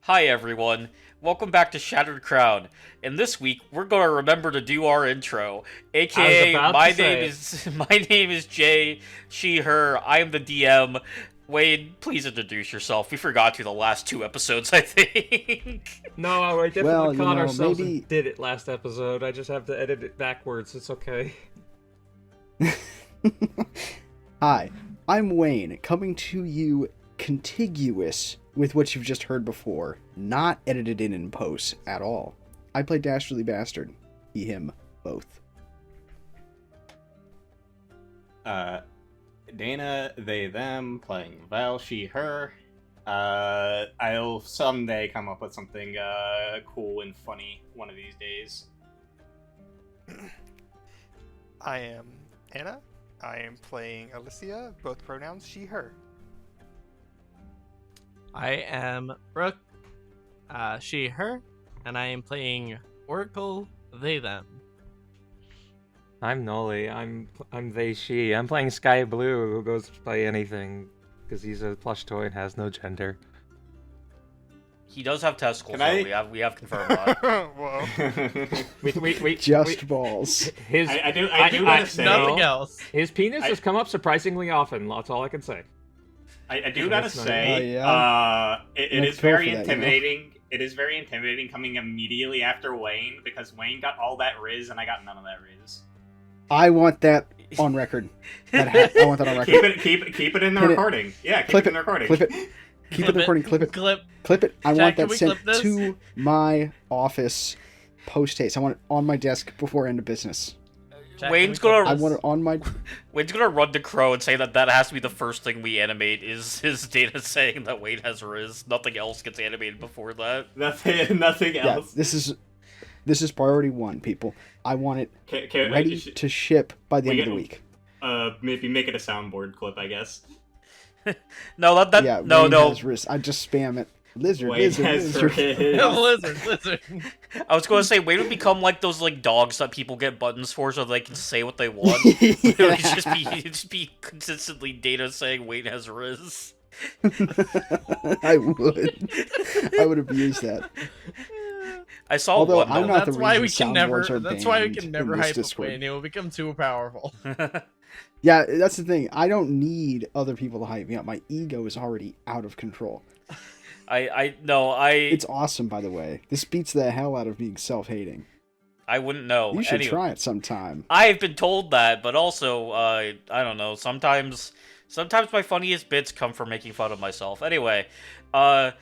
Hi everyone, welcome back to Shattered Crown. And this week we're gonna remember to do our intro, I was aka about my to name say, is my name is Jay, she, her. I am the DM. Wade, please introduce yourself. We forgot to the last two episodes, I think. no, I definitely Well, caught ourselves maybe. and did it last episode. I just have to edit it backwards. It's okay. Hi, I'm Wayne, coming to you contiguous with what you've just heard before, not edited in post at all. I play Dastardly Bastard. He, him, both. Dana, they, them, playing Val, she, her. I'll someday come up with something cool and funny one of these days. I am Anna. I am playing Alicia, both pronouns she, her. I am Brooke, she, her, and I am playing Oracle, they, them. I'm Nolly. I'm they, she. I'm playing Sky Blue, who goes by anything, because he's a plush toy and has no gender. He does have testicles, Can I- though. We have confirmed that. Whoa. Wait. Just balls. His I do gotta say, Nothing else. his penis I- has come up surprisingly often. That's all I can say. I do gotta That's not- say, Oh, yeah? it Let's is go very for that, you know? intimidating. It is very intimidating coming immediately after Wayne, because Wayne got all that Riz and I got none of that Riz. I want that on record. I want that on record. Keep it in the Hit it. recording. Yeah, keep Clip it in the recording. Clip it. Keep it in the recording. Clip it. Clip it. I Jack, want can that we sent clip this? to my office post haste. I want it on my desk before end of business. Jack, Wayne's can we clip gonna- I this? want it on my. Wayne's gonna run to Crow and say that has to be the first thing we animate is his data saying that Wayne has Riz. Nothing else gets animated before that. Nothing Yeah, else. this is priority one, people. I want it Can ready to ship by the we end of get- the week. Maybe make it a soundboard clip, I guess. No, Yeah, no, Wayne no. has wrist. I just spam it. Lizard, Wayne lizard, has lizard. Lizard. I was going to say Wayne would become like those like dogs that people get buttons for, so they can say what they want. It would just be consistently data saying Wayne has Riz. I would abuse that. I saw Although one. I'm though. not That's the why we reason can never. soundboards are That's why we banned can never in this hype up Discord. Wayne. It will become too powerful. Yeah, that's the thing. I don't need other people to hype me up. My ego is already out of control. It's awesome, by the way. This beats the hell out of being self-hating. I wouldn't know. You should Anyway, try it sometime. I've been told that, but also, I don't know. Sometimes my funniest bits come from making fun of myself. Anyway, now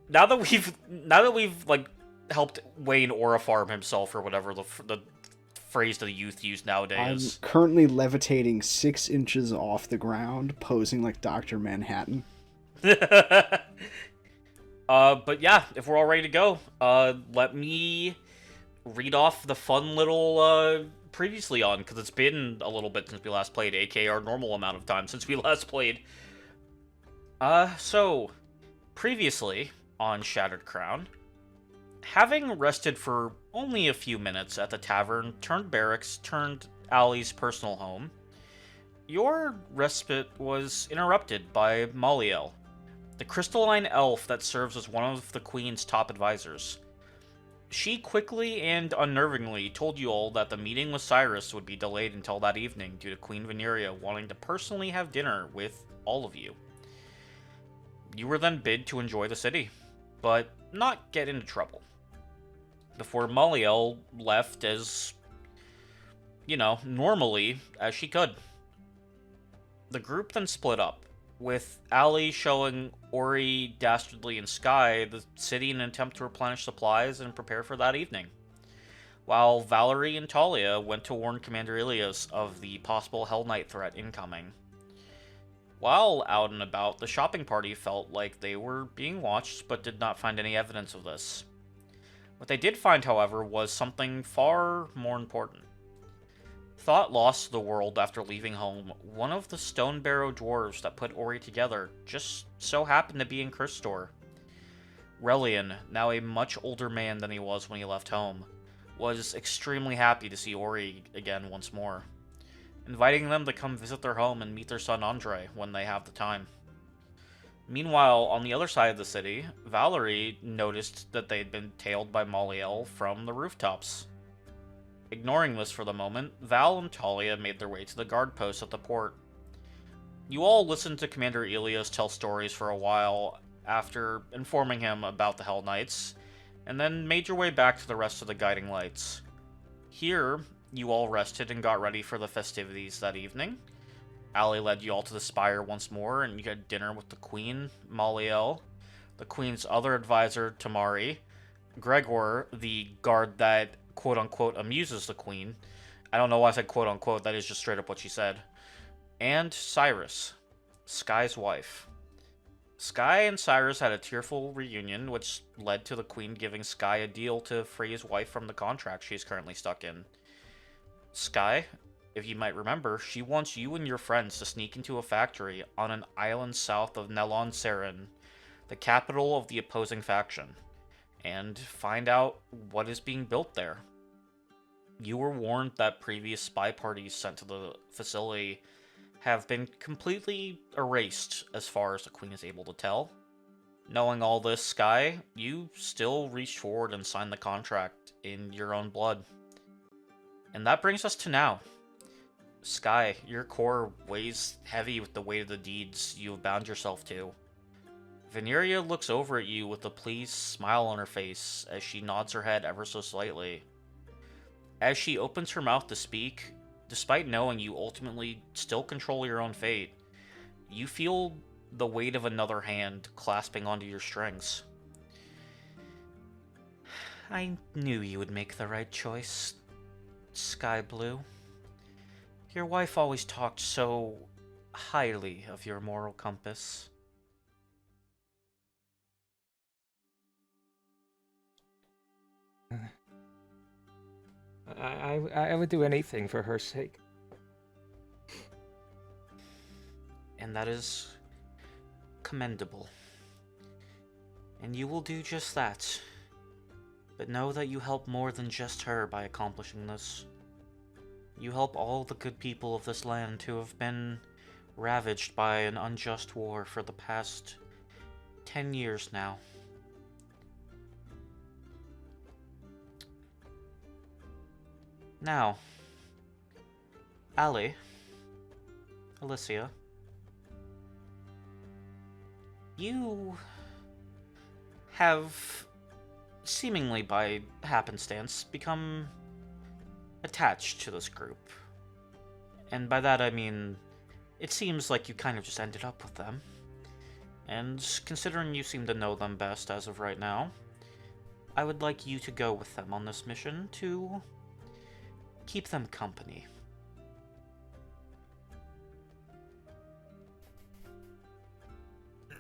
that we've like helped Wayne aura farm himself or whatever the phrase the youth use I'm nowadays. currently levitating 6 inches off the ground, posing like Dr. Manhattan. But yeah, if we're all ready to go, let me read off the fun little previously on, because it's been a little bit since we last played, aka our normal amount of time since we last played. So previously on Shattered Crown, having rested for only a few minutes at the tavern turned barracks turned Allie's personal home, your respite was interrupted by Moliel, the crystalline elf that serves as one of the Queen's top advisors. She quickly and unnervingly told you all that the meeting with Cyrus would be delayed until that evening due to Queen Veneria wanting to personally have dinner with all of you. You were then bid to enjoy the city, but not get into trouble. Before Moliel left as, normally as she could. The group then split up, with Allie showing Ori, Dastardly, and Sky the city in an attempt to replenish supplies and prepare for that evening, while Valerie and Talia went to warn Commander Ilias of the possible Hell Knight threat incoming. While out and about, the shopping party felt like they were being watched, but did not find any evidence of this. What they did find, however, was something far more important. Thought lost to the world after leaving home, one of the stone barrow dwarves that put Ori together just so happened to be in Cyrstorre. Relian, now a much older man than he was when he left home, was extremely happy to see Ori again once more, inviting them to come visit their home and meet their son Andre when they have the time. Meanwhile, on the other side of the city, Valerie noticed that they had been tailed by Moliel from the rooftops. Ignoring this for the moment, Val and Talia made their way to the guard post at the port. You all listened to Commander Elios tell stories for a while after informing him about the Hell Knights, and then made your way back to the rest of the guiding lights. Here, you all rested and got ready for the festivities that evening. Allie led you all to the spire once more, and you had dinner with the Queen, Maliel, the Queen's other advisor, Tamari, Gregor, the guard that quote-unquote amuses the Queen. I don't know why I said quote-unquote, that is just straight up what she said. And Cyrus, Sky's wife. Sky and Cyrus had a tearful reunion, which led to the Queen giving Sky a deal to free his wife from the contract she is currently stuck in. Sky, if you might remember, she wants you and your friends to sneak into a factory on an island south of Nelon Seren, the capital of the opposing faction, and find out what is being built there. You were warned that previous spy parties sent to the facility have been completely erased as far as the Queen is able to tell. Knowing all this, Sky, you still reached forward and signed the contract in your own blood. And that brings us to now. Sky, your core weighs heavy with the weight of the deeds you have bound yourself to. Veneria looks over at you with a pleased smile on her face as she nods her head ever so slightly. As she opens her mouth to speak, despite knowing you ultimately still control your own fate, you feel the weight of another hand clasping onto your strings. I knew you would make the right choice, Sky Blue. Your wife always talked so highly of your moral compass. I would do anything for her sake. And that is commendable. And you will do just that. But know that you help more than just her by accomplishing this. You help all the good people of this land who have been ravaged by an unjust war for the past 10 years now. Now, Allie, Alicia, you have, seemingly by happenstance, become attached to this group. And by that I mean, it seems like you kind of just ended up with them. And considering you seem to know them best as of right now, I would like you to go with them on this mission to keep them company.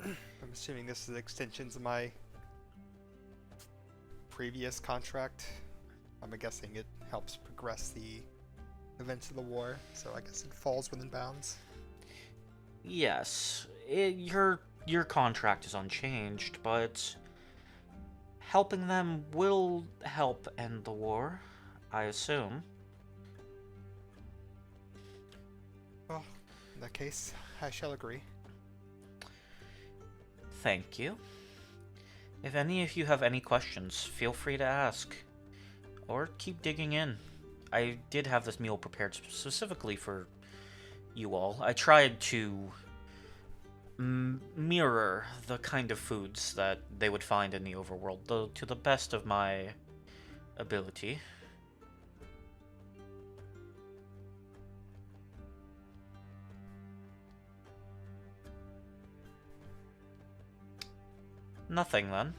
I'm assuming this is extensions of my previous contract. I'm guessing it helps progress the events of the war, so I guess it falls within bounds. Yes, your contract is unchanged, but helping them will help end the war, I assume. Well, in that case, I shall agree. Thank you. If any of you have any questions, feel free to ask. Or keep digging in. I did have this meal prepared specifically for you all. I tried to mirror the kind of foods that they would find in the overworld, to the best of my ability. Nothing, then.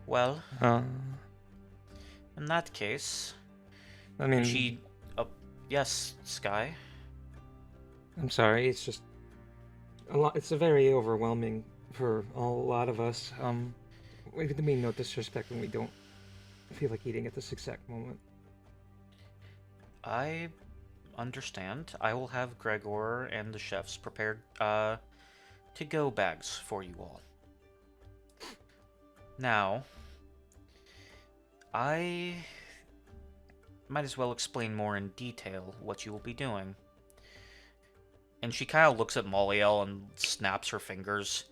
Well, in that case, I mean, yes, Sky. I'm sorry. It's just a lot. It's a very overwhelming for a lot of us. We didn't mean no disrespect when we don't feel like eating at this exact moment. I understand. I will have Gregor and the chefs prepared to-go bags for you all. Now, I might as well explain more in detail what you will be doing. And she kind of looks at Moliel and snaps her fingers.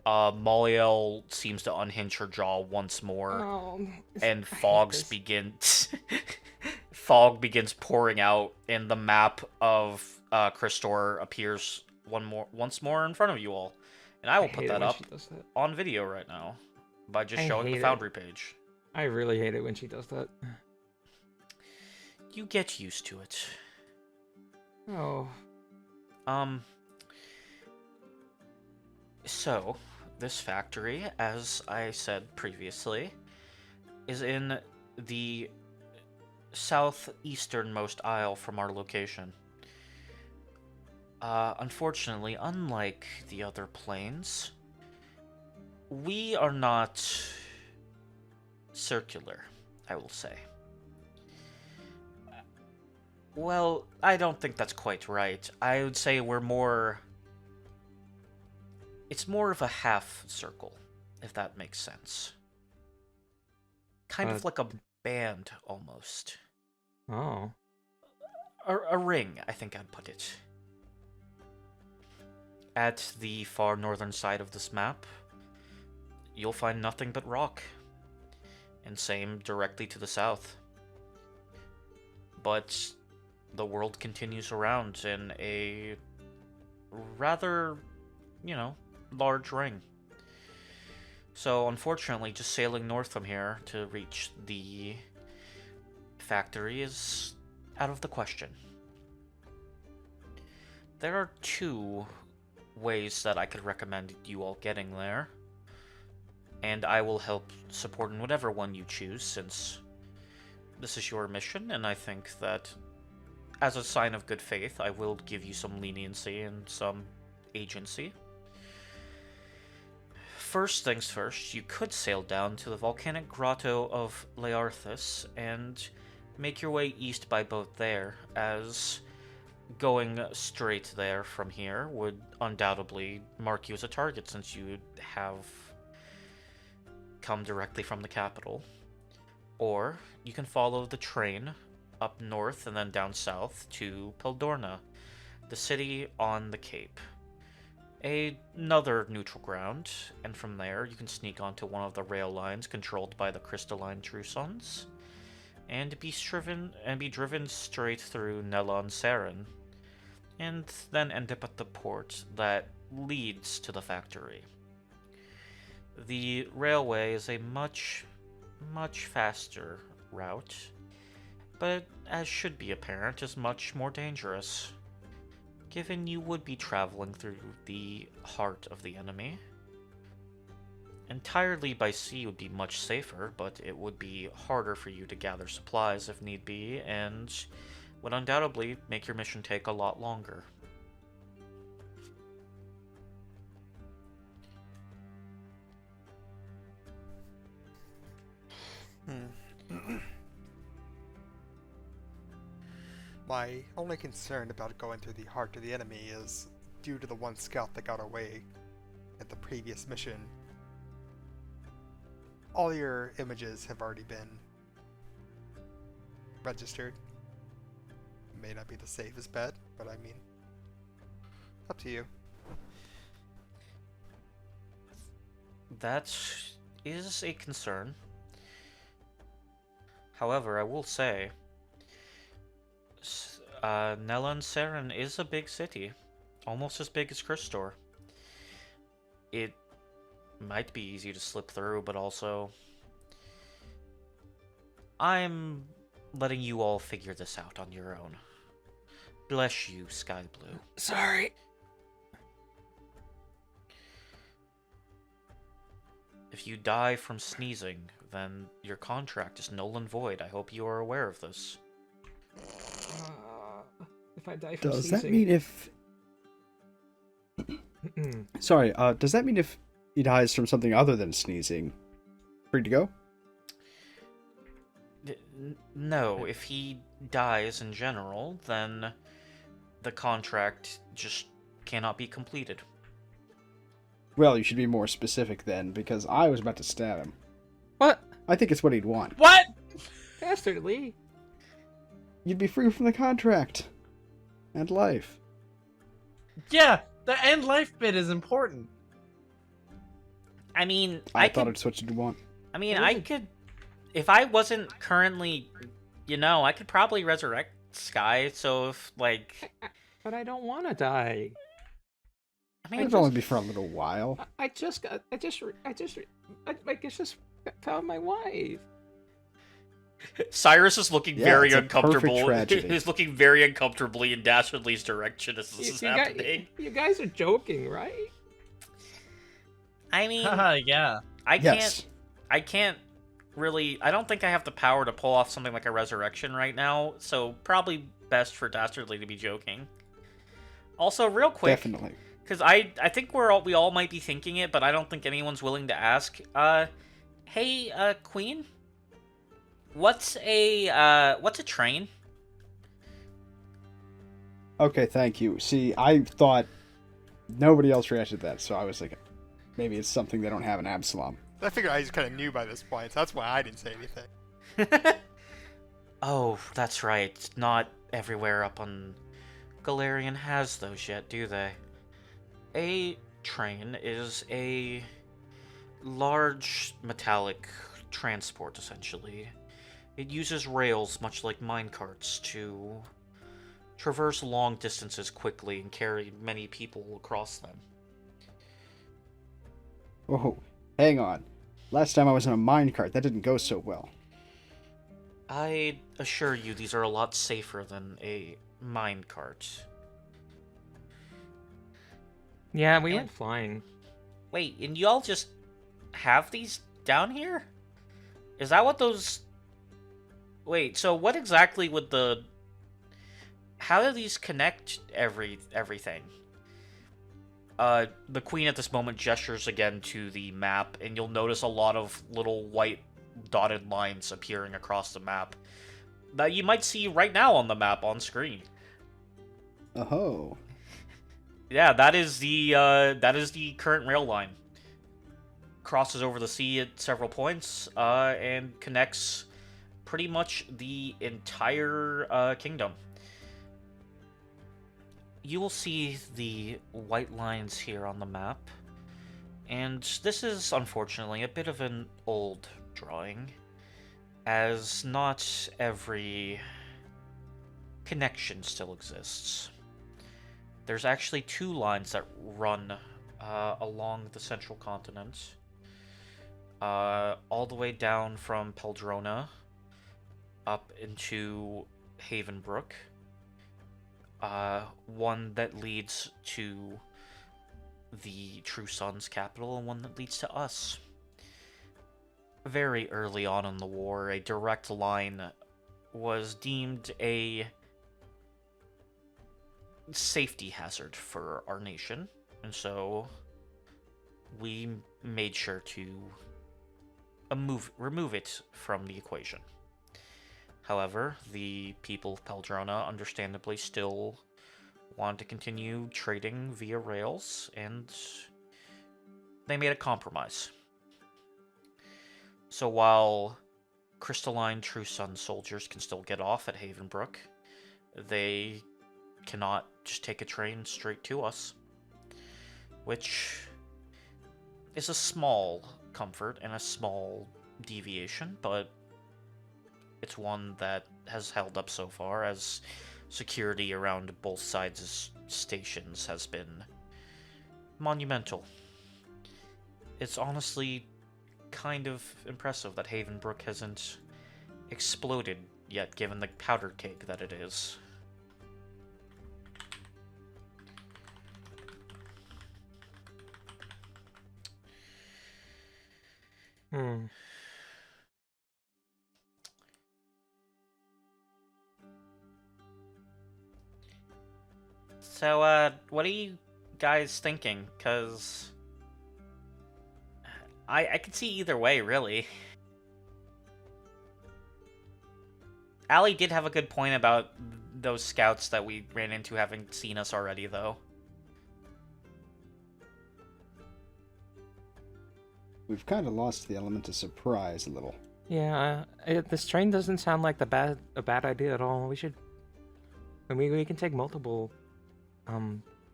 Moliel seems to unhinge her jaw once more, and fog begins pouring out, and the map of Cyrstorre appears once more in front of you all. And I will put that up on video right now by just showing the Foundry page. I really hate it when she does that. You get used to it. Oh. So, this factory, as I said previously, is in the southeasternmost aisle from our location. Unfortunately, unlike the other planes, we are not circular, I will say. Well, I don't think that's quite right. I would say we're more... It's more of a half circle, if that makes sense. Kind of like a band, almost. Oh. A ring, I think I'd put it. At the far northern side of this map, you'll find nothing but rock. And same directly to the south. But the world continues around in a rather, large ring. So unfortunately, just sailing north from here to reach the factory is out of the question. There are two ways that I could recommend you all getting there, and I will help support in whatever one you choose, since this is your mission, and I think that as a sign of good faith, I will give you some leniency and some agency. First things first, you could sail down to the volcanic grotto of Laerthis and make your way east by boat there, as going straight there from here would undoubtedly mark you as a target, since you have come directly from the capital. Or you can follow the train up north and then down south to Peldorna, the city on the Cape. Another neutral ground, and from there you can sneak onto one of the rail lines controlled by the crystalline Trusons, and be driven straight through Nelon Saren, and then end up at the port that leads to the factory. The railway is a much faster route, but as should be apparent, is much more dangerous, given you would be traveling through the heart of the enemy. Entirely by sea would be much safer, but it would be harder for you to gather supplies if need be, and would undoubtedly make your mission take a lot longer. My only concern about going through the heart of the enemy is due to the one scout that got away at the previous mission. All your images have already been registered. May not be the safest bet, but I mean, up to you. That is a concern. However, I will say, Nelon Saren is a big city, almost as big as Cyrstorre. It might be easy to slip through, but also, I'm letting you all figure this out on your own. Bless you, Sky Blue. Sorry. If you die from sneezing, then your contract is null and void. I hope you are aware of this. If I die from Does sneezing... that mean if... Sorry, does that mean if he dies from something other than sneezing, free to go? No, if he dies in general, then the contract just cannot be completed. Well, you should be more specific then, because I was about to stab him. What? I think it's what he'd want. What? Dastardly. You'd be free from the contract. And life. Yeah, the end life bit is important. I mean, I could, thought it's what you'd want. I mean, It I is a- could, if I wasn't currently, I could probably resurrect Sky. So if But I don't want to die. I mean, It'd only be for a little while. I just just found my wife. Cyrus is looking Yeah, very it's a perfect uncomfortable. tragedy. He's looking very uncomfortably in Dastardly's direction as this is happening. You guys are joking, right? I mean, Haha, yeah. Yes. I can't really. I don't think I have the power to pull off something like a resurrection right now. So probably best for Dastardly to be joking. Also, real quick, Definitely. because I think we all might be thinking it, but I don't think anyone's willing to ask. Hey, Queen, what's a train? Okay, thank you. See, I thought nobody else reacted to that, so I was like, maybe it's something they don't have in Absalom. I figured I just kind of knew by this point, so that's why I didn't say anything. Oh, that's right. Not everywhere up on Galarian has those yet, do they? A train is a large metallic transport, essentially. It uses rails, much like minecarts, to traverse long distances quickly and carry many people across them. Oh, hang on. Last time I was in a minecart, that didn't go so well. I assure you these are a lot safer than a minecart. Yeah, we And- went flying. Wait, and y'all just have these down here? Is that what those... Wait, so what exactly would the... How do these connect everything? The Queen at this moment gestures again to the map, and you'll notice a lot of little white dotted lines appearing across the map that you might see right now on the map on screen. Oh. Yeah, that is the current rail line. Crosses over the sea at several points, and connects pretty much the entire kingdom. You will see the white lines here on the map, and this is unfortunately a bit of an old drawing, as not every connection still exists. There's actually two lines that run along the central continent, all the way down from Peldrona up into Havenbrook. One that leads to the True Sun's capital, and one that leads to us. Very early on in the war, a direct line was deemed a safety hazard for our nation, and so we made sure to remove it from the equation. However, the people of Peldrona understandably still wanted to continue trading via rails, and they made a compromise. So while Crystalline True Sun soldiers can still get off at Havenbrook, they cannot just take a train straight to us, which is a small comfort and a small deviation, but it's one that has held up so far, as security around both sides' stations has been monumental. It's honestly kind of impressive that Havenbrook hasn't exploded yet, given the powder keg that it is. Hmm. So, what are you guys thinking? Because I could see either way, really. Allie did have a good point about those scouts that we ran into having seen us already, though. We've kind of lost the element of surprise a little. Yeah, this train doesn't sound like a bad idea at all. We should, and we can take multiple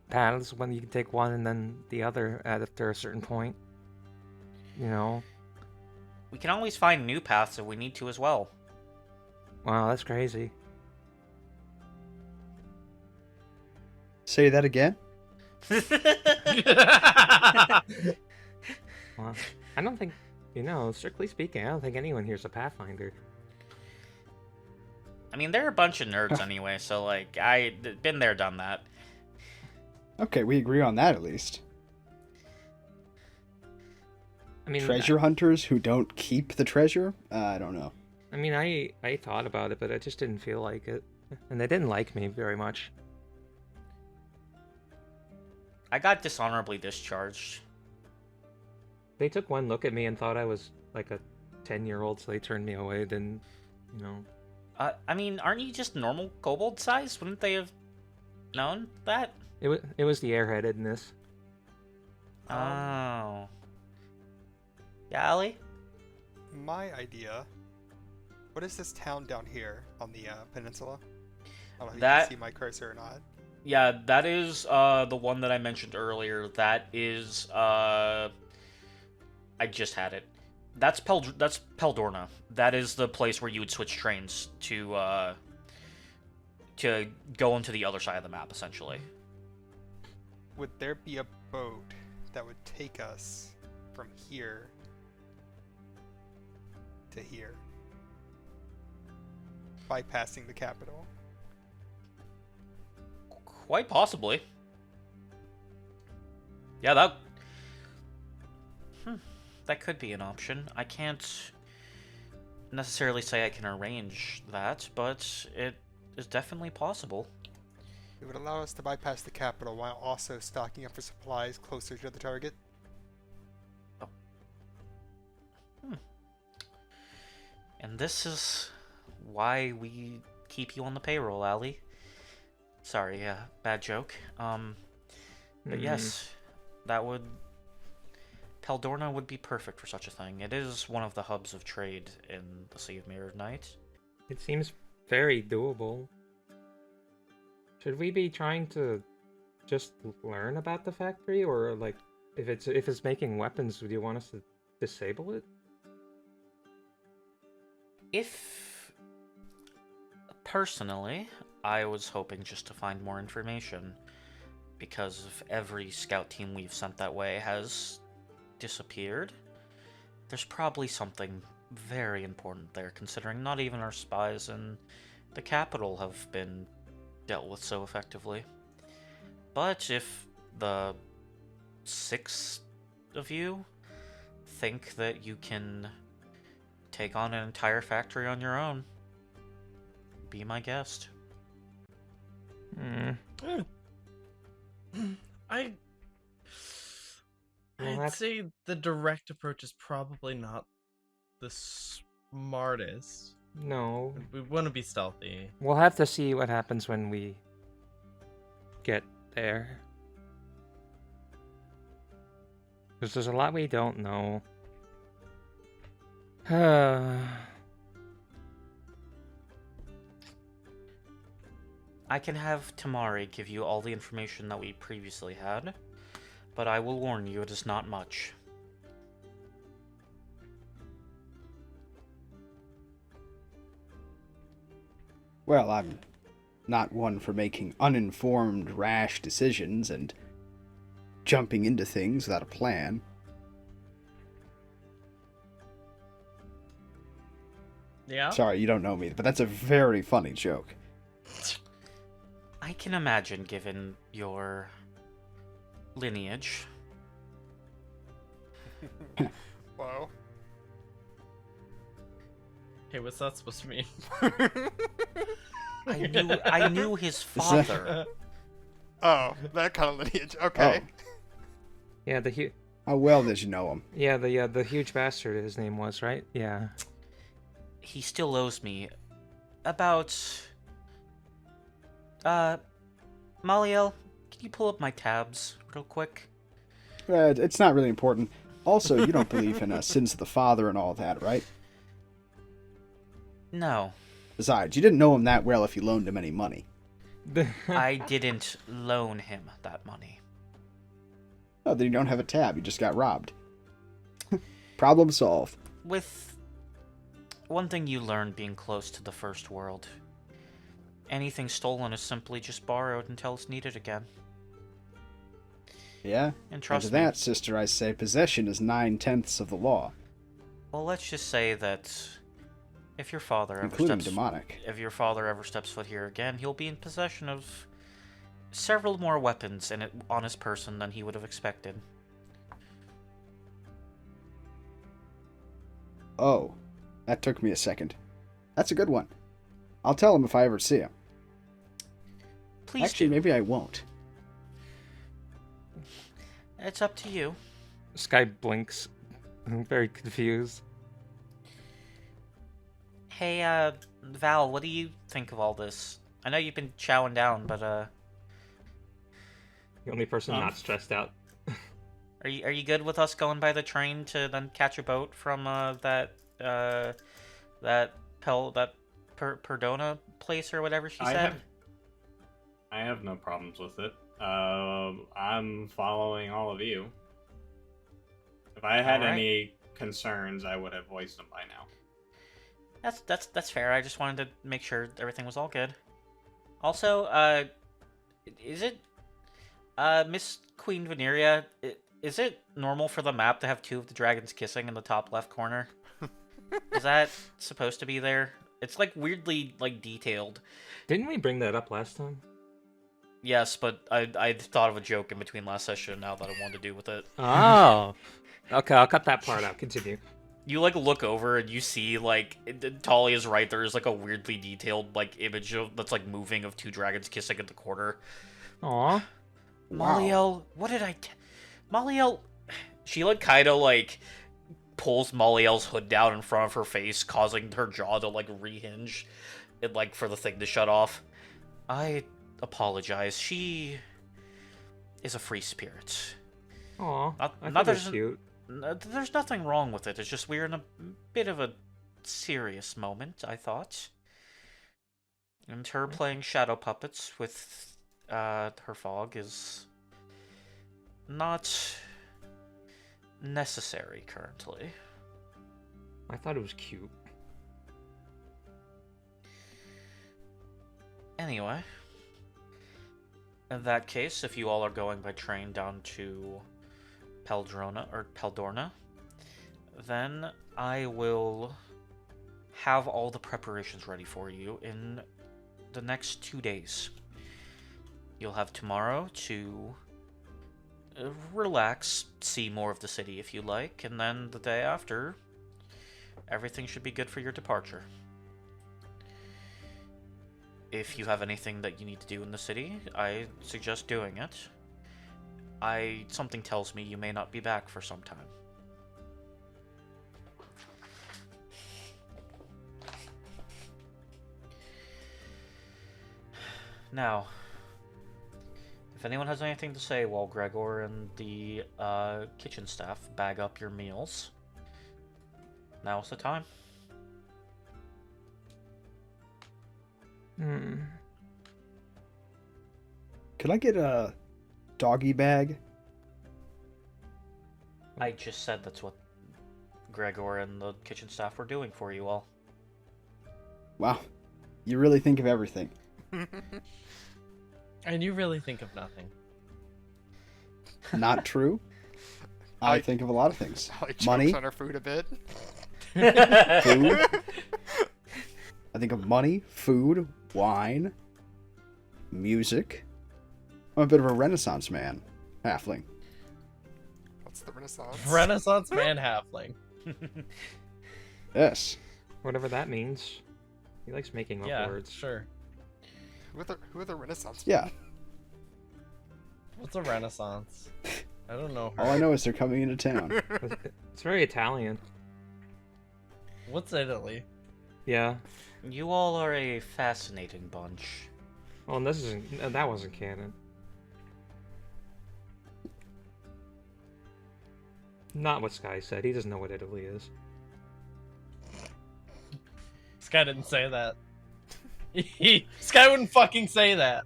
paths when you can take one and then the other after a certain point. You know? We can always find new paths if we need to as well. Wow, that's crazy. Say that again? Well, I don't think, strictly speaking, I don't think anyone here's a Pathfinder. I mean, they're a bunch of nerds anyway, so, like, been there, done that. Okay, we agree on that at least. I mean, Treasure hunters who don't keep the treasure? I don't know. I mean, I thought about it, but I just didn't feel like it. And they didn't like me very much. I got dishonorably discharged. They took one look at me and thought I was like a 10-year-old, so they turned me away. Then, I mean, aren't you just normal kobold size? Wouldn't they have known that? It was the airheadedness. Oh. Yeah, Allie? My idea. What is this town down here on the peninsula? I don't know if you can see my cursor or not. Yeah, that is the one that I mentioned earlier. That is I just had it. That's Peldorna. That is the place where you would switch trains to go into the other side of the map, essentially. Would there be a boat that would take us from here to here, bypassing the capital? Quite possibly. Yeah, that could be an option. I can't necessarily say I can arrange that, but it is definitely possible. It would allow us to bypass the capital while also stocking up for supplies closer to the target. Oh. And this is why we keep you on the payroll, Allie. Sorry, bad joke. But yes, Peldorna would be perfect for such a thing. It is one of the hubs of trade in the Sea of Mirrored Night. It seems very doable. Should we be trying to just learn about the factory, or like, if it's making weapons, would you want us to disable it? Personally, I was hoping just to find more information, because of every scout team we've sent that way has disappeared. There's probably something very important there, considering not even our spies in the capital have been dealt with so effectively. But if the 6 of you think that you can take on an entire factory on your own, be my guest. I'd say the direct approach is probably not the smartest. No. We want to be stealthy. We'll have to see what happens when we get there. Because there's a lot we don't know. I can have Tamari give you all the information that we previously had, but I will warn you, it is not much. Well, I'm not one for making uninformed, rash decisions and jumping into things without a plan. Yeah? Sorry, you don't know me, but that's a very funny joke. I can imagine, given your lineage. Whoa. Hey, what's that supposed to mean? I knew his father. Oh, that kind of lineage. Okay. Yeah, How well did you know him? Yeah, the huge bastard his name was, right? Yeah. He still owes me about... Maliel, can you pull up my tabs real quick? It's not really important. Also, you don't believe in sins of the father and all that, right? No. Besides, you didn't know him that well if you loaned him any money. I didn't loan him that money. Oh, then you don't have a tab. You just got robbed. Problem solved. With one thing you learn being close to the first world, anything stolen is simply just borrowed until it's needed again. Yeah? And trust to me. that, sister, I say possession is 9/10 of the law, Well, let's just say that if your father including demonic. if your father ever steps foot here again, he'll be in possession of several more weapons on his person than he would have expected. Oh, that took me a second. That's a good one. I'll tell him if I ever see him. Please Actually, do. maybe I won't. It's up to you. Sky blinks. I'm very confused. Hey, Val, what do you think of all this? I know you've been chowing down, but The only person not stressed out. are you good with us going by the train to then catch a boat from that Perdona place or whatever she said? I have no problems with it. I'm following all of you. If I had Alright. any concerns, I would have voiced them by now. That's fair. I just wanted to make sure everything was all good. Also, is it Miss Queen Veneria? Is it normal for the map to have two of the dragons kissing in the top left corner? Is that supposed to be there? It's like weirdly like detailed. Didn't we bring that up last time? Yes, but I thought of a joke in between last session now that I wanted to do with it. Oh. Okay, I'll cut that part out. Continue. You like look over and you see like Tali is right. There is like a weirdly detailed like image that's like moving of two dragons kissing at the corner. Aw. Molliel, what did Molliel, she like kind of like pulls Molliel's hood down in front of her face, causing her jaw to like rehinge and like for the thing to shut off. I apologize. She is a free spirit. Aw. Not I thought it was there's cute. there's nothing wrong with it. It's just we're in a bit of a serious moment, I thought. And her playing shadow puppets with her fog is not necessary currently. I thought it was cute. Anyway, in that case, if you all are going by train down to Peldorna, then I will have all the preparations ready for you in the next 2 days. You'll have tomorrow to relax, see more of the city if you like, and then the day after, everything should be good for your departure. If you have anything that you need to do in the city, I suggest doing it. Something tells me you may not be back for some time. Now, if anyone has anything to say while Gregor and the kitchen staff bag up your meals, now's the time. Could I get a doggy bag? I just said that's what Gregor and the kitchen staff were doing for you all. Wow. You really think of everything. And you really think of nothing. Not true. I think of a lot of things. I Money. choked on our food a bit. Food. I think of money, food, wine, music. I'm a bit of a Renaissance man. Halfling. What's the Renaissance? Renaissance man halfling. Yes. Whatever that means. He likes making up Yeah, words. sure. Who are the Renaissance? Yeah. What's a Renaissance? I don't know her. All I know is they're coming into town. It's very Italian. What's Italy? Yeah. You all are a fascinating bunch. Well, and this isn't. That wasn't canon. Not what Sky said. He doesn't know what Italy is. This guy didn't say that. Sky wouldn't fucking say that.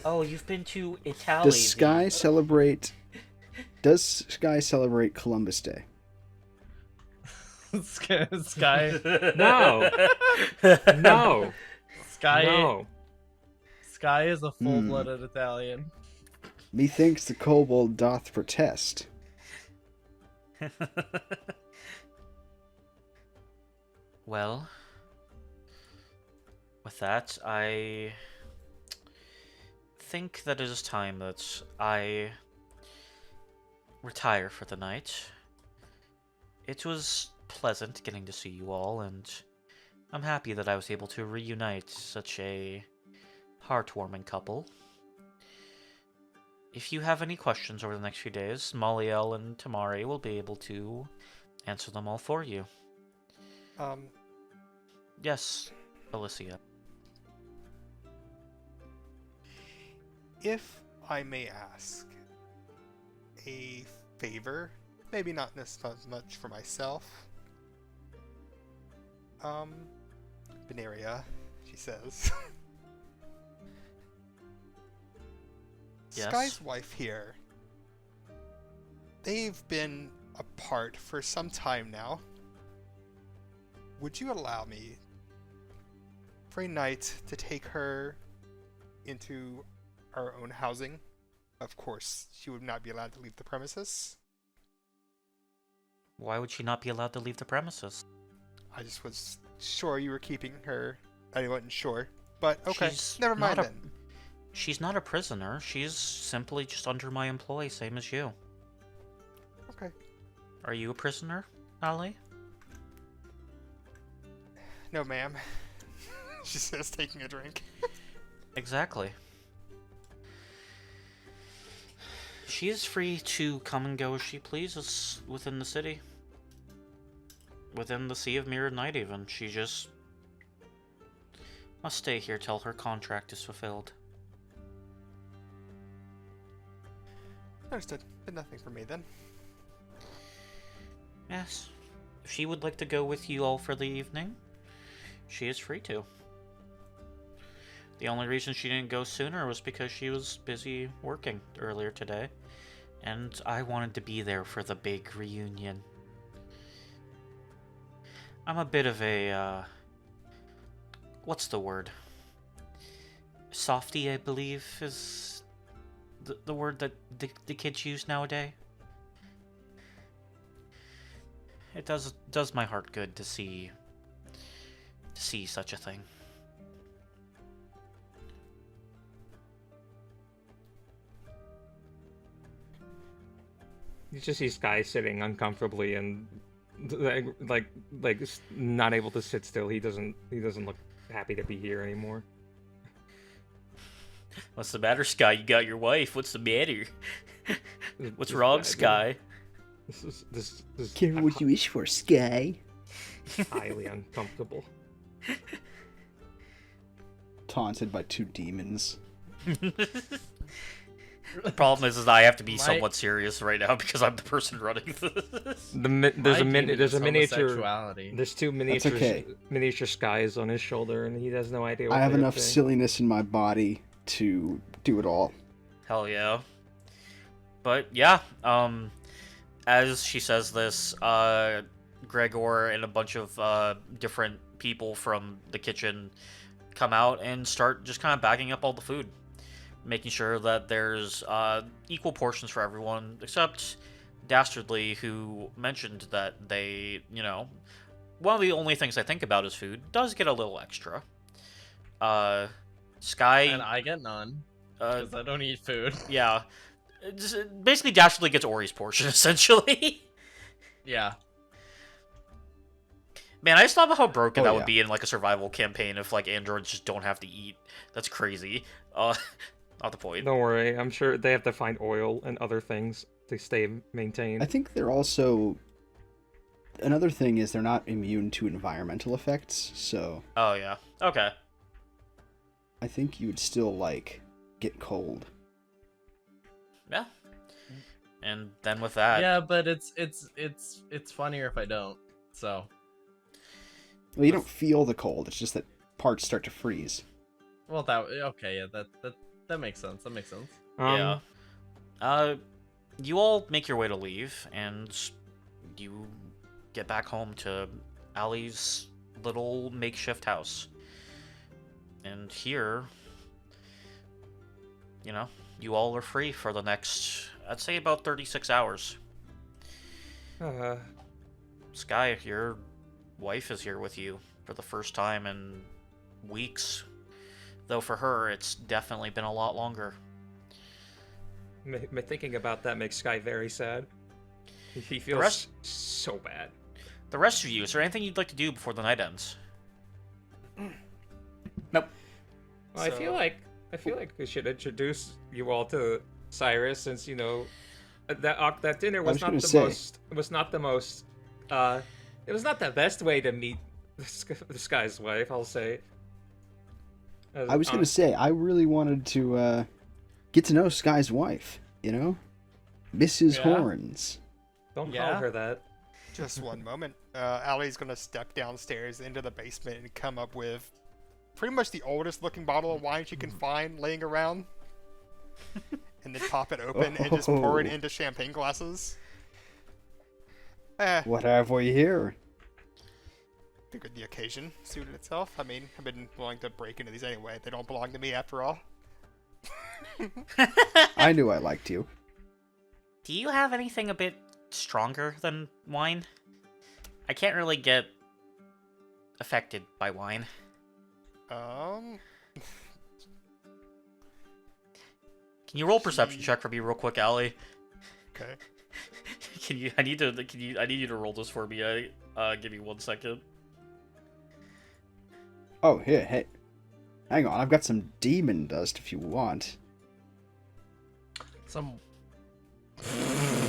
Oh, you've been to Italy. Does Sky celebrate Columbus Day? Sky. No. No. Sky. No. Sky is a full-blooded Italian. Methinks the kobold doth protest. Well, with that, I think that it is time that I retire for the night. It was pleasant getting to see you all, and I'm happy that I was able to reunite such a heartwarming couple. If you have any questions over the next few days, Molliel and Tamari will be able to answer them all for you. Yes, Alicia. If I may ask a favor, maybe not as much for myself. Benaria, she says. Yes? Sky's wife here. They've been apart for some time now. Would you allow me for a night to take her into our own housing? Of course, she would not be allowed to leave the premises. Why would she not be allowed to leave the premises? I just was sure you were keeping her. I wasn't sure. But okay, She's never mind not a- then. She's not a prisoner. She's simply just under my employ, same as you. Okay. Are you a prisoner, Ali? No, ma'am. She says, taking a drink. Exactly. She is free to come and go as she pleases within the city. Within the Sea of Mirrored Night, even. She just must stay here till her contract is fulfilled. Understood. But nothing for me then. Yes. If she would like to go with you all for the evening, she is free to. The only reason she didn't go sooner was because she was busy working earlier today, and I wanted to be there for the big reunion. I'm a bit of a, what's the word? Softy, I believe, is the word that the kids use nowadays. It does my heart good to see such a thing. You just see Sky sitting uncomfortably and like not able to sit still. He doesn't look happy to be here anymore. What's the matter, Sky? You got your wife. What's the matter? What's wrong, Sky? This is Careful what you wish for, Sky. highly uncomfortable. Taunted by two demons. The problem is I have to be My- somewhat serious right now because I'm the person running this. There's a My demon there's is a miniature. homosexuality. There's two miniature okay. miniature Skies on his shoulder, and he has no idea. What I have they're enough saying. silliness in my body to do it all. Hell yeah. But yeah, as she says this, Gregor and a bunch of different people from the kitchen come out and start just kind of bagging up all the food, making sure that there's equal portions for everyone, except Dastardly, who mentioned that they, one of the only things I think about is food, does get a little extra. Sky... And I get none, because I don't eat food. Yeah. Basically, Dastardly gets Ori's portion, essentially. Yeah. Man, I just thought about how broken Oh, that yeah. would be in, like, a survival campaign if, like, androids just don't have to eat. That's crazy. Not the point. Don't worry, I'm sure they have to find oil and other things to stay maintained. I think they're also... Another thing is they're not immune to environmental effects, so Oh, yeah. Okay. I think you would still, get cold. Yeah. And then with that... Yeah, but it's funnier if I don't. So Well, you don't feel the cold, it's just that parts start to freeze. Well, okay, yeah, that makes sense. That makes sense. Yeah. You all make your way to leave, and you get back home to Allie's little makeshift house. And here, you know, you all are free for the next, I'd say, about 36 hours. Sky, your wife is here with you for the first time in weeks. Though for her, it's definitely been a lot longer. Thinking about that makes Sky very sad. He feels so bad. The rest of you, is there anything you'd like to do before the night ends? Nope. Well, I feel like we should introduce you all to Cyrus, since that dinner was not the best way to meet this guy's wife, I'll say. I was gonna say, I really wanted to get to know Sky's wife, Mrs. Horns. Don't call her that. Just one moment. Allie's gonna step downstairs into the basement and come up with pretty much the oldest looking bottle of wine she can find laying around. And then pop it open and just pour it into champagne glasses. What have we here? Figured the occasion suited itself. I mean, I've been willing to break into these anyway. They don't belong to me after all. I knew I liked you. Do you have anything a bit stronger than wine? I can't really get affected by wine. Can you roll perception check for me real quick, Allie? Okay. I need you to roll this for me. Give me 1 second. Oh, here, hey. Hang on, I've got some demon dust if you want. Some.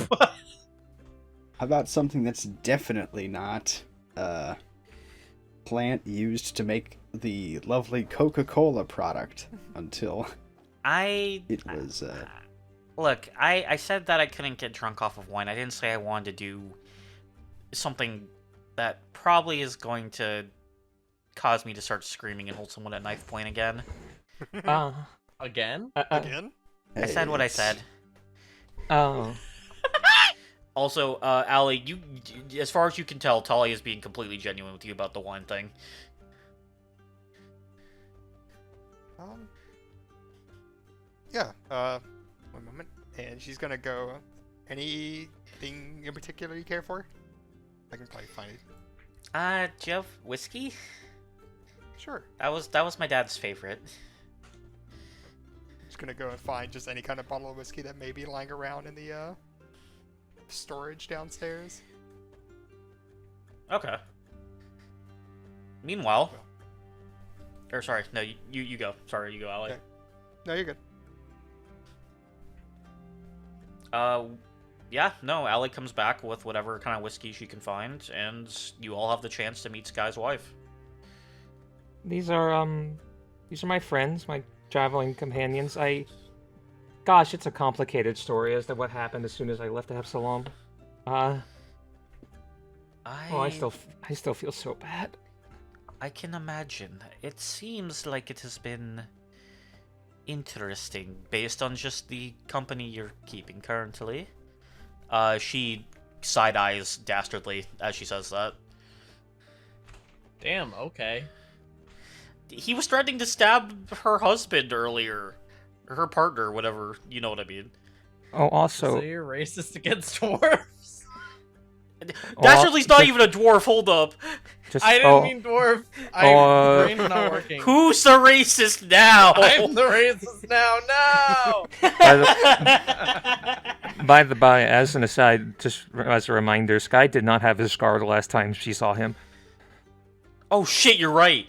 How about something that's definitely not plant used to make the lovely Coca-Cola product until it was Look, I said that I couldn't get drunk off of wine. I didn't say I wanted to do something that probably is going to cause me to start screaming and hold someone at knife point again. Again? Again? I said what I said. Oh. Also, Allie, you, as far as you can tell, Talia is being completely genuine with you about the wine thing. Yeah, one moment. And she's gonna go, anything in particular you care for? I can probably find it. Do you have whiskey? Sure. That was my dad's favorite. Just gonna go and find just any kind of bottle of whiskey that may be lying around in the, storage downstairs. Okay. Meanwhile... Or, sorry, no, you go. Sorry, you go, Allie. Okay. No, you're good. Yeah, no, Allie comes back with whatever kind of whiskey she can find, and you all have the chance to meet Sky's wife. These are my friends, my traveling companions. Gosh, it's a complicated story as to what happened as soon as I left Absalom. I still feel so bad. I can imagine. It seems like it has been interesting based on just the company you're keeping currently. She side-eyes Dastardly as she says that. Damn, okay. He was threatening to stab her husband earlier. Or her partner, whatever, you know what I mean. Oh, also... So you're racist against dwarves? Dastardly's not even a dwarf, hold up. I didn't mean dwarf. My brain's not working. Who's the racist now? I'm the racist now, no! By the by, as an aside, just as a reminder, Sky did not have his scar the last time she saw him. Oh shit, you're right.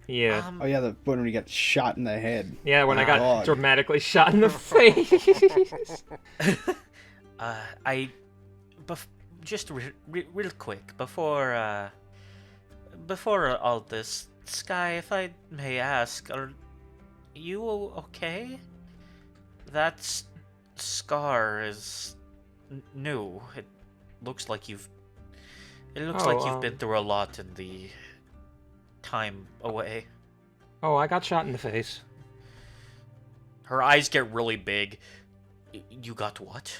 Yeah. Oh yeah, the when he got shot in the head. Yeah, when I got dramatically shot in the face. Just real quick, before all this, Sky, if I may ask, are you okay? That scar is new. It looks like you've been through a lot in the time away. Oh, I got shot in the face. Her eyes get really big. You got what?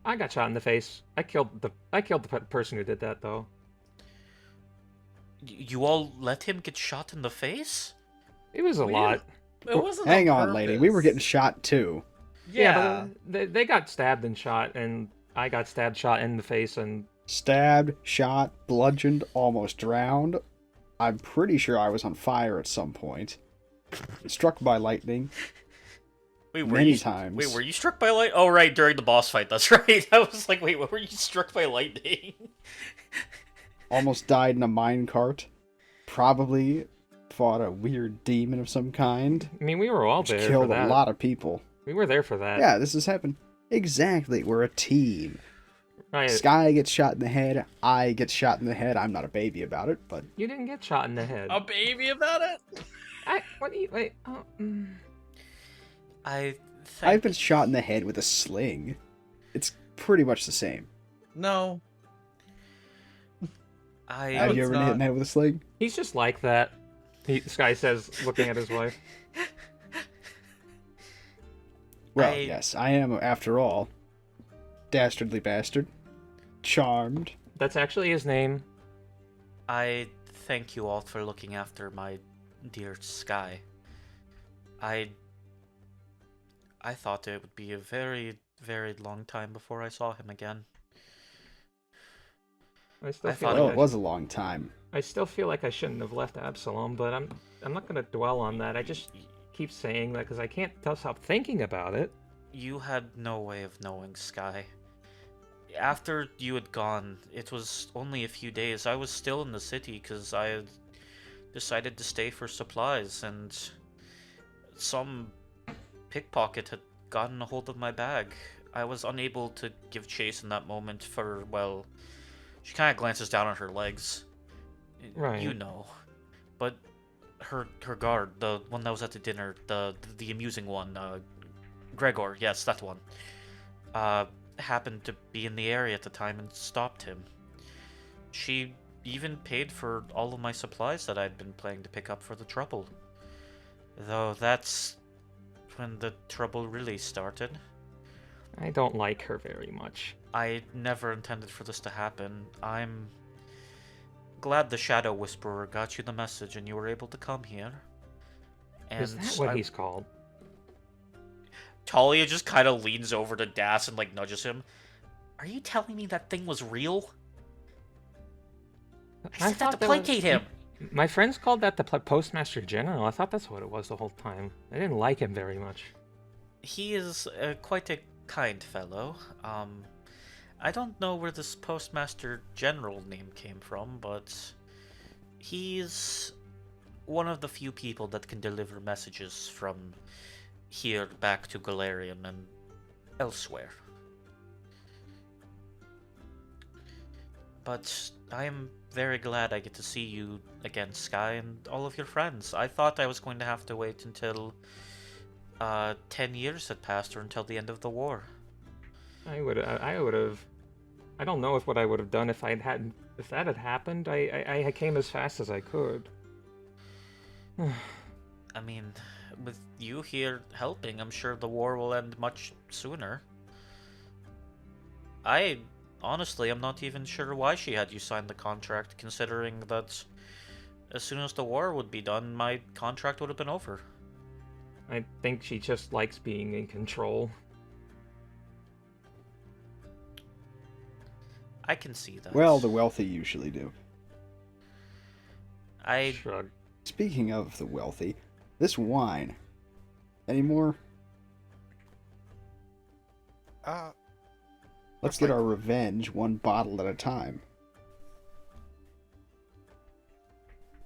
I got shot in the face. I killed the person who did that, though. You all let him get shot in the face? It was a We lot. It wasn't Hang on, lady. We were purpose. getting shot too. Yeah. but they got stabbed and shot, and I got stabbed, shot in the face, and Stabbed, shot, bludgeoned, almost drowned. I'm pretty sure I was on fire at some point. Struck by lightning. Wait, Many times. Wait, were you struck by light? Oh, right, during the boss fight. That's right. I was like, wait, what were you struck by lightning? Almost died in a minecart. Probably fought a weird demon of some kind. I mean, we were all Which there for killed that. a lot of people. We were there for that. Yeah, this has happened. Exactly. We're a team. Right. Sky gets shot in the head. I get shot in the head. I'm not a baby about it, but You didn't get shot in the head. A baby about it? What do you wait? Oh, I've I've been shot in the head with a sling. It's pretty much the same. No. Have you it's ever been hit in the head with a sling? He's just like that. This guy says, looking at his wife. Well, I- yes, I am, after all, Dastardly Bastard. Charmed. That's actually his name. I thank you all for looking after my dear Sky. I thought it would be a very, very long time before I saw him again. I still I feel thought Well, like it was a long time. I still feel like I shouldn't have left Absalom, but I'm not gonna dwell on that. I just keep saying that because I can't stop thinking about it. You had no way of knowing, Sky. After you had gone, it was only a few days. I was still in the city because I had decided to stay for supplies, and some pickpocket had gotten a hold of my bag. I was unable to give chase in that moment for, well, she kind of glances down at her legs. Right. You know. But her guard, the one that was at the dinner, the amusing one, Gregor, yes, that one, happened to be in the area at the time and stopped him. She even paid for all of my supplies that I'd been planning to pick up for the trouble. Though that's when the trouble really started. I don't like her very much. I never intended for this to happen. I'm glad the Shadow Whisperer got you the message and you were able to come here. And Is that what he's called? Talia just kind of leans over to Das and like nudges him. Are you telling me that thing was real? I said that to thought that placate him. My friends called that the Postmaster General. I thought that's what it was the whole time. I didn't like him very much. He is quite a kind fellow. I don't know where this Postmaster General name came from, but he's one of the few people that can deliver messages from here back to Galarian and elsewhere. But I am very glad I get to see you again, Sky, and all of your friends. I thought I was going to have to wait until 10 years had passed or until the end of the war. I would have. I don't know what I would have done if that had happened. I came as fast as I could. I mean, with you here helping, I'm sure the war will end much sooner. I honestly am not even sure why she had you sign the contract, considering that as soon as the war would be done, my contract would have been over. I think she just likes being in control. I can see that. Well, the wealthy usually do. I Shrug. Speaking of the wealthy, this wine. Any more? Let's get our revenge one bottle at a time.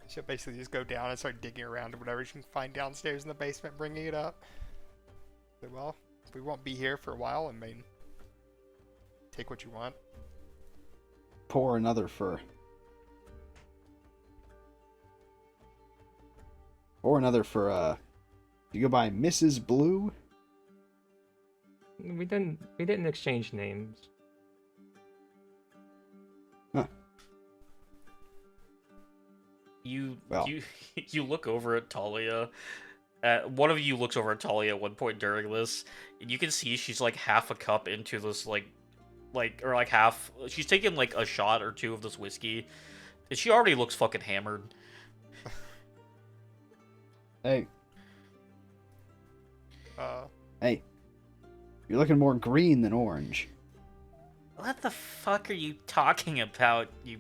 She'll basically just go down and start digging around or whatever she can find downstairs in the basement, bringing it up. But, well, we won't be here for a while. I mean, take what you want. Pour another for... Or another for, you go by Mrs. Blue? We didn't exchange names. Huh. Well. you look over at Talia. One of you looks over at Talia at one point during this, and you can see she's like half a cup into this or like half. She's taken like a shot or two of this whiskey, and she already looks fucking hammered. Hey, Uh, hey, you're looking more green than orange. What the fuck are you talking about? You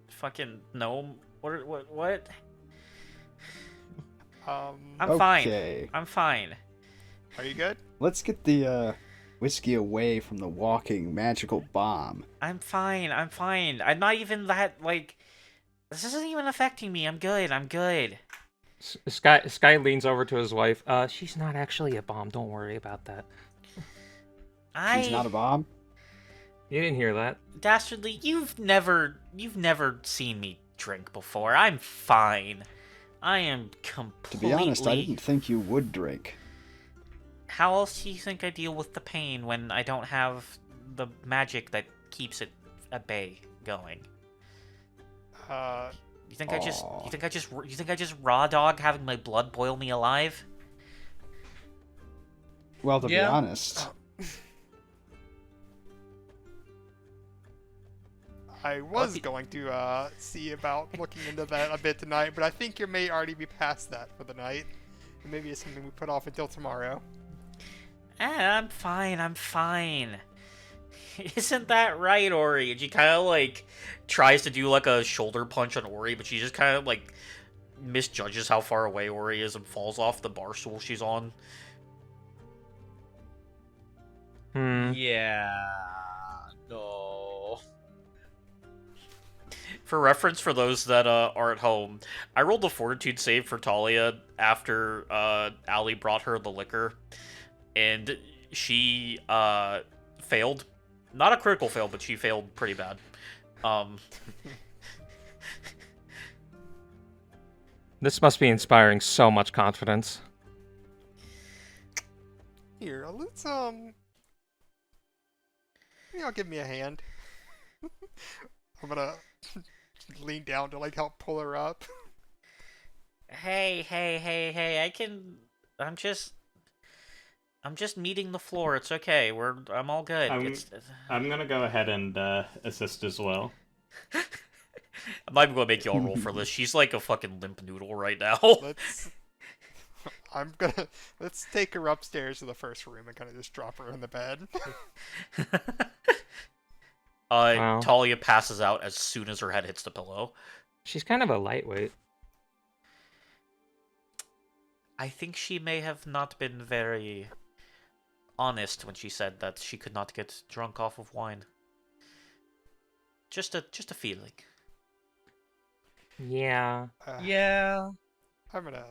fucking gnome? What? I'm fine. Okay. I'm fine. are you good? Let's get the whiskey away from the walking magical bomb. I'm fine. I'm fine. I'm not even that like. This isn't even affecting me. I'm good. I'm good. Sky leans over to his wife. She's not actually a bomb. Don't worry about that. She's not a bomb? You didn't hear that. Dastardly, you've never seen me drink before. I'm fine. I am To completely. be honest, I didn't think you would drink. How else do you think I deal with the pain when I don't have the magic that keeps it at bay going? You think Aw. you think I just raw dog having my blood boil me alive? Well, to be Yeah. honest, I was going to see about looking into that a bit tonight, but I think you may already be past that for the night. And maybe it's something we put off until tomorrow. I'm fine. I'm fine. Isn't that right, Ori? And she kind of like tries to do like a shoulder punch on Ori, but she just kind of like misjudges how far away Ori is and falls off the bar stool she's on. Yeah. No. For reference, for those that are at home, I rolled a fortitude save for Talia after Allie brought her the liquor, and she failed. Not a critical fail, but she failed pretty bad. This must be inspiring so much confidence. Here, let's give me a hand. I'm gonna lean down to like help pull her up. Hey, I'm just meeting the floor. It's okay. I'm all good. I'm gonna go ahead and assist as well. I'm not even gonna make y'all roll for this. She's like a fucking limp noodle right now. Let's take her upstairs to the first room and kind of just drop her in the bed. Wow. Talia passes out as soon as her head hits the pillow. She's kind of a lightweight. I think she may have not been very honest when she said that she could not get drunk off of wine. Just a feeling. Yeah. Yeah. I'm gonna.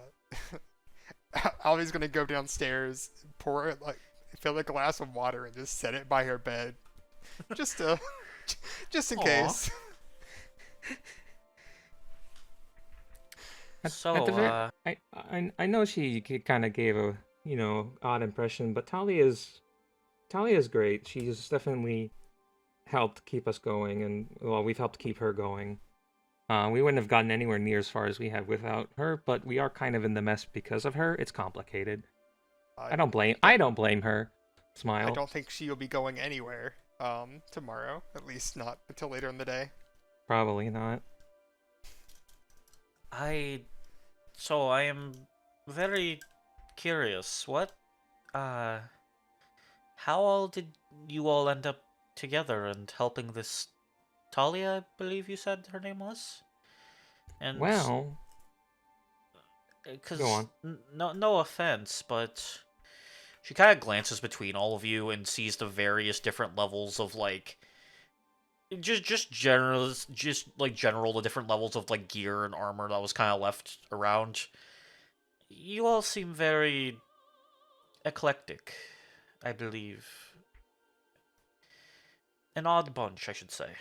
Ollie's gonna go downstairs, fill a glass of water, and just set it by her bed, just in Aw. case. I know she kind of gave a odd impression, but Talia's great. She's definitely helped keep us going, and well, we've helped keep her going. We wouldn't have gotten anywhere near as far as we have without her, but we are kind of in the mess because of her. It's complicated. I don't blame her. Smile. I don't think she'll be going anywhere tomorrow, at least not until later in the day. Probably not. So I am very curious. How all did you all end up together and helping this Talia, I believe you said her name was? And Well, because go on. no offense, but she kind of glances between all of you and sees the various different levels of like general the different levels of like gear and armor that was kind of left around. You all seem very eclectic, I believe. An odd bunch, I should say.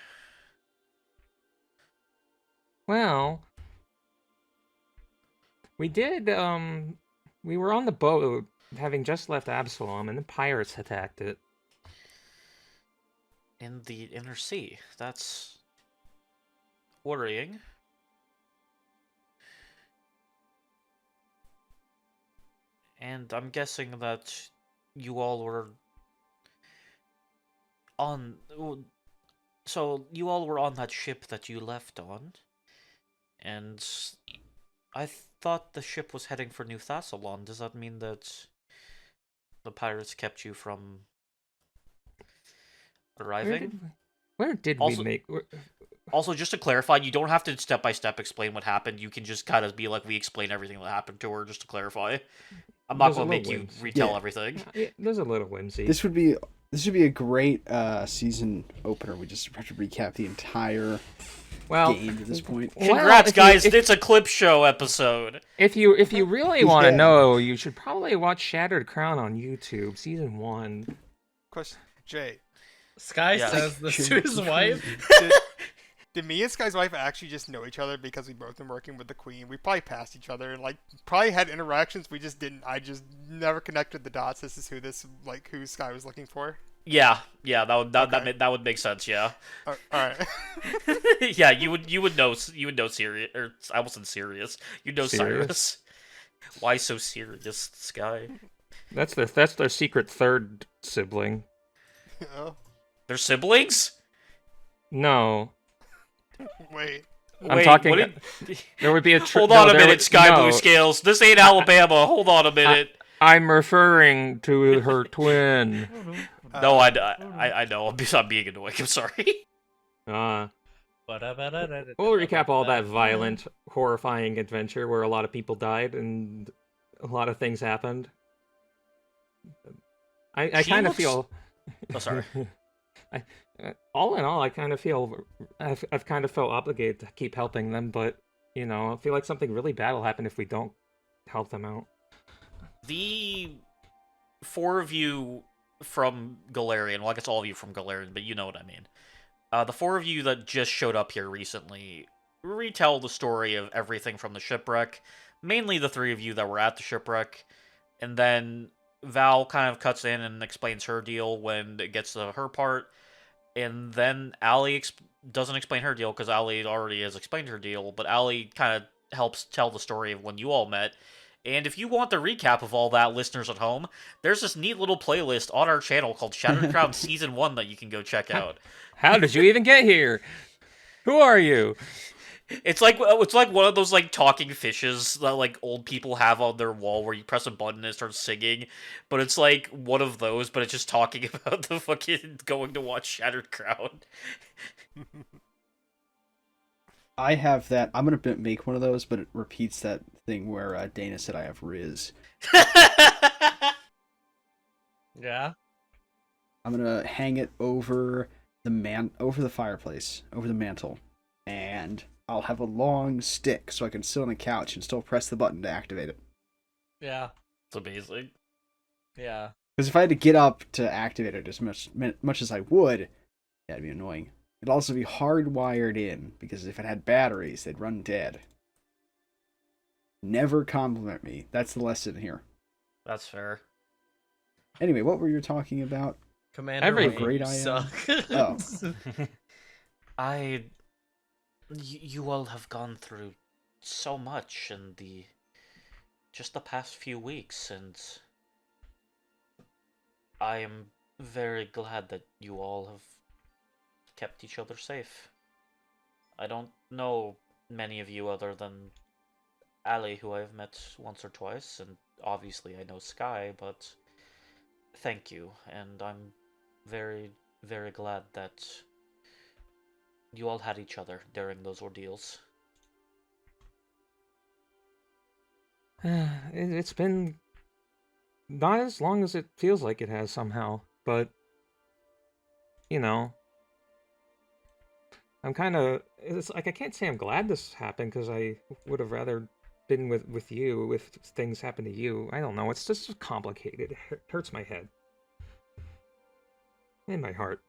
Well, we did, we were on the boat having just left Absalom, and the pirates attacked it. In the inner sea. That's worrying. And I'm guessing that you all were on. So you all were on that ship that you left on, and I thought the ship was heading for New Thassalon. Does that mean that the pirates kept you from arriving? Where did Also- we make? Also, just to clarify, you don't have to step by step explain what happened. You can just kind of be like, we explain everything that happened to her, just to clarify. I'm not There's a going to make little you whimsy. retell Yeah. everything. Yeah, there's a little whimsy. This would be a great season opener. We just have to recap the entire well, game to this point. well, Congrats, if you- guys! if- it's a clip show episode. If you really want to Yeah. know, you should probably watch Shattered Crown on YouTube, season 1. Question, Jay. Sky Yes. says this to his wife. Did me and Sky's wife actually just know each other because we both been working with the Queen? We probably passed each other and like probably had interactions. We just didn't. I just never connected the dots. This is who Sky was looking for. Yeah, that Okay. would make sense. Yeah, All right. yeah, you would know Sirius, or I almost said Sirius. You know Sirius? Cyrus. Why so serious, Sky? That's their secret third sibling. Oh, They're siblings? wait. No, I'm Wait, talking. what did- There would be a. Hold on a minute, Sky Blue Scales. This ain't Alabama. Hold on a minute. I'm referring to her twin. No, I know. I'm being annoying. I'm sorry. We'll We'll recap all that violent, horrifying adventure where a lot of people died and a lot of things happened. I She kind of looks- feel. Oh, sorry. All in all, I kind of feel I've kind of felt obligated to keep helping them, but you know, I feel like something really bad will happen if we don't help them out. The four of you from Galarian, well, I guess all of you from Galarian, but you know what I mean. The four of you that just showed up here recently retell the story of everything from the shipwreck, mainly the three of you that were at the shipwreck, and then Val kind of cuts in and explains her deal when it gets to her part, and then Allie doesn't explain her deal because Allie already has explained her deal, but Allie kind of helps tell the story of when you all met. And if you want the recap of all that, listeners at home, there's this neat little playlist on our channel called Shattered Crown Season 1 that you can go check out. How did you even get here? Who are you? It's like one of those like talking fishes that like old people have on their wall where you press a button and it starts singing, but it's like one of those, but it's just talking about the fucking going to watch Shattered Crown. I have that. I'm gonna make one of those, but it repeats that thing where Dana said I have Riz. Yeah. I'm gonna hang it over over the fireplace, over the mantle, and I'll have a long stick so I can sit on the couch and still press the button to activate it. Yeah. It's amazing. Yeah. Because if I had to get up to activate it as much as I would, that'd be annoying. It'd also be hardwired in, because if it had batteries, they'd run dead. Never compliment me. That's the lesson here. That's fair. Anyway, what were you talking about? Commander Everything. Wayne, Great you I am. suck. Oh. You all have gone through so much in just the past few weeks, and I am very glad that you all have kept each other safe. I don't know many of you other than Allie, who I've met once or twice, and obviously I know Sky, but thank you, and I'm very, very glad that you all had each other during those ordeals. It's been not as long as it feels like it has somehow, but you know, it's like I can't say I'm glad this happened because I would have rather been with you if things happen to you. I don't know, it's just complicated. It hurts my head and my heart.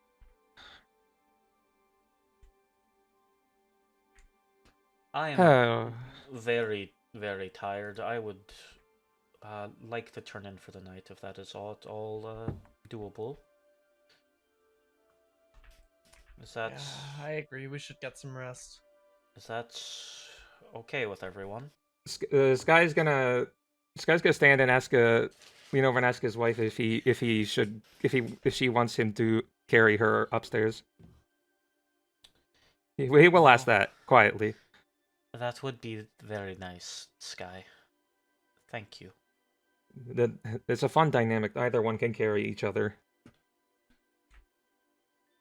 I am Oh, very, very tired. I would like to turn in for the night if that is all doable. Is that Yeah, I agree. We should get some rest. is that okay with everyone? Sky's gonna Sky's gonna stand and lean over and ask his wife if she wants him to carry her upstairs. He will ask that quietly. That would be very nice, Sky. Thank you. It's a fun dynamic. Either one can carry each other.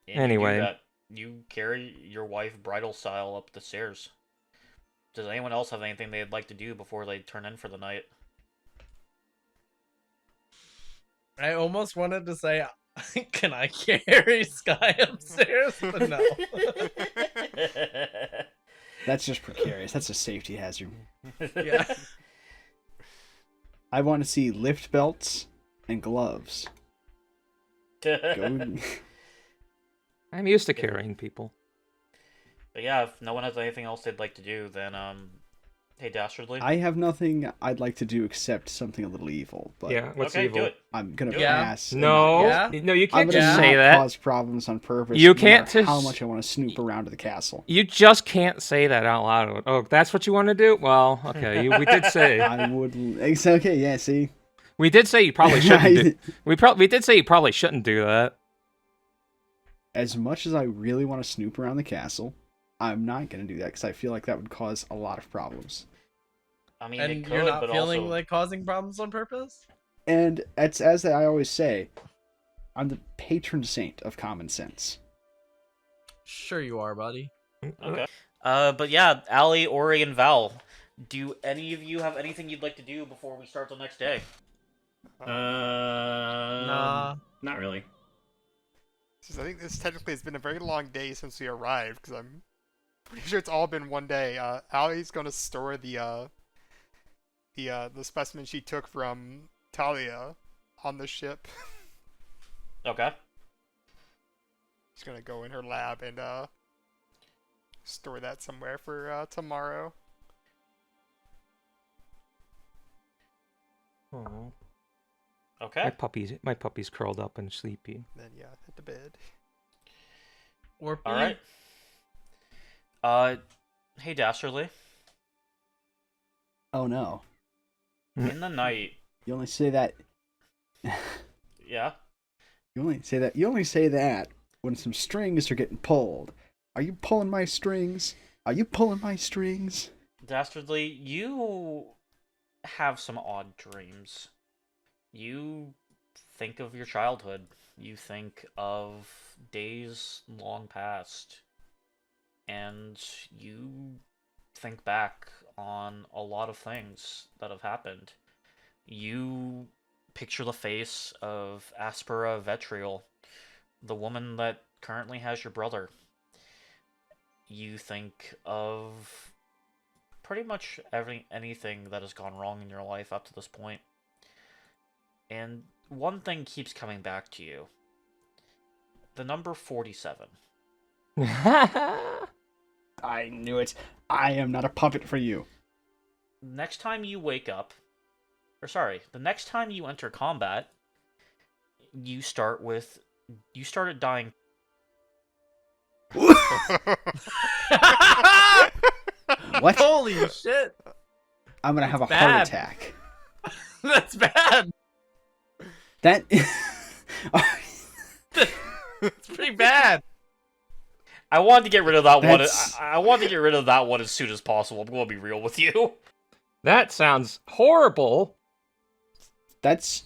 And you do Anyway. that. You carry your wife bridal style up the stairs. Does anyone else have anything they'd like to do before they turn in for the night? I almost wanted to say, can I carry Sky upstairs? But no. That's just precarious. That's a safety hazard. Yeah. I want to see lift belts and gloves. Go. I'm used to carrying people. But yeah, if no one has anything else they'd like to do, then hey, Dastardly. I have nothing I'd like to do except something a little evil. But Yeah, what's okay, evil? do it. I'm gonna Yeah. pass. No, Yeah. no, you I'm can't gonna just not say that. cause problems on purpose. You no can't matter how just- much I want to snoop around to the castle. You just can't say that out loud. Oh, that's what you want to do? Well, okay. We did say. I would. It's okay. Yeah. See. We did say you probably shouldn't. We did say you probably shouldn't do that. As much as I really want to snoop around the castle, I'm not gonna do that because I feel like that would cause a lot of problems. I mean, And it could, you're not but feeling also... like causing problems on purpose? And it's as I always say, I'm the patron saint of common sense. Sure you are, buddy. Okay. But yeah, Allie, Ori, and Val, do any of you have anything you'd like to do before we start the next day? Nah. Not really. I think this technically has been a very long day since we arrived, because I'm pretty sure it's all been one day. Allie's gonna store the specimen she took from Talia on the ship. Okay. She's gonna go in her lab and store that somewhere for tomorrow. Oh, Okay. my puppy's curled up and sleepy. Then yeah, hit the bed. Or All right. Hey, Dastardly. Oh no! In the night. You only say that. Yeah. You only say that when some strings are getting pulled. Are you pulling my strings? Are you pulling my strings? Dastardly, you have some odd dreams. You think of your childhood. You think of days long past. And you think back on a lot of things that have happened. You picture the face of Aspera Vetriol, the woman that currently has your brother. You think of pretty much anything that has gone wrong in your life up to this point. And one thing keeps coming back to you. The number 47. I knew it. I am not a puppet for you. Next time you wake up, the next time you enter combat, you started dying. What? Holy shit! I'm gonna have a heart bad. attack. That's bad! That. It's pretty bad! I wanted to get rid of that one. That's- I wanted to get rid of that one as soon as possible. I'm going to be real with you. That sounds horrible. That's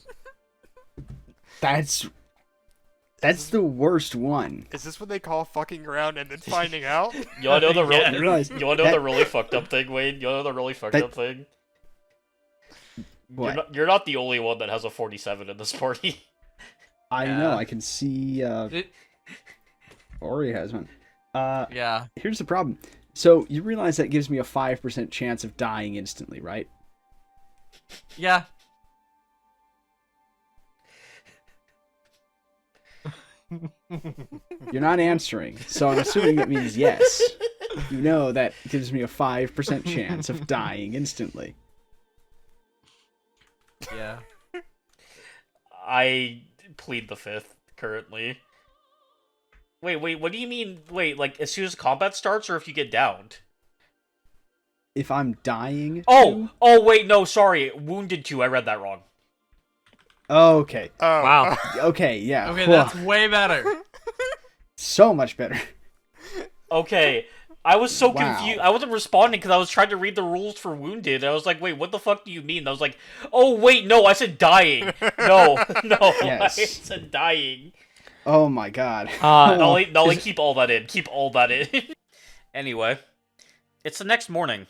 the worst one. Is this what they call fucking around and then finding out? You wanna know the real? Yeah. You realize You wanna know that- the really fucked up thing, Wayne? You wanna know the really fucked That- up thing? What? You're not the only one that has a 47 in this party. I Yeah. know. I can see. It- Ori has one. Yeah. Here's the problem. So you realize that gives me a 5% chance of dying instantly, right? Yeah. You're not answering, so I'm assuming it means yes. You know that gives me a 5% chance of dying instantly. Yeah. I plead the fifth currently. Wait, what do you mean? Wait, like as soon as combat starts, or if you get downed? if I'm dying. Oh, wait, no, sorry. Wounded 2. I read that wrong. Okay. Oh, Wow. Okay. Yeah. Okay, Whew. that's way better. So much better. Okay. I was so Wow. confused. I wasn't responding because I was trying to read the rules for wounded. I was like, wait, what the fuck do you mean? And I was like, oh, wait, no, I said dying. No, Yes. I said dying. Oh my god. Nolly, keep all that in. Keep all that in. Anyway, it's the next morning.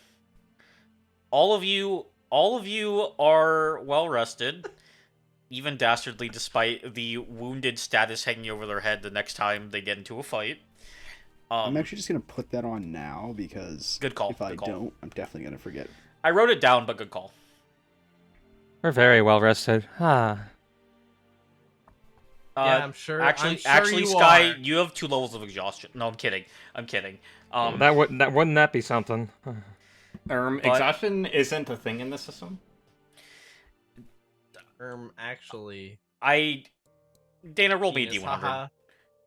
All of you are well rested. Even Dastardly, despite the wounded status hanging over their head the next time they get into a fight. I'm actually just gonna put that on now because Good call, if I good call. don't, I'm definitely gonna forget. I wrote it down, but good call. We're very well rested. Ah. Yeah, I'm sure. Actually, you Sky, are. you have 2 levels of exhaustion. No, I'm kidding. Wouldn't that be something? But- Exhaustion isn't a thing in the system. Actually. Dana, roll me a Penis, D100. haha.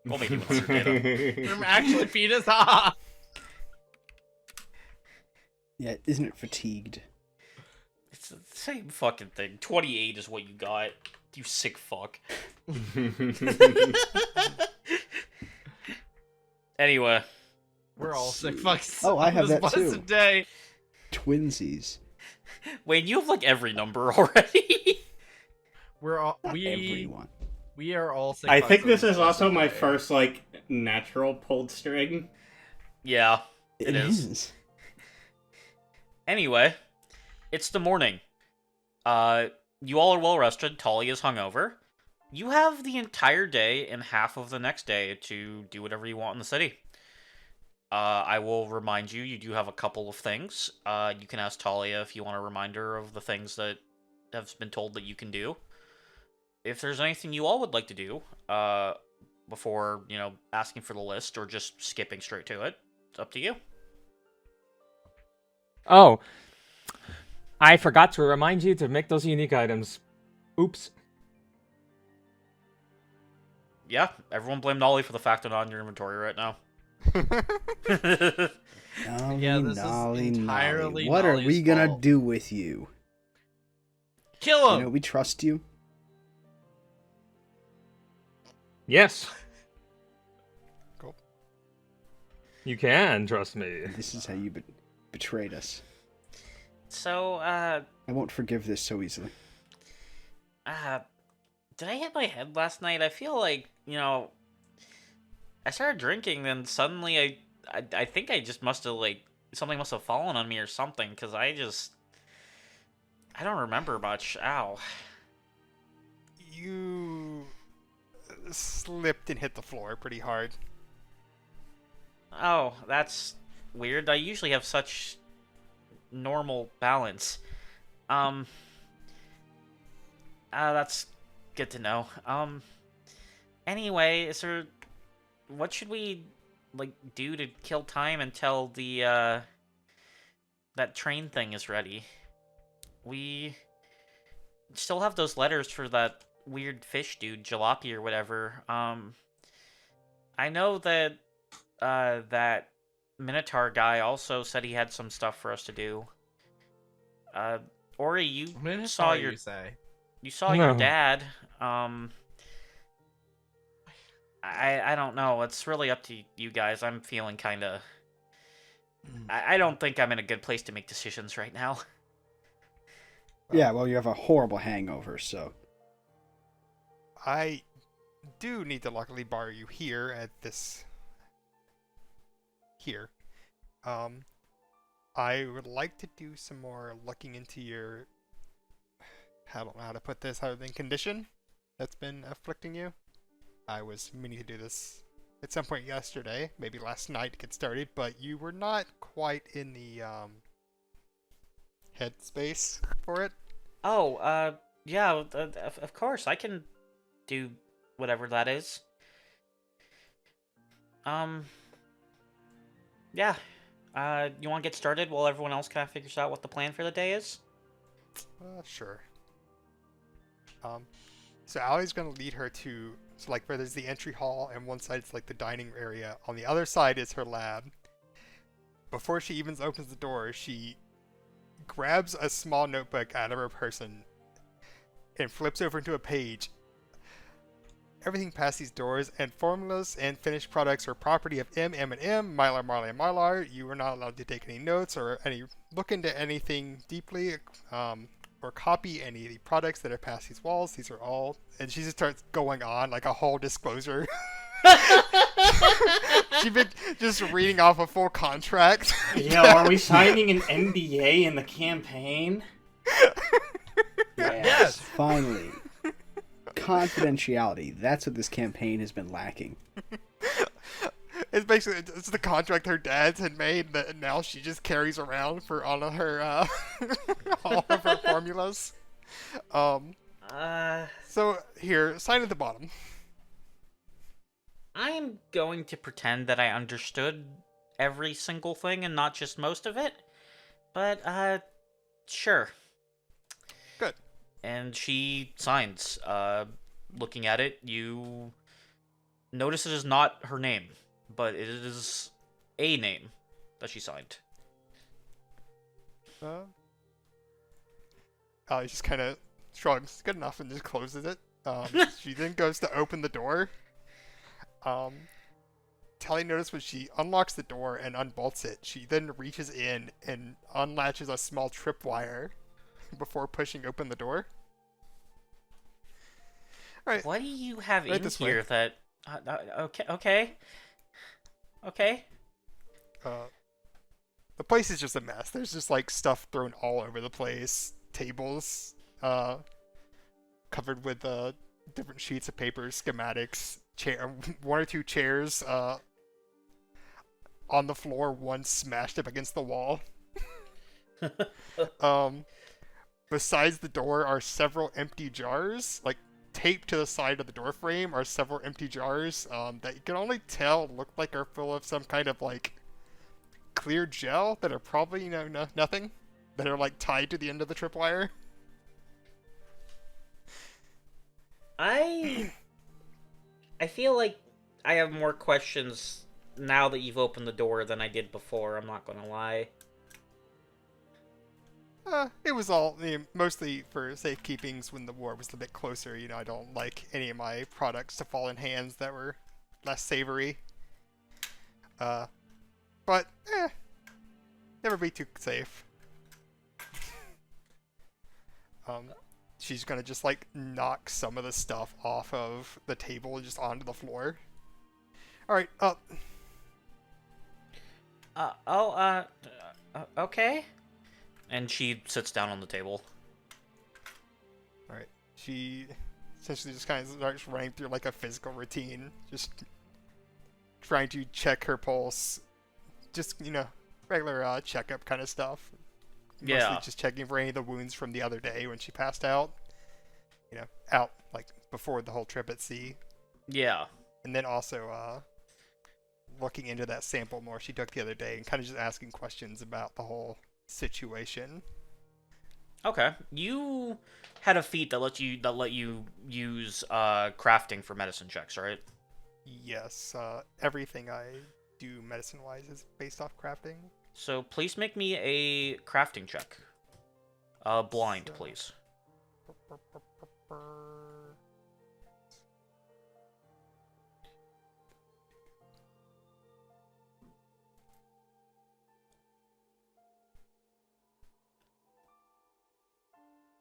Roll me a D100, Dana. Actually, penis, haha. Yeah, isn't it fatigued? It's the same fucking thing. 28 is what you got. You sick fuck. Anyway. We're all sick fucks. Oh, I have this that too. blessed day. Twinsies. Wayne, you have like every number already. Everyone. We are all sick. I fucks think on this is blessed also my day. first, like, natural pulled string. Yeah, It is. Anyway, it's the morning. You all are well rested. Tolly is hungover. You have the entire day and half of the next day to do whatever you want in the city. I will remind you, you do have a couple of things. You can ask Talia if you want a reminder of the things that have been told that you can do. If there's anything you all would like to do, before, asking for the list or just skipping straight to it, it's up to you. Oh. I forgot to remind you to make those unique items. Oops. Yeah, everyone blame Nolly for the fact they're not in your inventory right now. Nolly, Yeah, this is Nolly, entirely Nolly. What are Nolly's we gonna fault. do with you? Kill him. You know, we trust you. Yes. Cool. You can trust me. This is how you betrayed us. So, I won't forgive this so easily. did I hit my head last night? I feel like, I started drinking, then suddenly I think I just must have, something must have fallen on me or something, because I don't remember much. Ow. You slipped and hit the floor pretty hard. Oh, that's weird. I usually have such normal balance. That's good to know. Anyway, what should we, do to kill time until that train thing is ready? We still have those letters for that weird fish dude, Jalopy or whatever. I know that, that Minotaur guy also said he had some stuff for us to do. Ori, you saw your you say. you saw your No. dad. I don't know. It's really up to you guys. I'm feeling kind of. I don't think I'm in a good place to make decisions right now. Yeah, well, you have a horrible hangover, so. I do need to luckily borrow you here at this. Here. I would like to do some more looking into your. I don't know how to put this other than condition that's been afflicting you. I was meaning to do this at some point yesterday, maybe last night to get started, but you were not quite in the headspace for it. Oh, yeah, of course. I can do whatever that is. Yeah. You want to get started while everyone else kind of figures out what the plan for the day is? Sure. So Allie's gonna lead her to, where there's the entry hall, and one side is the dining area. On the other side is her lab. Before she even opens the door, she grabs a small notebook out of her person and flips over into a page. Everything past these doors and formulas and finished products are property of M, and Mylar, Marley, and Mylar. You are not allowed to take any notes or look into anything deeply, or copy any of the products that are past these walls. These are all, and she just starts going on like a whole disclosure. She's been just reading off a full contract. Yo, are we signing an NDA in the campaign? Yes. Finally. Confidentiality. That's what this campaign has been lacking. It's basically it's the contract her dad had made that now she just carries around for all of her all of her formulas. So here, sign at the bottom. I am going to pretend that I understood every single thing and not just most of it. But, sure. Good. And she signs. Looking at it, you notice it is not her name, but it is a name that she signed. He just kind of shrugs, good enough, and just closes it. She then goes to open the door. Tally noticed when she unlocks the door and unbolts it, she then reaches in and unlatches a small tripwire before pushing open the door. Alright. What do you have Right in this here way. that... Okay. The place is just a mess. There's just like stuff thrown all over the place. Tables, covered with different sheets of paper, schematics, one or two chairs on the floor, one smashed up against the wall. Besides the door are several empty jars, like taped to the side of the door frame are several empty jars that you can only tell look like are full of some kind of like clear gel that are probably nothing, that are like tied to the end of the tripwire. I feel like I have more questions now that you've opened the door than I did before, I'm not gonna lie. It was all mostly for safekeepings when the war was a bit closer. I don't like any of my products to fall in hands that were less savory. But never be too safe. She's gonna just like knock some of the stuff off of the table and just onto the floor. All right, Okay. And she sits down on the table. Alright. She essentially just kind of starts running through like a physical routine, just trying to check her pulse. Just, regular checkup kind of stuff. Yeah. Mostly just checking for any of the wounds from the other day when she passed out. Out like before the whole trip at sea. Yeah. And then also looking into that sample more she took the other day and kind of just asking questions about the whole situation. Okay. You had a feat that let you use crafting for medicine checks, right? Yes, everything I do medicine-wise is based off crafting. So please make me a crafting check. Blind, please.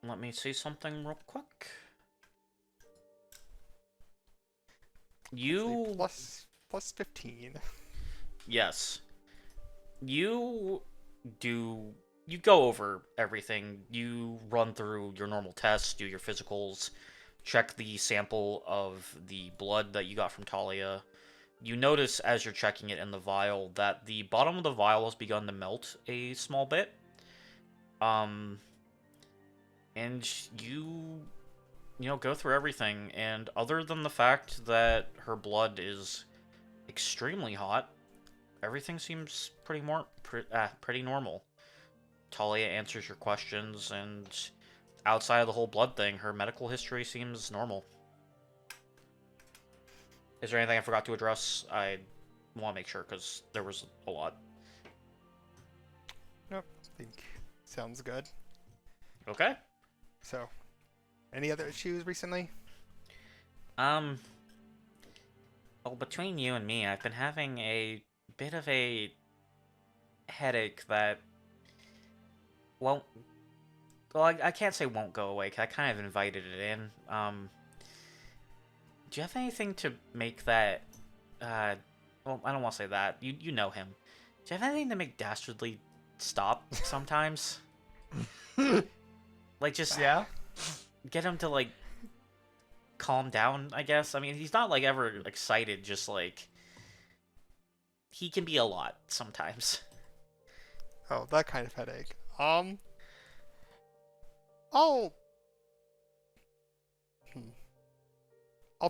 Let me see something real quick. You... Plus 15. Yes. You go over everything. You run through your normal tests, do your physicals, check the sample of the blood that you got from Talia. You notice as you're checking it in the vial that the bottom of the vial has begun to melt a small bit. And you go through everything, and other than the fact that her blood is extremely hot, everything seems pretty normal. Talia answers your questions, and outside of the whole blood thing, her medical history seems normal. Is there anything I forgot to address? I want to make sure, because there was a lot. Nope, I think Sounds good. Okay. So, any other issues recently? Well, between you and me, I've been having a bit of a headache that won't. Well, I can't say won't go away, 'cause I kind of invited it in. Do you have anything to make that? Well, I don't want to say that. You know him. Do you have anything to make Dastardly stop sometimes? Like, just Yeah. get him to, like, calm down, I guess. I mean, he's not, like, ever excited, just, like, he can be a lot sometimes. Oh, that kind of headache. I'll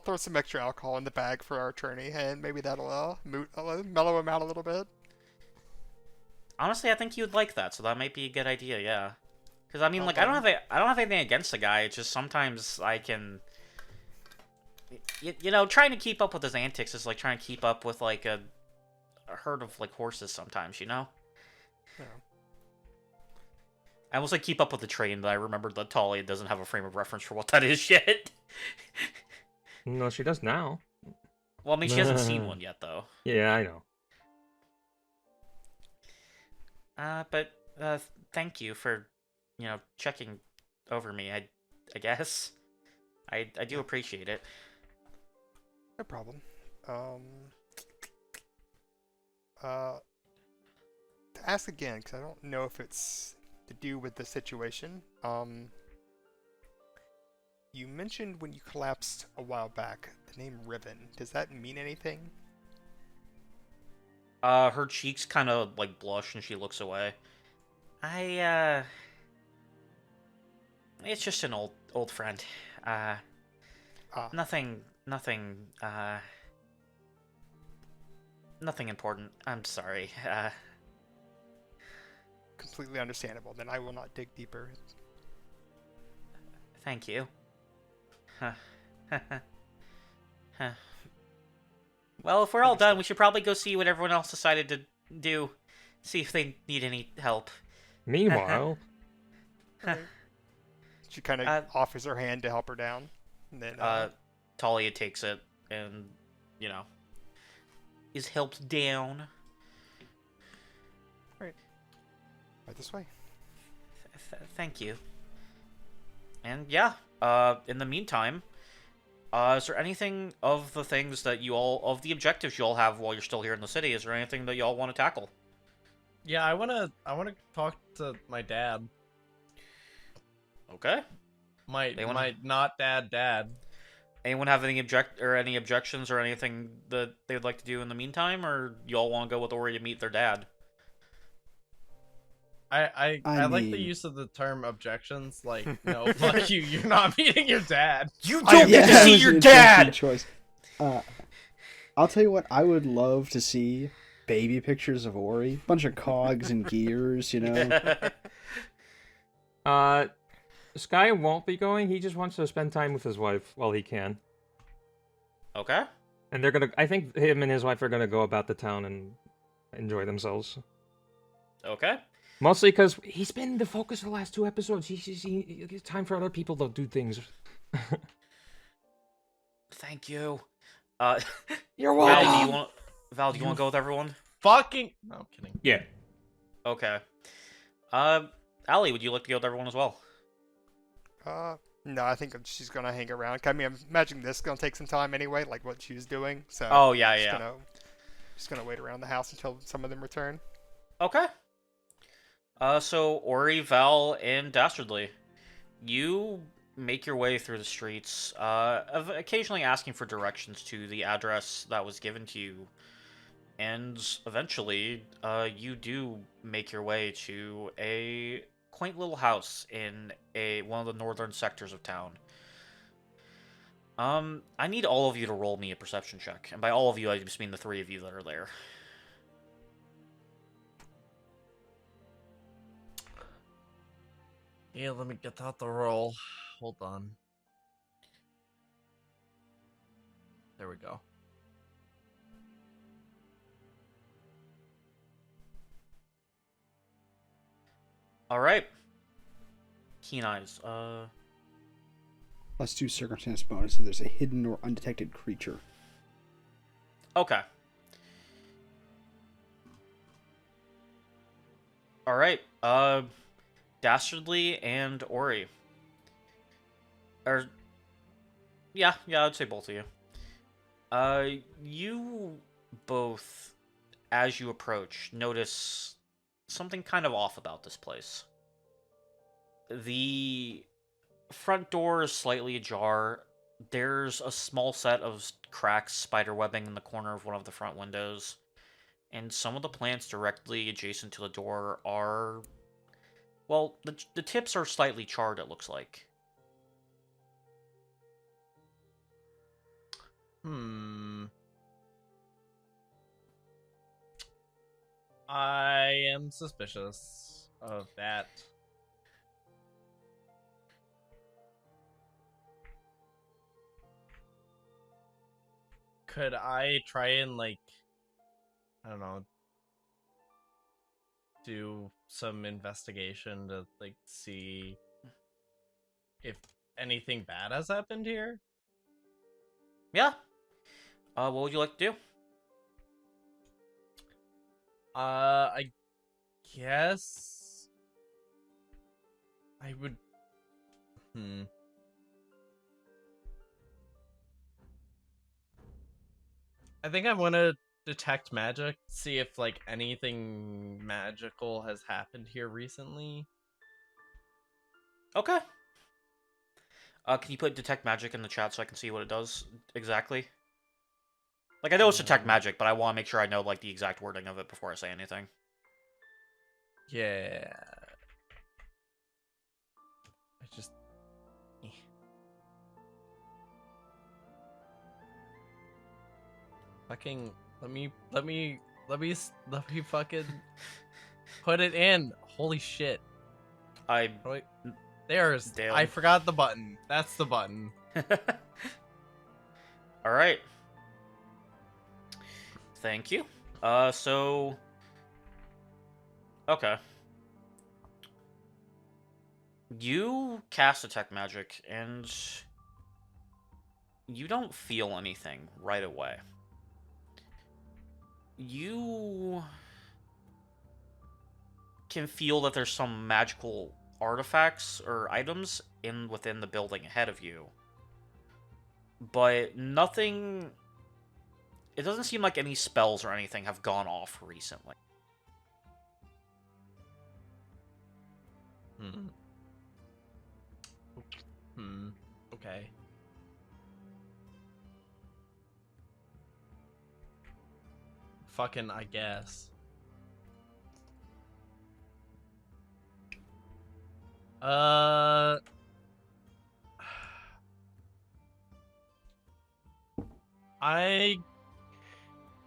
throw some extra alcohol in the bag for our attorney, and maybe that'll mellow him out a little bit. Honestly, I think he would like that, so that might be a good idea, yeah. Because, I mean, like, I Um, don't have anything against the guy, it's just sometimes I can... You know, trying to keep up with his antics is like trying to keep up with, like, a herd of, like, horses sometimes, you know? Yeah. I almost, like, keep up with the train, but I remembered that Talia doesn't have a frame of reference for what that is yet. No, she does now. Well, I mean, she hasn't seen one yet, though. Yeah, I know. But, thank you for, you know, checking over me, I guess. I do appreciate it. No problem. To ask again, because I don't know if it's to do with the situation. You mentioned when you collapsed a while back the name Riven. Does that mean anything? Her cheeks kind of, like, blush and she looks away. It's just an old friend. Nothing, nothing important. I'm sorry. Completely understandable. Then I will not dig deeper. Thank you. Huh. Huh. Well, if we're all done, we should probably go see what everyone else decided to do. See if they need any help. Meanwhile, She kind of offers her hand to help her down. And then, Talia takes it and, you know, is helped down. right this way. Thank you. And yeah, in the meantime, is there anything of the things that of the objectives you all have while you're still here in the city, is there anything that you all want to tackle? Yeah, I wanna talk to my dad. Okay. My not dad. Anyone have any objections or anything that they would like to do in the meantime, or you all want to go with Ori to meet their dad? I like the use of the term objections. Like, no, fuck you. You're not meeting your dad. You don't get to see your dad. Choice. I'll tell you what. I would love to see baby pictures of Ori. Bunch of cogs and gears, you know. Sky won't be going. He just wants to spend time with his wife while he can. Okay. And they're gonna. I think him and his wife are gonna go about the town and enjoy themselves. Okay. Mostly because he's been the focus of the last 2 episodes. It's time for other people to do things. Thank you. You're welcome. Val, do you want to go with everyone? Fucking. No, I'm kidding. Yeah. Okay. Allie, would you like to go with everyone as well? No, I think she's gonna hang around. I mean, I'm imagining this is gonna take some time anyway, like what she was doing. So. Oh yeah. Just gonna wait around the house until some of them return. Okay. So Ori, Val, and Dastardly, you make your way through the streets, occasionally asking for directions to the address that was given to you, and eventually, you do make your way to a quaint little house in one of the northern sectors of town. I need all of you to roll me a perception check, and by all of you, I just mean the 3 of you that are there. Yeah, let me get out the roll. Hold on. There we go. All right. Keen eyes. +2 circumstance bonus if there's a hidden or undetected creature. Okay. All right. Dastardly and Ori. Or yeah, I'd say both of you. You both, as you approach, notice something kind of off about this place. The front door is slightly ajar. There's a small set of cracks, spider webbing in the corner of one of the front windows. And some of the plants directly adjacent to the door are... Well, the tips are slightly charred, it looks like. I am suspicious of that. Could I try and, like, I don't know, do some investigation to, like, see if anything bad has happened here? Yeah. What would you like to do? I guess I would. I think I want to detect magic, see if like anything magical has happened here recently. Okay. Can you put detect magic in the chat so I can see what it does exactly? Like, I know it's detect magic, but I want to make sure I know, like, the exact wording of it before I say anything. Yeah. I just... Fucking... Let me fucking... put it in! Holy shit. Wait. There's... Damn. I forgot the button. That's the button. Alright. Thank you. So... Okay. You cast detect magic, and... you don't feel anything right away. You... can feel that there's some magical artifacts or items within the building ahead of you. But nothing... It doesn't seem like any spells or anything have gone off recently. Okay. Fucking, I guess.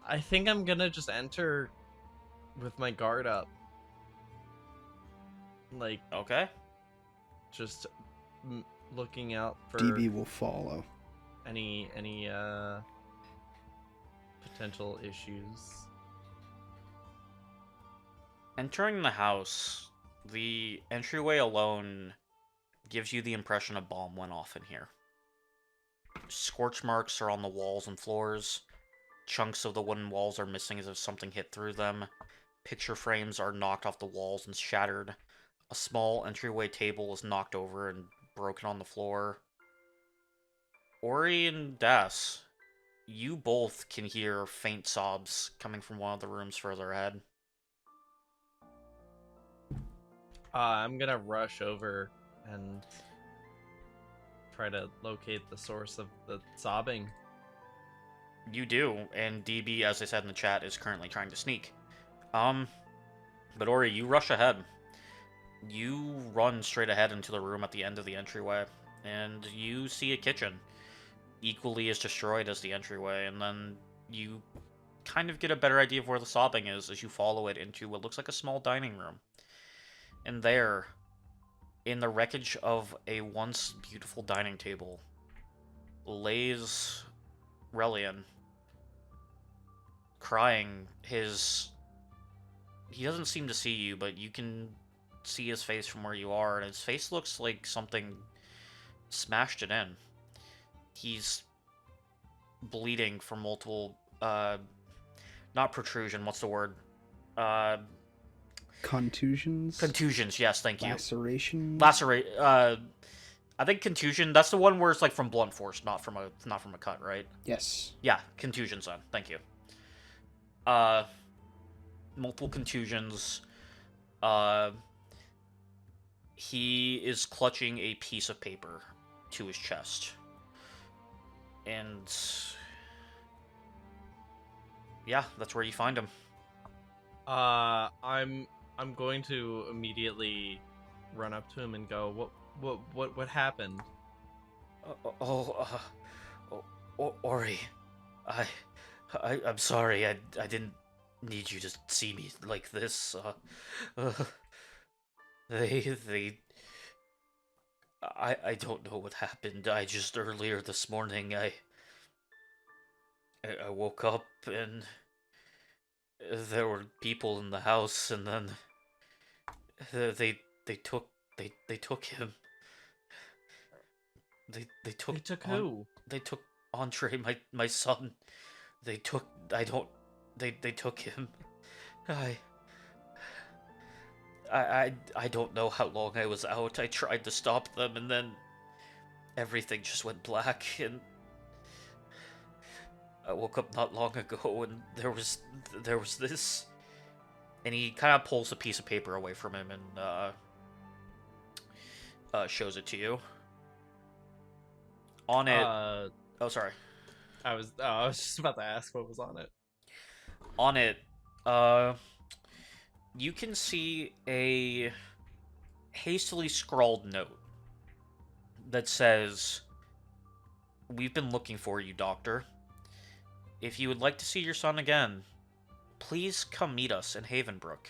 I think I'm gonna just enter with my guard up. Like, Okay. just looking out for DB will follow. any potential issues. Entering the house, the entryway alone gives you the impression a bomb went off in here. Scorch marks are on the walls and floors. Chunks of the wooden walls are missing as if something hit through them. Picture frames are knocked off the walls and shattered. A small entryway table is knocked over and broken on the floor. Ori and Das, you both can hear faint sobs coming from one of the rooms further ahead. I'm gonna rush over and try to locate the source of the sobbing. You do, and DB, as I said in the chat, is currently trying to sneak. But Ori, you rush ahead. You run straight ahead into the room at the end of the entryway, and you see a kitchen, equally as destroyed as the entryway, and then you kind of get a better idea of where the sobbing is as you follow it into what looks like a small dining room. And there, in the wreckage of a once beautiful dining table, lays Relian, crying. He doesn't seem to see you, but you can see his face from where you are, and his face looks like something smashed it in. He's bleeding from multiple, not protrusion, what's the word? Contusions? Contusions, yes, thank you. Laceration? I think contusion, that's the one where it's like from blunt force, not from a cut, right? Yes. Yeah, contusions then, thank you. Multiple contusions. He is clutching a piece of paper to his chest. And yeah, that's where you find him. I'm going to immediately run up to him and go, what happened? Ori, I'm sorry. I didn't need you to see me like this. I don't know what happened. I just earlier this morning I woke up and there were people in the house, and then they took him. They took They took who? They took Andre, my son. They took him. I don't know how long I was out. I tried to stop them, and then everything just went black, and I woke up not long ago, and there was this. And he kind of pulls a piece of paper away from him and shows it to you. On it. Oh, sorry. I was just about to ask what was on it. On it, you can see a hastily scrawled note that says, "We've been looking for you, Doctor. If you would like to see your son again, please come meet us in Havenbrook.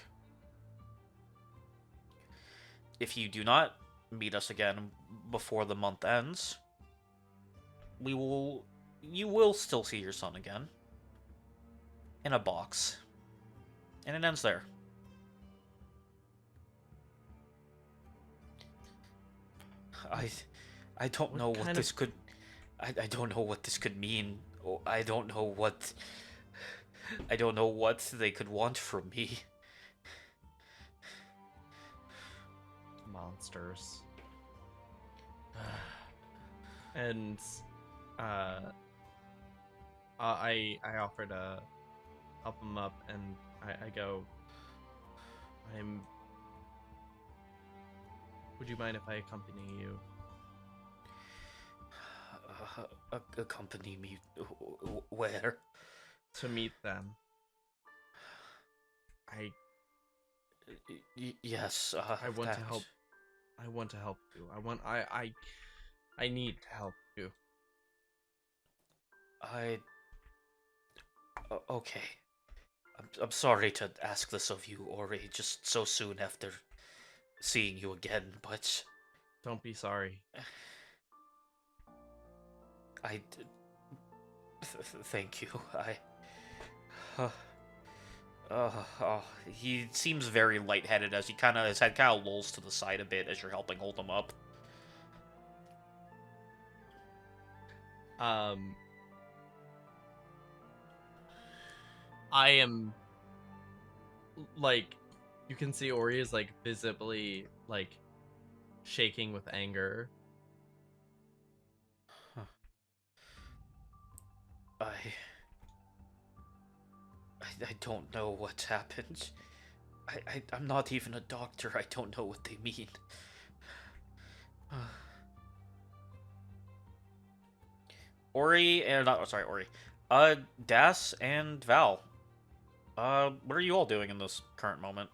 If you do not meet us again before the month ends, you will still see your son again. In a box." And it ends there. I don't know what this could... I don't know what this could mean. I don't know what they could want from me. Monsters. And I offer to help him up, and I go, would you mind if I accompany you? Accompany me where? To meet them. Yes. I want to help. I want to help you. I need to help you. Okay. I'm sorry to ask this of you, Ori, just so soon after seeing you again, but... Don't be sorry. Thank you. He seems very lightheaded as his head kind of lolls to the side a bit as you're helping hold him up. I am, like, you can see Ori is, like, visibly, like, shaking with anger. Huh. I don't know what's happened. I'm not even a doctor. I don't know what they mean. Ori and Ori. Das and Val. What are you all doing in this current moment?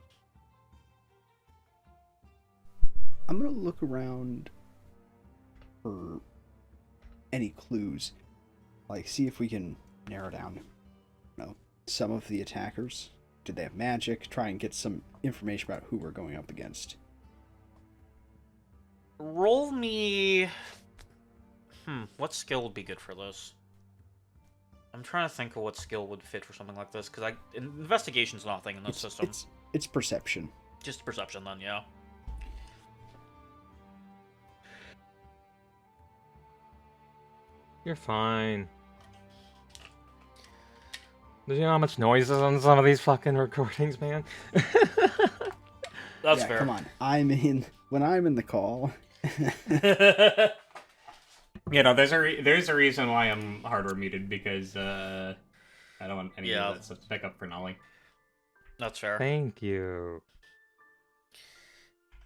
I'm gonna look around for any clues, like see if we can narrow down, some of the attackers. Did they have magic? Try and get some information about who we're going up against. Roll me... what skill would be good for this? I'm trying to think of what skill would fit for something like this, because investigation's nothing in this system. It's perception. Just perception then, yeah. You're fine. Do you know how much noise is on some of these fucking recordings, man? That's Yeah, fair. come on. When I'm in the call. You know, there's a reason why I'm hardware muted, because I don't want any of that stuff to pick up for Nolly. That's fair. Thank you.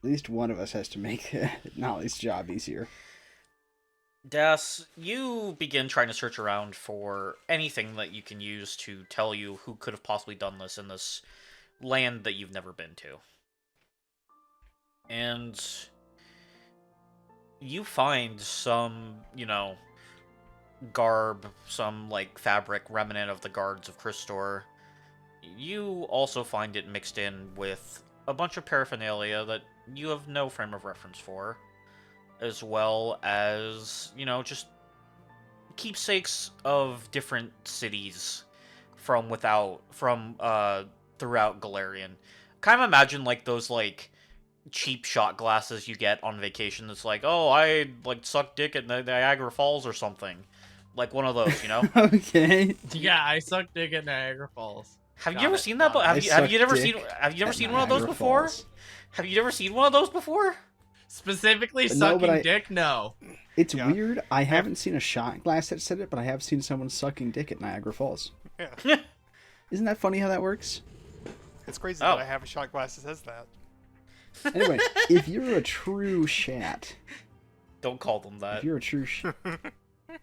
At least one of us has to make Nolly's job easier. Das, you begin trying to search around for anything that you can use to tell you who could have possibly done this in this land that you've never been to. And you find some, garb, some, fabric remnant of the guards of Cyrstorre. You also find it mixed in with a bunch of paraphernalia that you have no frame of reference for, as well as, just keepsakes of different cities from throughout Galarian. Kind of imagine, those, cheap shot glasses you get on vacation that's I suck dick at Niagara Falls or something. Like one of those, Okay. Yeah, I suck dick at Niagara Falls. Have Got you ever it, seen got that? it. Have you never At seen one of those Niagara before? Falls. Have you ever seen one of those before? Specifically No, but sucking dick? No. It's Yeah. weird. I haven't seen a shot glass that said it, but I have seen someone sucking dick at Niagara Falls. Yeah. Isn't that funny how that works? It's crazy Oh. that I have a shot glass that says that. Anyway, if you're a true shat, Don't call them that. if you're a true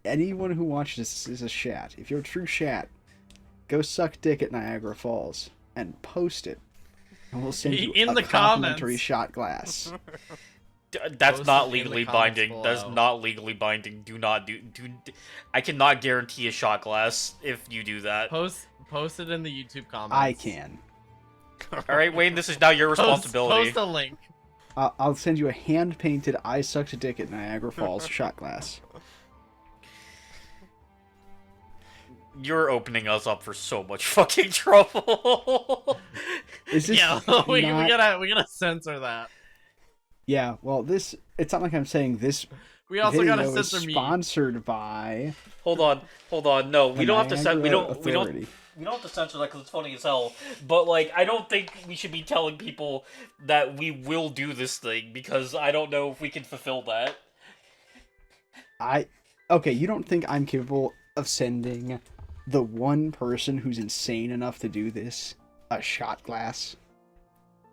anyone who watches this is a shat. If you're a true shat, go suck dick at Niagara Falls and post it, and we'll send you In a the complimentary comments. shot glass. That's Post not it in the legally comments binding. That's below. not legally binding. Do not do. I cannot guarantee a shot glass if you do that. Post it in the YouTube comments. I can. All right, Wayne. This is now your responsibility. Post a link. I'll send you a hand-painted "I sucked a dick at Niagara Falls" shot glass. You're opening us up for so much fucking trouble. Is this Yeah, we not- gotta censor that. Yeah, well, it's not like I'm saying this We also video gotta is censor me. sponsored by Hold on. No, we the don't have to censor. We Niagara don't Authority. have to censor that because it's funny as hell. But I don't think we should be telling people that we will do this thing because I don't know if we can fulfill that. Okay, you don't think I'm capable of sending the one person who's insane enough to do this a shot glass?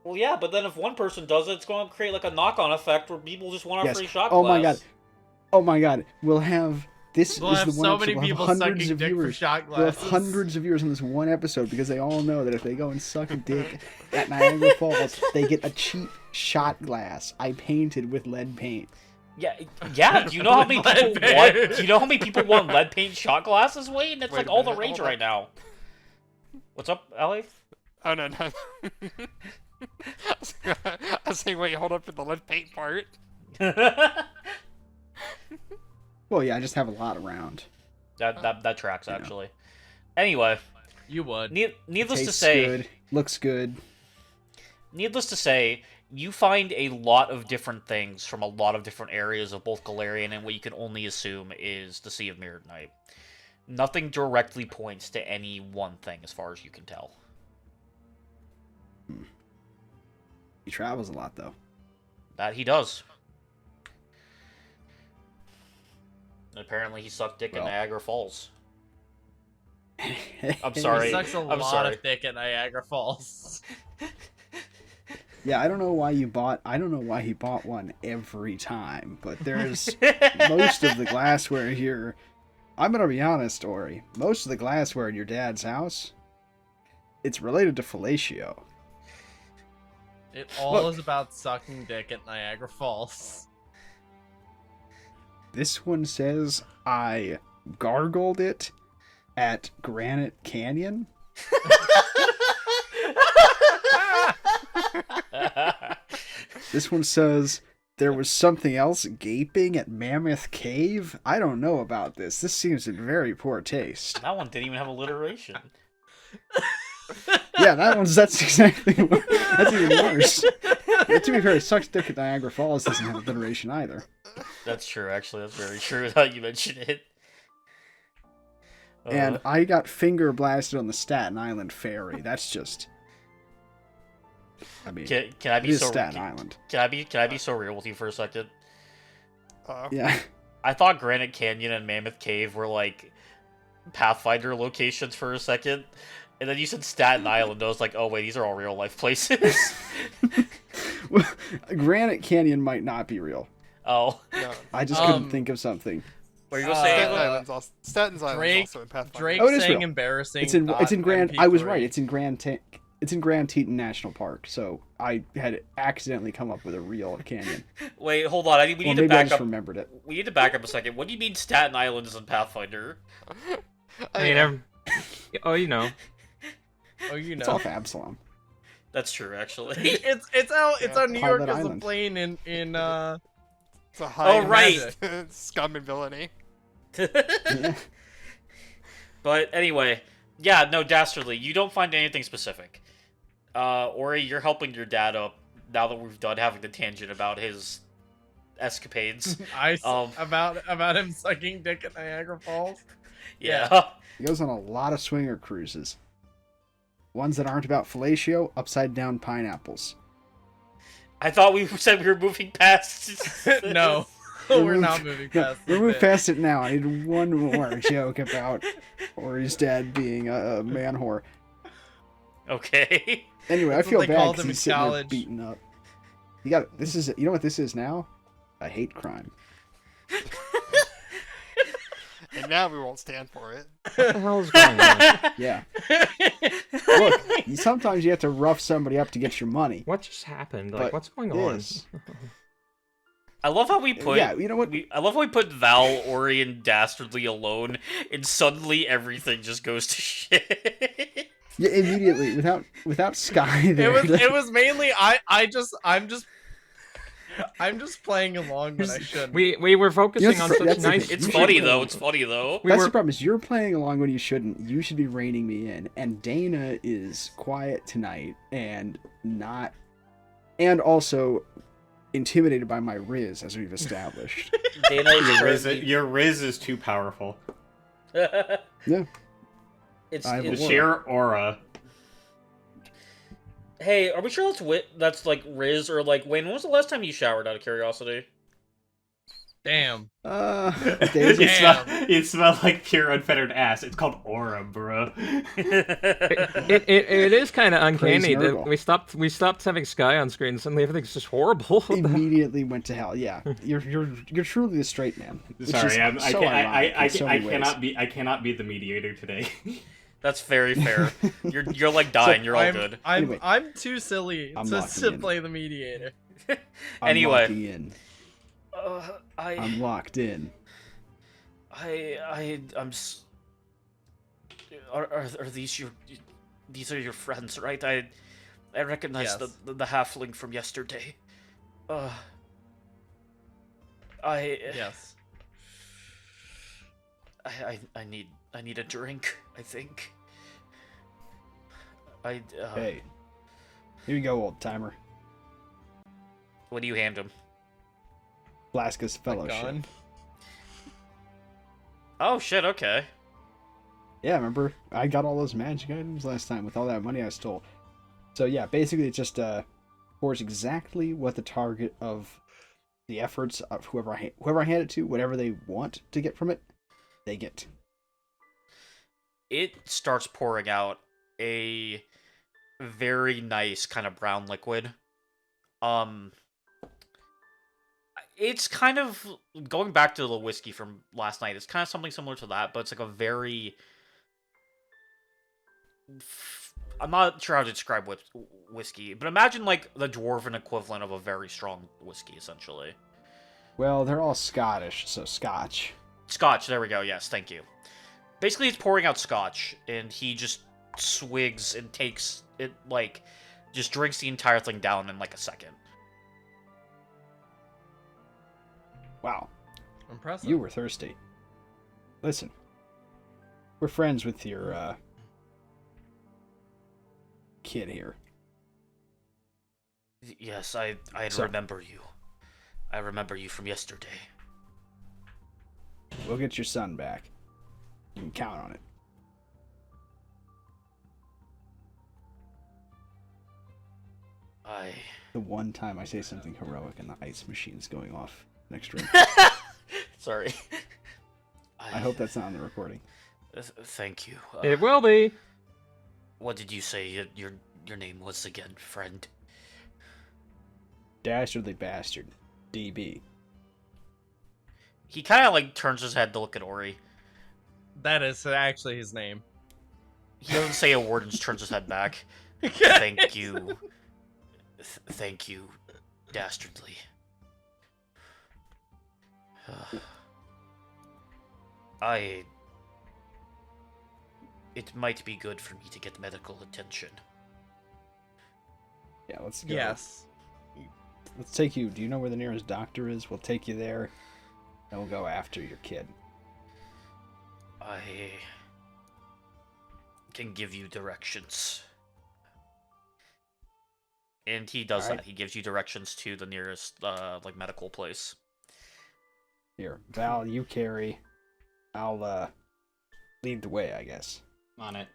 Well, yeah, but then if one person does it, it's going to create a knock-on effect where people just want a Yes. free shot Oh glass. my god. We'll have this We'll is have the one so episode. many We'll have people hundreds sucking of dick for viewers. shot We'll have glasses. hundreds of viewers on this one episode because they all know that if they go and suck a dick at Niagara Falls, they get a cheap shot glass I painted with lead paint. Yeah. Do you know how many Lead people paint. want? Do you know how many people want lead paint shot glasses, Wayne? It's Wait a all the minute, rage hold right now. What's up, Ellie? Oh, no. I was saying, wait, hold up for the lead paint part. Well, yeah, I just have a lot around. That tracks You know. actually. Anyway, You would. needless to Tastes say, good, looks good. you find a lot of different things from a lot of different areas of both Galarian and what you can only assume is the Sea of Mirrored Night. Nothing directly points to any one thing as far as you can tell. He travels a lot, though. That he does. And apparently he sucked dick Well. in Niagara Falls. I'm He sorry. sucks a I'm lot sorry. of dick at Niagara Falls. Yeah, I don't know why he bought one every time, but there's most of the glassware here. I'm gonna be honest, Ori. Most of the glassware in your dad's house, it's related to fellatio. It all is about sucking dick at Niagara Falls. This one says I gargled it at Granite Canyon. This one says there was something else gaping at Mammoth Cave. I don't know about this. This seems in very poor taste. That one didn't even have alliteration. Yeah, that's exactly that's even worse. But to be fair, Sucks Dick at Niagara Falls doesn't have alliteration either. That's true, actually. That's very true now you mention it. And I got finger blasted on the Staten Island ferry. That's just... I mean, can I be it is so Staten Island. Can I be so real with you for a second? Yeah. I thought Granite Canyon and Mammoth Cave were like Pathfinder locations for a second, and then you said Staten Island. I was like, oh wait, these are all real life places. Well, Granite Canyon might not be real. Oh, No. I just couldn't think of something. what are you gonna say? Staten Island's Drake- also in Pathfinder. Drake Oh, it is saying real. embarrassing. It's in Grand. MP3. I was right. It's in Grand Teton National Park. So I had accidentally come up with a real canyon. Wait, hold on. We Well, need to maybe I back just up. remembered it. We need to back up a second. What do you mean Staten Island is in Pathfinder? I mean, oh, you know. Oh, you It's know. off Absalom. That's true, actually. It's how New York Pilot is Island. a plane in It's a high right. scum and villainy. Yeah. But anyway, yeah, no, Dastardly, you don't find anything specific. Ori, you're helping your dad up now that we've done having the tangent about his escapades. About him sucking dick at Niagara Falls. Yeah. He goes on a lot of swinger cruises. Ones that aren't about fellatio, upside down pineapples. I thought we said we were moving past. No, we're not moving past. We're this moving bit. past it now. I need one more joke about Ori's dad being a man whore. Okay. Anyway, That's I feel what they bad called because him he's in sitting there college. beaten up. You know what this is now? A hate crime. And now we won't stand for it. What the hell is going on? Yeah. Look, sometimes you have to rough somebody up to get your money. What just happened? Like, But what's going on? this- I love how we put. Yeah, you know what? I love how we put Val, Ori, and Dastardly alone, and suddenly everything just goes to shit. Yeah, immediately without Sky there. It was mainly I'm just playing along when I shouldn't. We were focusing You know, on that's such the nice. thing. It's You funny should- though. It's funny though. We That's were the problem is you're playing along when you shouldn't. You should be reining me in. And Dana is quiet tonight and also intimidated by my Riz, as we've established. Dana is Your Riz is too powerful. Yeah. It's, I have a The it's Aura. sheer aura. Hey, are we sure that's like Riz or like Wayne? When was the last time you showered? Out of curiosity. Damn. Daisy, It smelled like pure unfettered ass. It's called aura, bro. it is kind of uncanny Praise that Nurgle. we stopped having Sky on screen. Suddenly everything's just horrible. What the hell? immediately went to hell. Yeah, you're truly the straight man. which Sorry, is I so ironic in so many ways. cannot be the mediator today. That's very fair. You're like dying. You're all good. Anyway. I'm too silly I'm to locking in. play the mediator. I'm Anyway. locking in. I'm locked in. Are these these are your friends, right? I recognize Yes. the halfling from yesterday. Yes. I need a drink, I think. Hey, here you go, old timer. What do you hand him? Blaska's A Fellowship. gun. Oh shit, okay. Yeah, remember? I got all those magic items last time with all that money I stole. So yeah, basically it just pours exactly what the target of the efforts of whoever I hand it to, whatever they want to get from it, they get. It starts pouring out a very nice kind of brown liquid. It's kind of going back to the whiskey from last night. It's kind of something similar to that, but it's like a very. I'm not sure how to describe whiskey, but imagine like the dwarven equivalent of a very strong whiskey, essentially. Well, they're all Scottish, so Scotch. Scotch. There we go. Yes, thank you. Basically, it's pouring out scotch, and he just swigs and takes it like, just drinks the entire thing down in like a second. Wow, Impressive. you were thirsty. Listen, we're friends with your kid here. Yes, I So- remember you. I remember you from yesterday. We'll get your son back. You can count on it. I... The one time I say something heroic and the ice machine's going off next room. Sorry. I hope that's not on the recording. Thank you. It will be. What did you say your name was again, friend? Dastardly Bastard. DB. He kind of like turns his head to look at Ori. That is actually his name. He doesn't say a word and just turns his head back. Thank you. Thank you, Dastardly. It might be good for me to get medical attention. Yeah, let's go. Yes. Let's take you. Do you know where the nearest doctor is? We'll take you there, and we'll go after your kid. I can give you directions. And he does Alright. that. He gives you directions to the nearest, like, medical place. Here, Val, you carry. I'll, lead the way, I guess. On it.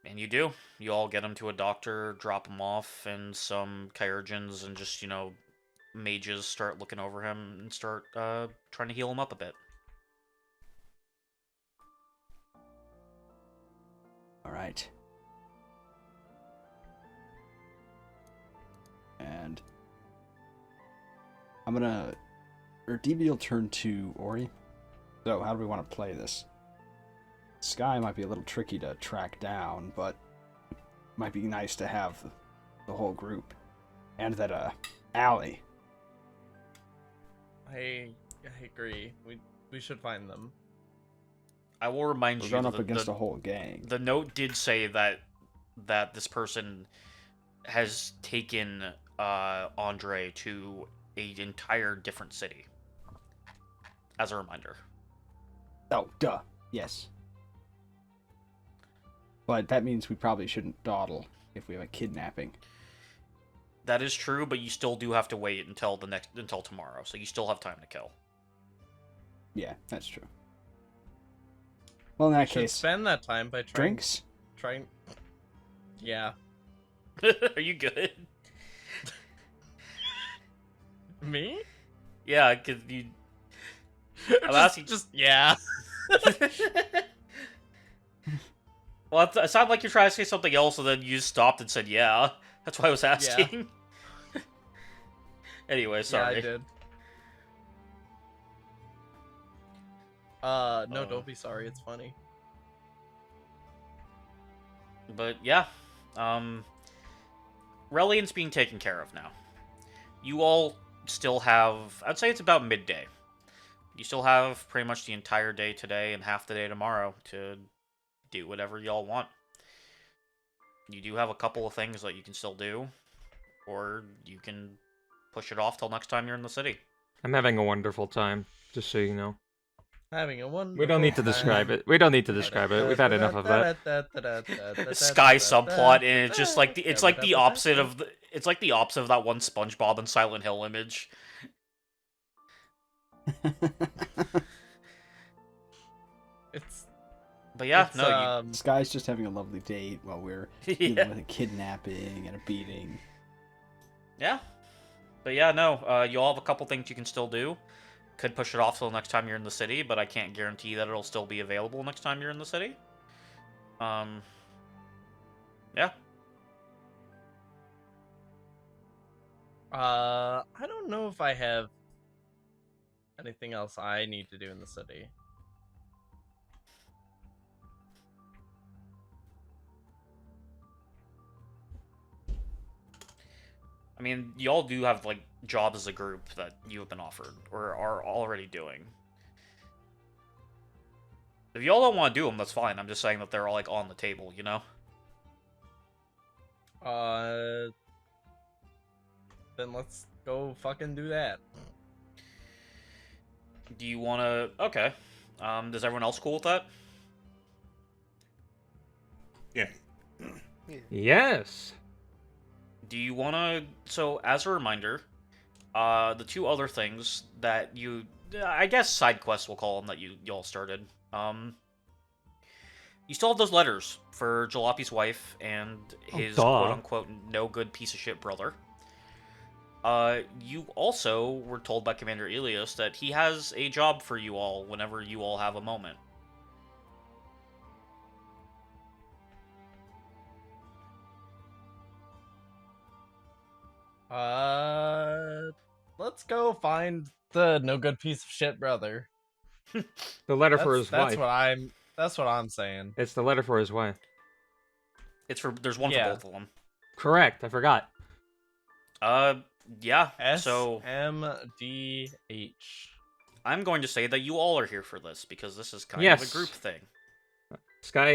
And you do. You all get him to a doctor, drop him off, and some chirurgeons and just, mages start looking over him and start, trying to heal him up a bit. Alright. And I'm gonna... Or DB will turn to Ori. So, how do we want to play this? Sky might be a little tricky to track down, but might be nice to have the whole group. And that, Allie. I agree. We should find them. I will remind We're you going that up against a whole gang. the note did say that this person has taken Andre to an entire different city. As a reminder. Oh, duh. Yes. But that means we probably shouldn't dawdle if we have a kidnapping. That is true, but you still do have to wait until tomorrow, so you still have time to kill. Yeah, that's true. Well, in that Should case, spend that time by drinks? trying. Yeah. Are you good? Me? Yeah, because you... I'm asking... Just yeah. Well, it sounded like you're trying to say something else, and then you just stopped and said, yeah. That's why I was asking. Anyway, sorry. Yeah, I did. No, don't be sorry. It's funny. But, yeah. Reliant's being taken care of now. You all still have... I'd say it's about midday. You still have pretty much the entire day today and half the day tomorrow to do whatever y'all want. You do have a couple of things that you can still do, or you can push it off till next time you're in the city. I'm having a wonderful time, just so you know. Having a wonderful We don't need to describe it. We don't need to describe it. We've had enough of that. Sky subplot, and it's just like it's like the opposite of that one SpongeBob and Silent Hill image. But yeah, Sky's just having a lovely date while we're dealing with a kidnapping and a beating. Yeah. But yeah, no, you all have a couple things you can still do. Could push it off till next time you're in the city, but I can't guarantee that it'll still be available next time you're in the city. Yeah. I don't know if I have anything else I need to do in the city. I mean, y'all do have, like, jobs as a group that you have been offered, or are already doing. If y'all don't want to do them, that's fine. I'm just saying that they're all, like, on the table, you know? Then let's go fucking do that. Do you want to... Okay. Is everyone else cool with that? Yeah. Yes. Do you want to... So, as a reminder, the two other things that you... I guess side quests, we'll call them, that you all started. You still have those letters for Jalopi's wife and his duh. quote-unquote no-good piece-of-shit brother. You also were told by Commander Elios that he has a job for you all whenever you all have a moment. Let's go find the no good piece of shit brother. The letter for his That's wife. That's what I'm saying. It's the letter for his wife. There's one Yeah. for both of them. Correct. I forgot. Yeah. S So M D H. I'm going to say that you all are here for this because this is kind of Yes. a group thing. The sky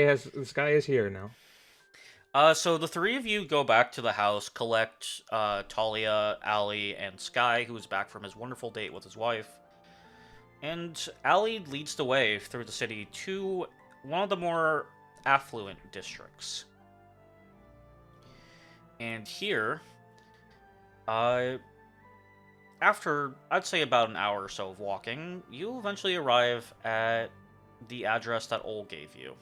is here now. So the three of you go back to the house, collect Talia, Allie, and Sky, who is back from his wonderful date with his wife. And Allie leads the way through the city to one of the more affluent districts. And here, after, I'd say about an hour or so of walking, you eventually arrive at the address that Ol gave you.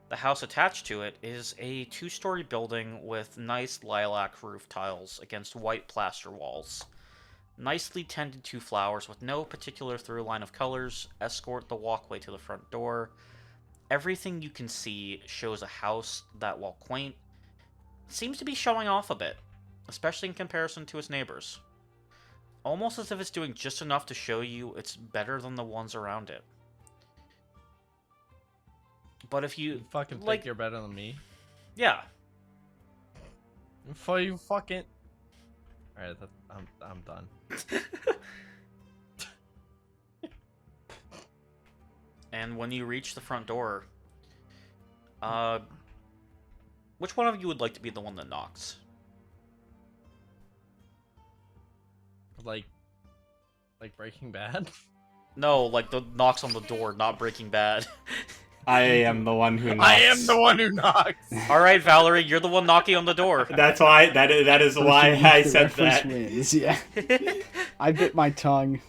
The house attached to it is a 2-story building with nice lilac roof tiles against white plaster walls. Nicely tended to flowers with no particular through line of colors escort the walkway to the front door. Everything you can see shows a house that, while quaint, seems to be showing off a bit, especially in comparison to its neighbors. Almost as if it's doing just enough to show you it's better than the ones around it. But if you fucking like, think you're better than me? Yeah. For you fucking. Alright, I'm done. And when you reach the front door, which one of you would like to be the one that knocks? Like Breaking Bad? No, like the knocks on the door, not Breaking Bad. I am the one who knocks. I am the one who knocks. All right, Valerie, you're the one knocking on the door. That's why. That is why I The said reference that. wins, yeah. I bit my tongue.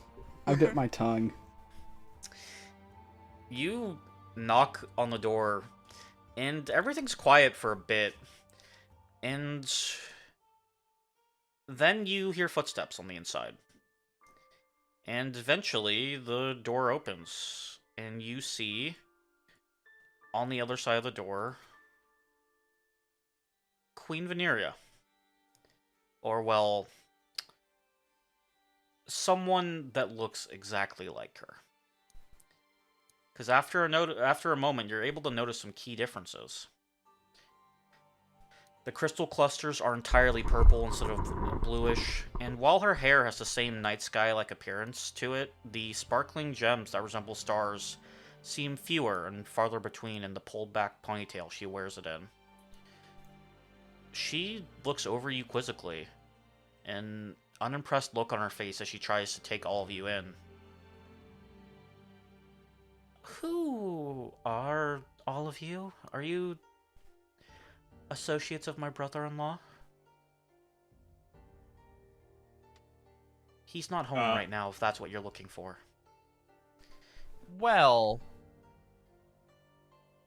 You knock on the door, and everything's quiet for a bit. And then you hear footsteps on the inside. And eventually, the door opens, and you see, on the other side of the door, Queen Veneria. Or, well, someone that looks exactly like her. Because after a moment, you're able to notice some key differences. The crystal clusters are entirely purple instead of bluish, and while her hair has the same night sky-like appearance to it, the sparkling gems that resemble stars seem fewer and farther between in the pulled-back ponytail she wears it in. She looks over you quizzically, an unimpressed look on her face as she tries to take all of you in. Who are all of you? Are you associates of my brother-in-law? He's not home right now, if that's what you're looking for. Well,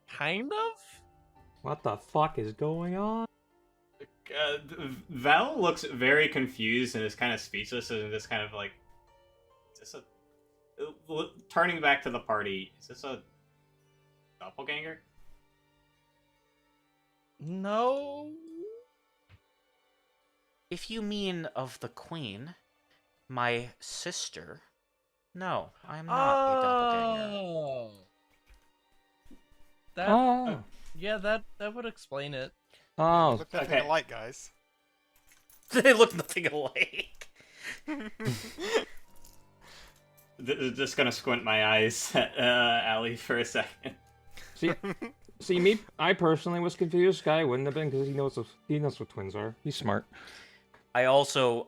kind of? What the fuck is going on? Val looks very confused and is kind of speechless and just kind of like, is this a... Turning back to the party, is this a doppelganger? No. If you mean of the Queen, my sister, no, I'm not a doppelganger. Oh. That. Oh. Yeah, that would explain it. Oh. Look nothing Okay. alike, guys. They look nothing alike. Just gonna squint my eyes at Allie for a second. See, me. I personally was confused. Sky wouldn't have been because he knows what twins are. He's smart. I also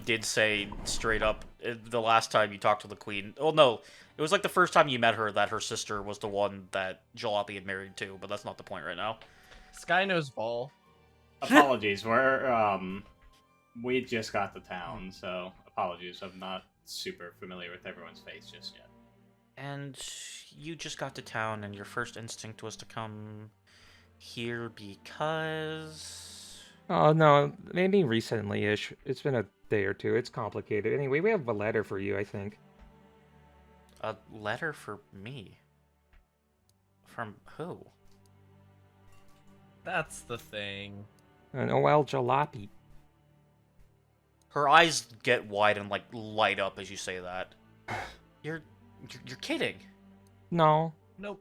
did say straight up the last time you talked to the Queen. Oh no, it was like the first time you met her that her sister was the one that Jalopy had married to, but that's not the point right now. Sky knows ball. Apologies, we just got to town, so apologies. I'm not super familiar with everyone's face just yet. And you just got to town, and your first instinct was to come here because... Oh, no, maybe recently-ish. It's been a day or two. It's complicated. Anyway, we have a letter for you, I think. A letter for me? From who? That's the thing. An OL Jalopy. Her eyes get wide and, like, light up as you say that. You're kidding. No. Nope.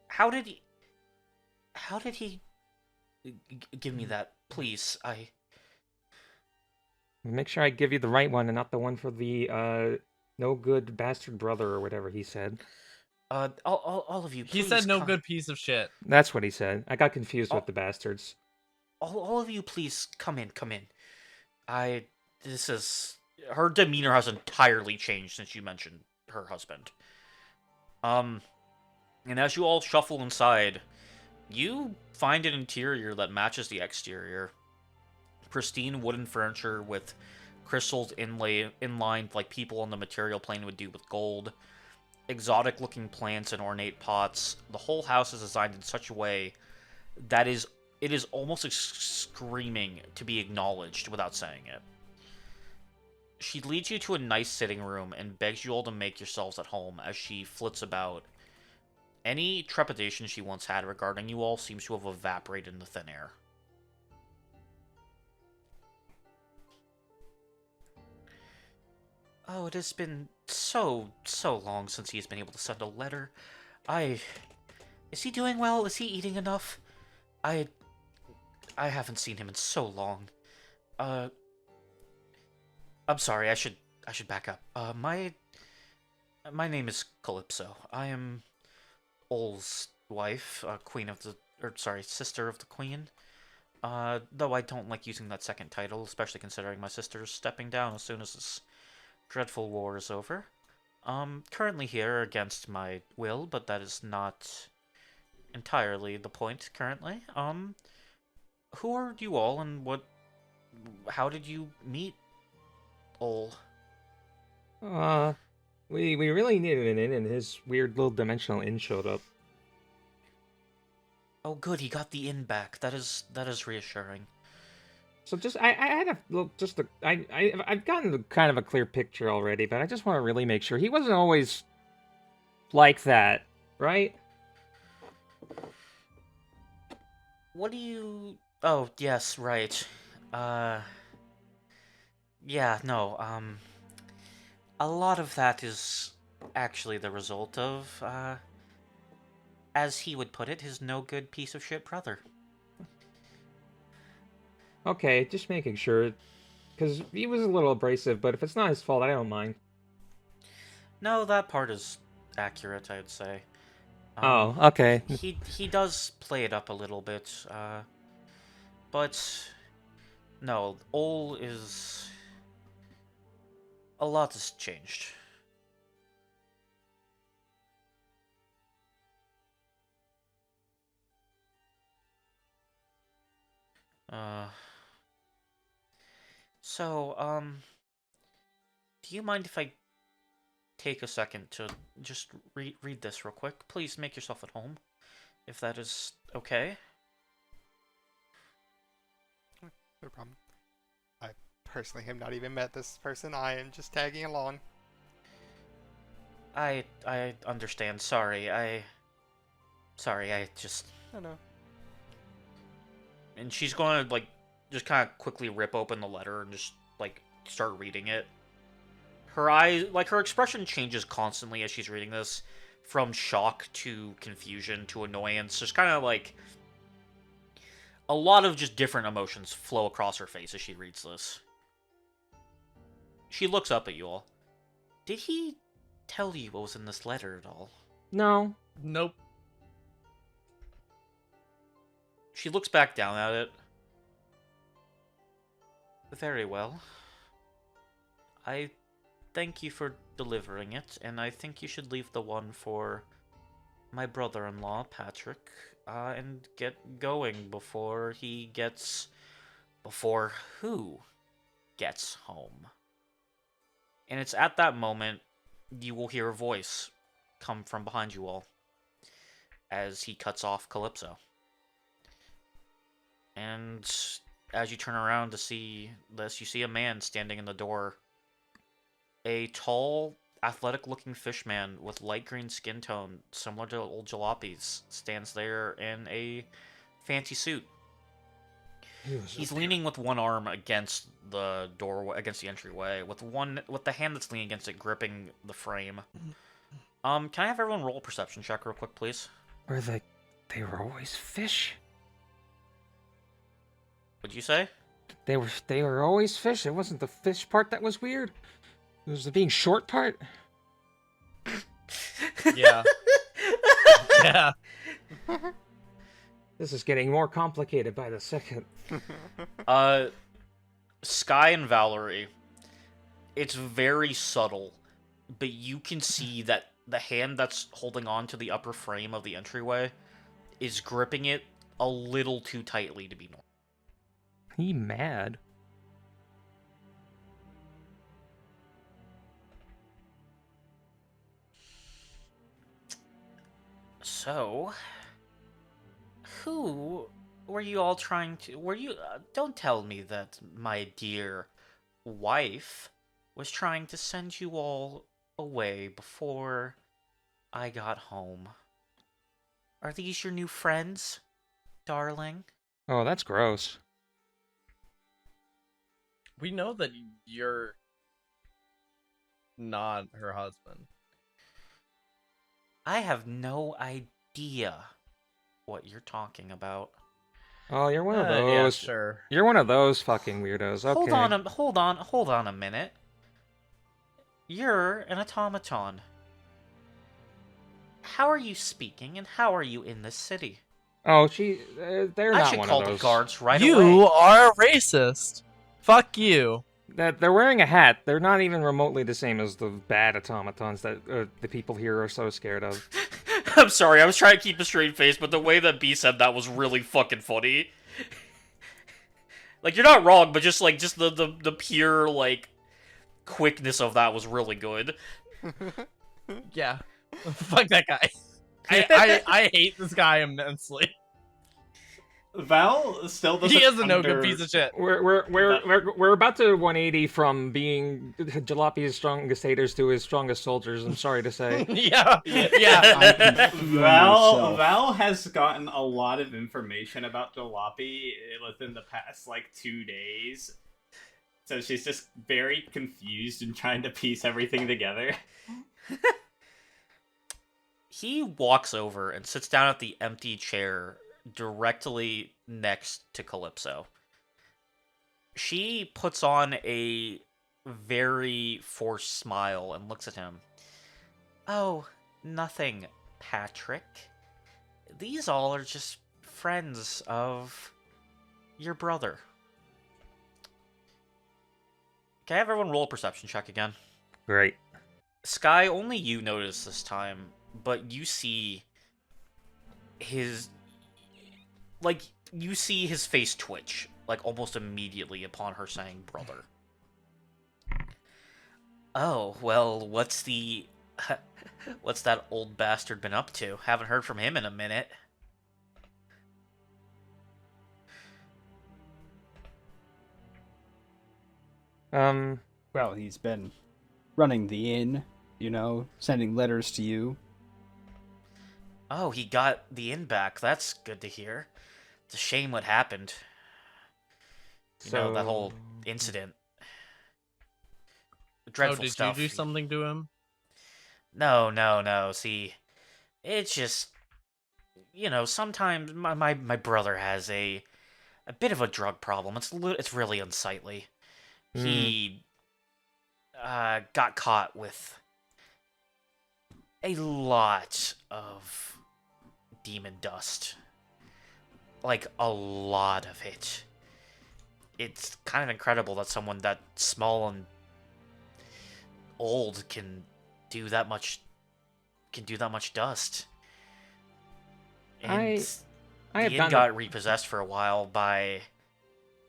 How did he give me that? Please, Make sure I give you the right one and not the one for the, no good bastard brother or whatever he said. all of you, He please said no come. good piece of shit. That's what he said. I got confused Oh. with the bastards. All of you, please come in. Her demeanor has entirely changed since you mentioned her husband. And as you all shuffle inside, you find an interior that matches the exterior. Pristine wooden furniture with crystals inlined like people on the material plane would do with gold. Exotic looking plants and ornate pots. The whole house is designed in such a way that it is almost screaming to be acknowledged without saying it. She leads you to a nice sitting room and begs you all to make yourselves at home as she flits about. Any trepidation she once had regarding you all seems to have evaporated into thin air. Oh, it has been so long since he's been able to send a letter. Is he doing well? Is he eating enough? I haven't seen him in so long. I'm sorry, I should back up. My name is Calypso. I am Ol's wife, sister of the queen. Though I don't like using that second title, especially considering my sister's stepping down as soon as this dreadful war is over. Currently here against my will, but that is not entirely the point currently. Who are you all and how did you meet Ol? We really needed an inn, and his weird little dimensional inn showed up. Oh, good, he got the inn back. That is reassuring. So I had a look, I've gotten kind of a clear picture already, but I just want to really make sure he wasn't always like that, right? What do you... Oh, yes, right. Yeah, no, a lot of that is actually the result of, as he would put it, his no-good piece of shit brother. Okay, just making sure, because he was a little abrasive, but if it's not his fault, I don't mind. No, that part is accurate, I'd say. Oh, okay. He does play it up a little bit, but no, Ol is... A lot has changed. Do you mind if I take a second to just read this real quick? Please make yourself at home, if that is okay. No problem. I personally have not even met this person. I am just tagging along. I understand. Sorry, I just... No. And she's going to, like, just kind of quickly rip open the letter and just, like, start reading it. Her eyes, like, her expression changes constantly as she's reading this, from shock to confusion to annoyance. Just kind of, like, a lot of just different emotions flow across her face as she reads this. She looks up at you all. Did he tell you what was in this letter at all? No. Nope. She looks back down at it. Very well. I thank you for delivering it, and I think you should leave the one for my brother-in-law, Patrick, and get going before he gets... Before who gets home? And it's at that moment you will hear a voice come from behind you all as he cuts off Calypso. And as you turn around to see this, you see a man standing in the door. A tall, athletic-looking fishman with light green skin tone, similar to old Jalopies, stands there in a fancy suit. He's leaning with one arm against the doorway, against the entryway, with the hand that's leaning against it gripping the frame. Can I have everyone roll a perception check real quick, please? They were always fish. What'd you say? They were always fish. It wasn't the fish part that was weird. It was the being short part. Yeah. Yeah. This is getting more complicated by the second. Sky and Valerie, it's very subtle, but you can see that the hand that's holding on to the upper frame of the entryway is gripping it a little too tightly to be normal. He mad. So, who were you all trying to... don't tell me that my dear wife was trying to send you all away before I got home. Are these your new friends, darling? Oh, that's gross. We know that you're not her husband. I have no idea what you're talking about. Oh, you're one of those. Yeah, sure. You're one of those fucking weirdos. Okay. Hold on a minute. You're an automaton. How are you speaking, and how are you in this city? Oh, they're I not should one call of the those. guards right You away. are a racist. Fuck you. That they're wearing a hat. They're not even remotely the same as the bad automatons that the people here are so scared of. I'm sorry, I was trying to keep a straight face, but the way that B said that was really fucking funny. Like, you're not wrong, but just the pure, like, quickness of that was really good. Yeah. Fuck that guy. I hate this guy immensely. Val still doesn't. He is a no good piece of shit. We're about to 180 from being Jalopi's strongest haters to his strongest soldiers. I'm sorry to say. Yeah. Val has gotten a lot of information about Jalopy within the past, like, 2 days. So she's just very confused and trying to piece everything together. He walks over and sits down at the empty chair directly next to Calypso. She puts on a very forced smile and looks at him. Oh, nothing, Patrick. These all are just friends of your brother. Can I have everyone roll a perception check again? Great. Sky, only you notice this time, but you see his... Like, you see his face twitch, like, almost immediately upon her saying brother. Oh, well, what's that old bastard been up to? Haven't heard from him in a minute. Well, he's been running the inn, sending letters to you. Oh, he got the inn back. That's good to hear. It's a shame what happened. That whole incident. Dreadful stuff. Did you do something to him? No. See, it's just, sometimes my brother has a bit of a drug problem. It's really unsightly. He got caught with a lot of demon dust. Like, a lot of it. It's kind of incredible that someone that small and old can do that much dust. And I have the inn gotten got repossessed for a while by,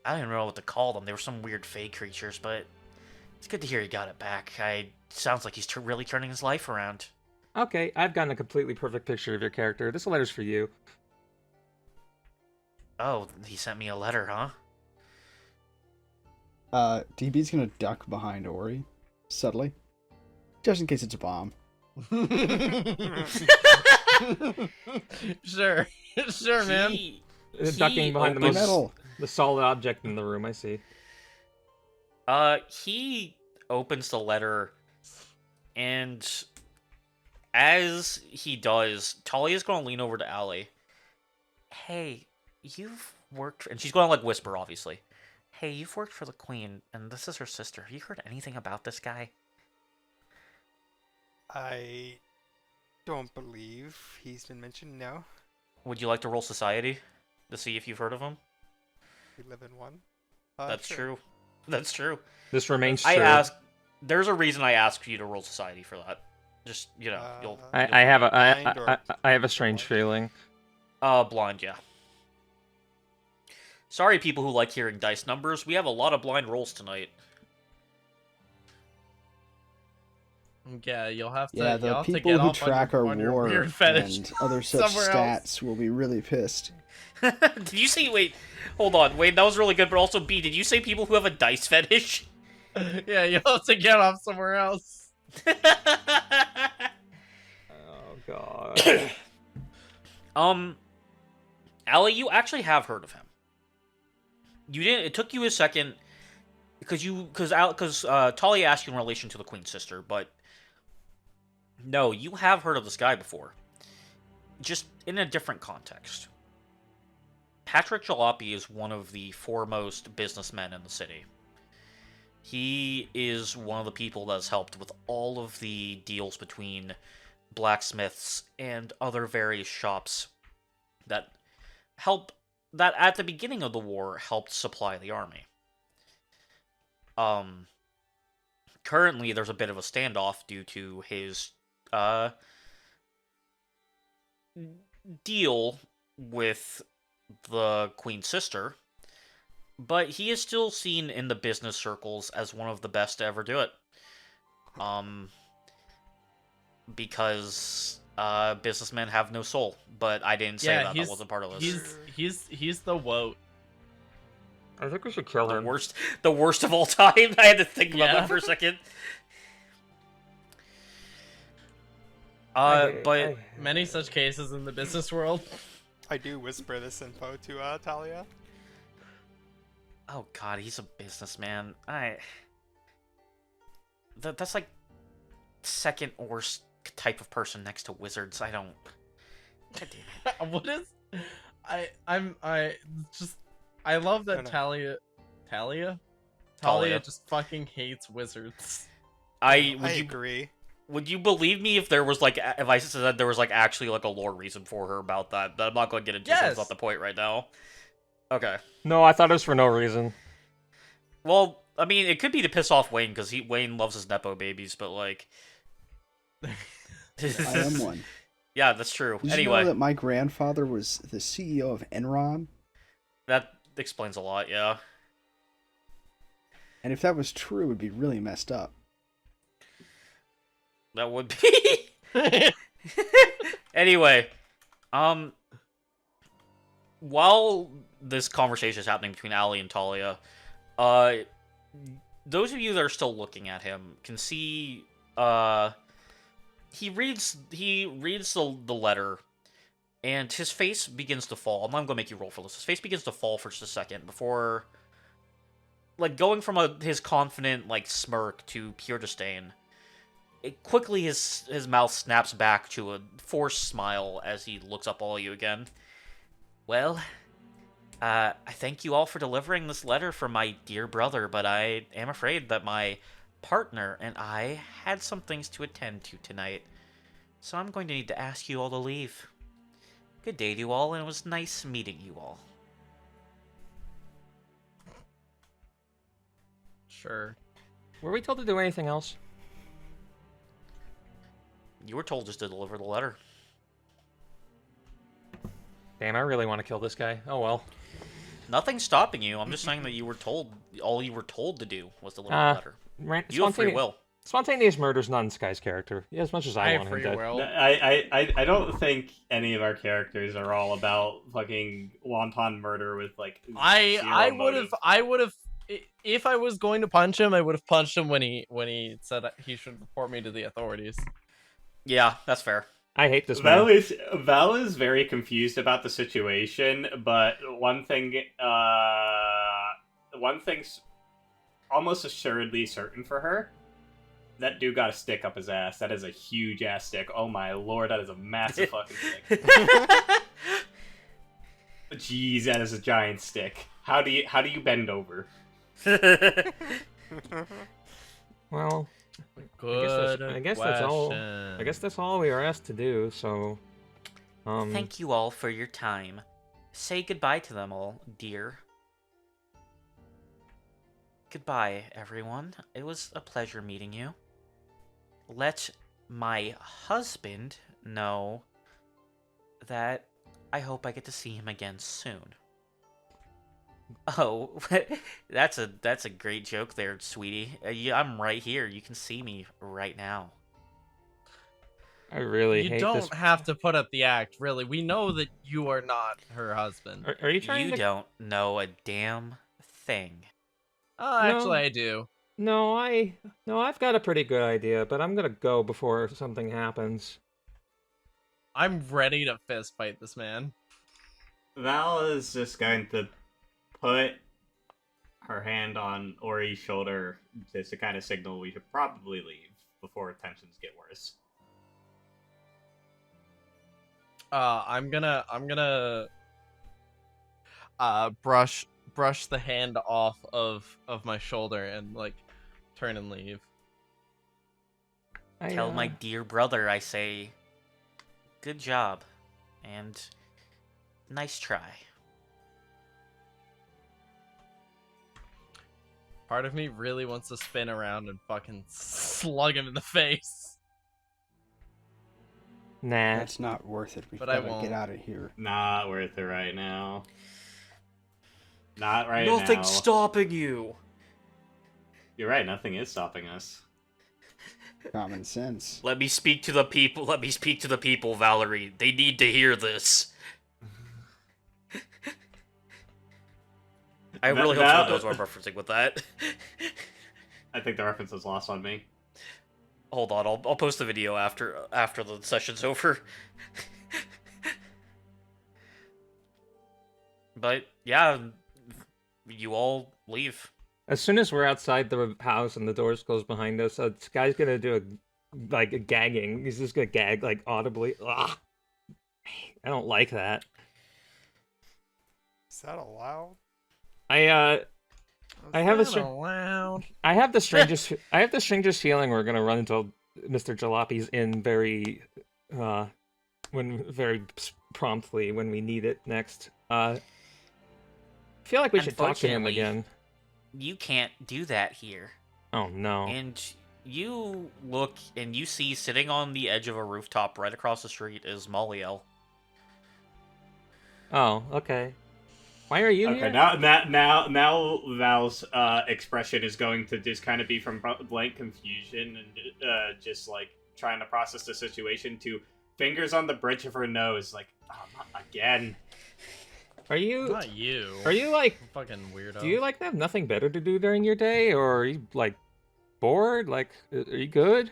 I don't even know what to call them. They were some weird fey creatures, but It's good to hear you got it back. Sounds like he's really turning his life around. Okay, I've gotten a completely perfect picture of your character. This letter's for you. Oh, he sent me a letter, huh? DB's gonna duck behind Ori, subtly, just in case it's a bomb. Sure, sure, man. Ducking behind opens- the solid object in the room, I see. He opens the letter, and as he does, Talia's going to lean over to Allie. Hey, you've worked for... And she's going to, like, whisper, obviously. Hey, you've worked for the Queen, and this is her sister. Have you heard anything about this guy? I don't believe he's been mentioned, no. Would you like to roll Society to see if you've heard of him? We live in one. That's Sure. true. That's true. This remains true. I asked... There's a reason I asked you to roll Society for that. Just, you know, you'll... I have Blind or I have a strange feeling. Blind, yeah. Sorry, people who like hearing dice numbers. We have a lot of blind rolls tonight. Yeah, you'll have to. Yeah, you'll the have to people get who off track on our your, on your war weird fetish and other such somewhere else. stats will be really pissed. Did you say... Wait, hold on. Wait, that was really good, but also, B, did you say people who have a dice fetish? Yeah, you'll have to get off somewhere else. Oh god. Allie, you actually have heard of him. You didn't... It took you a second... Because Talia asked you in relation to the Queen's sister, but... No, you have heard of this guy before. Just in a different context. Patrick Jalopy is one of the foremost businessmen in the city. He is one of the people that has helped with all of the deals between blacksmiths and other various shops that at the beginning of the war helped supply the army. Currently there's a bit of a standoff due to his deal with the Queen's sister, but he is still seen in the business circles as one of the best to ever do it. Because businessmen have no soul, but I didn't say that. That wasn't part of this. He's the woat. I think we should kill him. The worst of all time. I had to think about Yeah. that for a second. Many such cases in the business world. I do whisper this info to Talia. Oh god, he's a businessman. That's like second worst type of person next to wizards. I don't... God damn it. What is... I love that No. Talia Talia. just fucking hates wizards. I agree. Would you believe me if there was like, if I said there was like actually like a lore reason for her about that? But I'm not going to get into it. That's not the point right now. Okay. No, I thought it was for no reason. Well, I mean, it could be to piss off Wayne because Wayne loves his nepo babies, but like, I am one. yeah, that's true. Did you Anyway, know that my grandfather was the CEO of Enron? that explains a lot. Yeah. And if that was true, it would be really messed up. That would be. Anyway, while this conversation is happening between Allie and Talia, those of you that are still looking at him can see, he reads the letter, and his face begins to fall. I'm not going to make you roll for this. His face begins to fall for just a second before, like, going from his confident, like, smirk to pure disdain. Quickly, his mouth snaps back to a forced smile as he looks up all of you again. Well, I thank you all for delivering this letter from my dear brother, but I am afraid that my partner and I had some things to attend to tonight, so I'm going to need to ask you all to leave. Good day to you all, and it was nice meeting you all. Sure. Were we told to do anything else? You were told just to deliver the letter. Damn, I really want to kill this guy. Oh well. Nothing's stopping you. I'm just saying that you were told, all you were told to do was to deliver the letter. You have free will. Spontaneous murder's not in Sky's character. Yeah, as much as I have want him free dead. will. I don't think any of our characters are all about fucking wanton murder with like. I zero motive. would have if I was going to punch him, I would have punched him when he said that he should report me to the authorities. Yeah, that's fair. I hate this man. Val is very confused about the situation, but one thing's almost assuredly certain for her. That dude got a stick up his ass. That is a huge ass stick. Oh my lord, that is a massive fucking stick. Jeez, that is a giant stick. How do you bend over? Well, Good. I guess that's all. I guess that's all we are asked to do. So, Thank you all for your time. Say goodbye to them all, dear. Goodbye, everyone. It was a pleasure meeting you. Let my husband know that I hope I get to see him again soon. Oh, that's a great joke there, sweetie. I'm right here. You can see me right now. I really You hate don't this. have to put up the act, really. We know that you are not her husband. Are you trying You to? don't know a damn thing. Oh, No. actually, I do. No, I've got a pretty good idea, but I'm gonna go before something happens. I'm ready to fist fight this man. Val is just going to put her hand on Ori's shoulder just to kind of signal we should probably leave before tensions get worse. I'm gonna brush the hand off of my shoulder and like turn and leave. Tell my dear brother I say, good job, and nice try. Part of me really wants to spin around and fucking slug him in the face. Nah. That's not worth it. We But I gotta won't. get out of here. Not worth it right now. Not right Nothing's now. stopping you. You're right, nothing is stopping us. Common sense. Let me speak to the people. Let me speak to the people, Valerie. They need to hear this. I really hope someone knows what I'm referencing with that. I think the reference is lost on me. Hold on, I'll post the video after the session's over. But yeah, you all leave. As soon as we're outside the house and the doors close behind us, this guy's gonna do a gagging. He's just gonna gag like audibly. Ugh. I don't like that. Is that allowed? I have I have the strangest feeling we're gonna run into Mr. Jalape's inn very promptly when we need it next. I feel like we should talk to him Unfortunately, again. You can't do that here. Oh no. And you look and you see sitting on the edge of a rooftop right across the street is Moliel. Oh, okay. Why are you Okay, here? now Val's expression is going to just kind of be from blank confusion and just like trying to process the situation to fingers on the bridge of her nose, like, oh, not again. Are you? Not you. Are you like? Fucking weirdo. Do you like have nothing better to do during your day, or are you like bored? Like, are you good?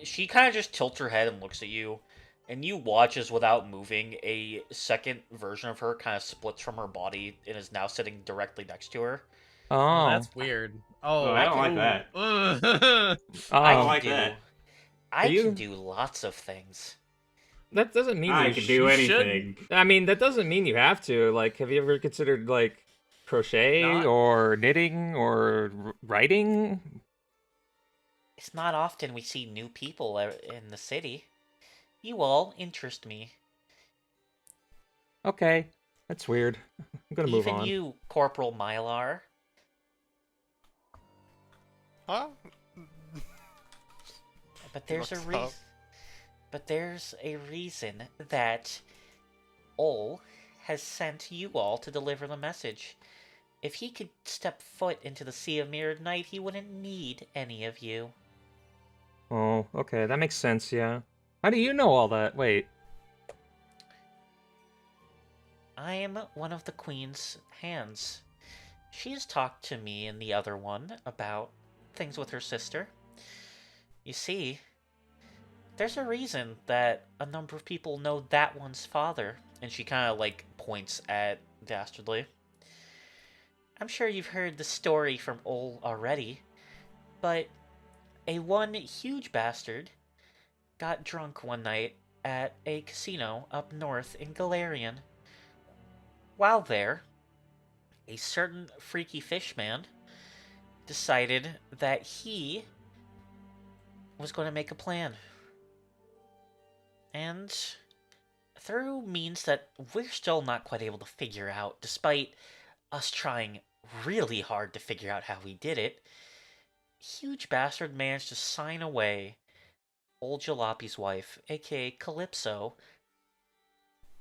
She kind of just tilts her head and looks at you, and you watch as without moving, a second version of her kind of splits from her body and is now sitting directly next to her. Oh, That's weird. Oh, I don't like that. that. I oh. can like do, that. I you- can do lots of things. That doesn't mean I you can sh- do you anything. I mean, that doesn't mean you have to. Like, have you ever considered like crochet Not- or knitting or writing? It's not often we see new people in the city. You all interest me. Okay, that's weird. I'm gonna move Even on. you, Corporal Mylar. Huh? But there's a looks reason. up. But there's a reason that all has sent you all to deliver the message. If he could step foot into the Sea of Mirrored Night, he wouldn't need any of you. Oh, okay, that makes sense, yeah. How do you know all that? Wait. I am one of the Queen's hands. She has talked to me and the other one about things with her sister. You see, there's a reason that a number of people know that one's father. And she kind of, like, points at Dastardly. I'm sure you've heard the story from Ol already, but a one huge bastard got drunk one night at a casino up north in Galarian. While there, a certain freaky fishman decided that he was going to make a plan. And through means that we're still not quite able to figure out, despite us trying really hard to figure out how he did it, huge bastard managed to sign away old Jalapi's wife, aka Calypso,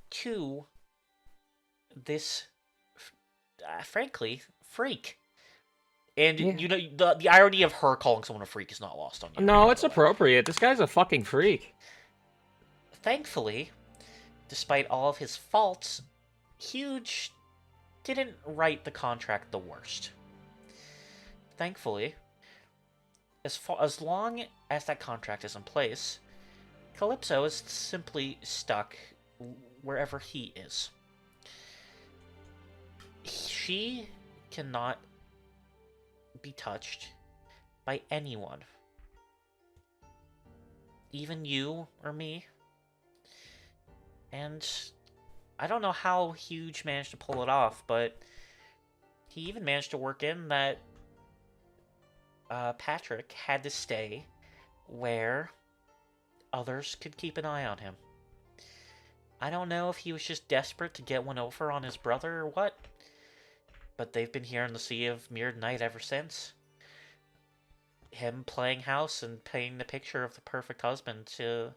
to this, frankly, freak. And, Yeah. you know, the irony of her calling someone a freak is not lost on you. No, by it's the way. appropriate. This guy's a fucking freak. Thankfully, despite all of his faults, Huge didn't write the contract the worst. Thankfully, as long as that contract is in place, Calypso is simply stuck wherever he is. She cannot be touched by anyone. Even you or me. And I don't know how Huge managed to pull it off, but he even managed to work in that Patrick had to stay where others could keep an eye on him. I don't know if he was just desperate to get one over on his brother or what, but they've been here in the Sea of Mirrored Night ever since. Him playing house and painting the picture of the perfect husband to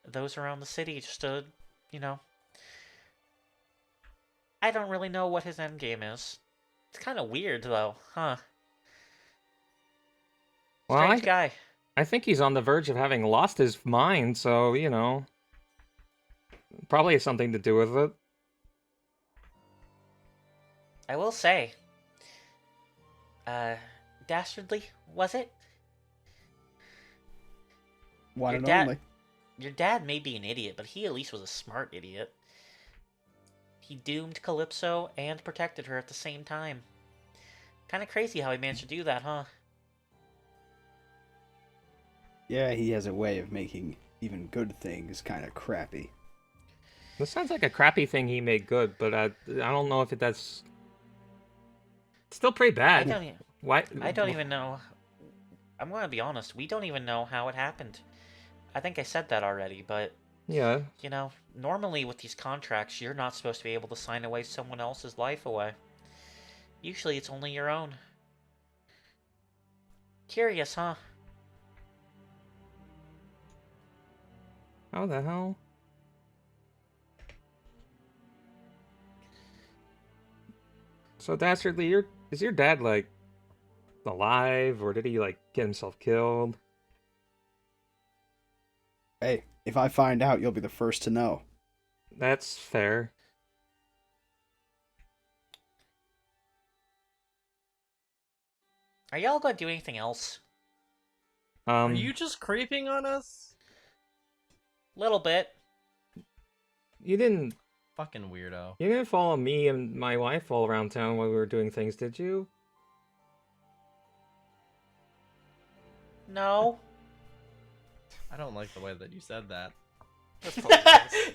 those around the city, just to, you know... I don't really know what his endgame is. It's kind of weird, though, huh? Well, Strange guy. I think he's on the verge of having lost his mind, so, you know... Probably has something to do with it. I will say, Dastardly, was it? One Your and dad- only. Your dad may be an idiot, but he at least was a smart idiot. He doomed Calypso and protected her at the same time. Kind of crazy how he managed to do that, huh? Yeah, he has a way of making even good things kind of crappy. This sounds like a crappy thing he made good, but I don't know if that's... It's still pretty bad. I don't even know. I'm going to be honest, we don't even know how it happened. I think I said that already, but... Yeah. You know, normally with these contracts, you're not supposed to be able to sign away someone else's life away. Usually it's only your own. Curious, huh? How the hell? So, Dastardly, is your dad, like, alive, or did he, like, get himself killed? Hey, if I find out, you'll be the first to know. That's fair. Are y'all going to do anything else? Are you just creeping on us? Little bit. You didn't Fucking weirdo. follow me and my wife all around town while we were doing things, did you? No. I don't like the way that you said that. That's probably nice.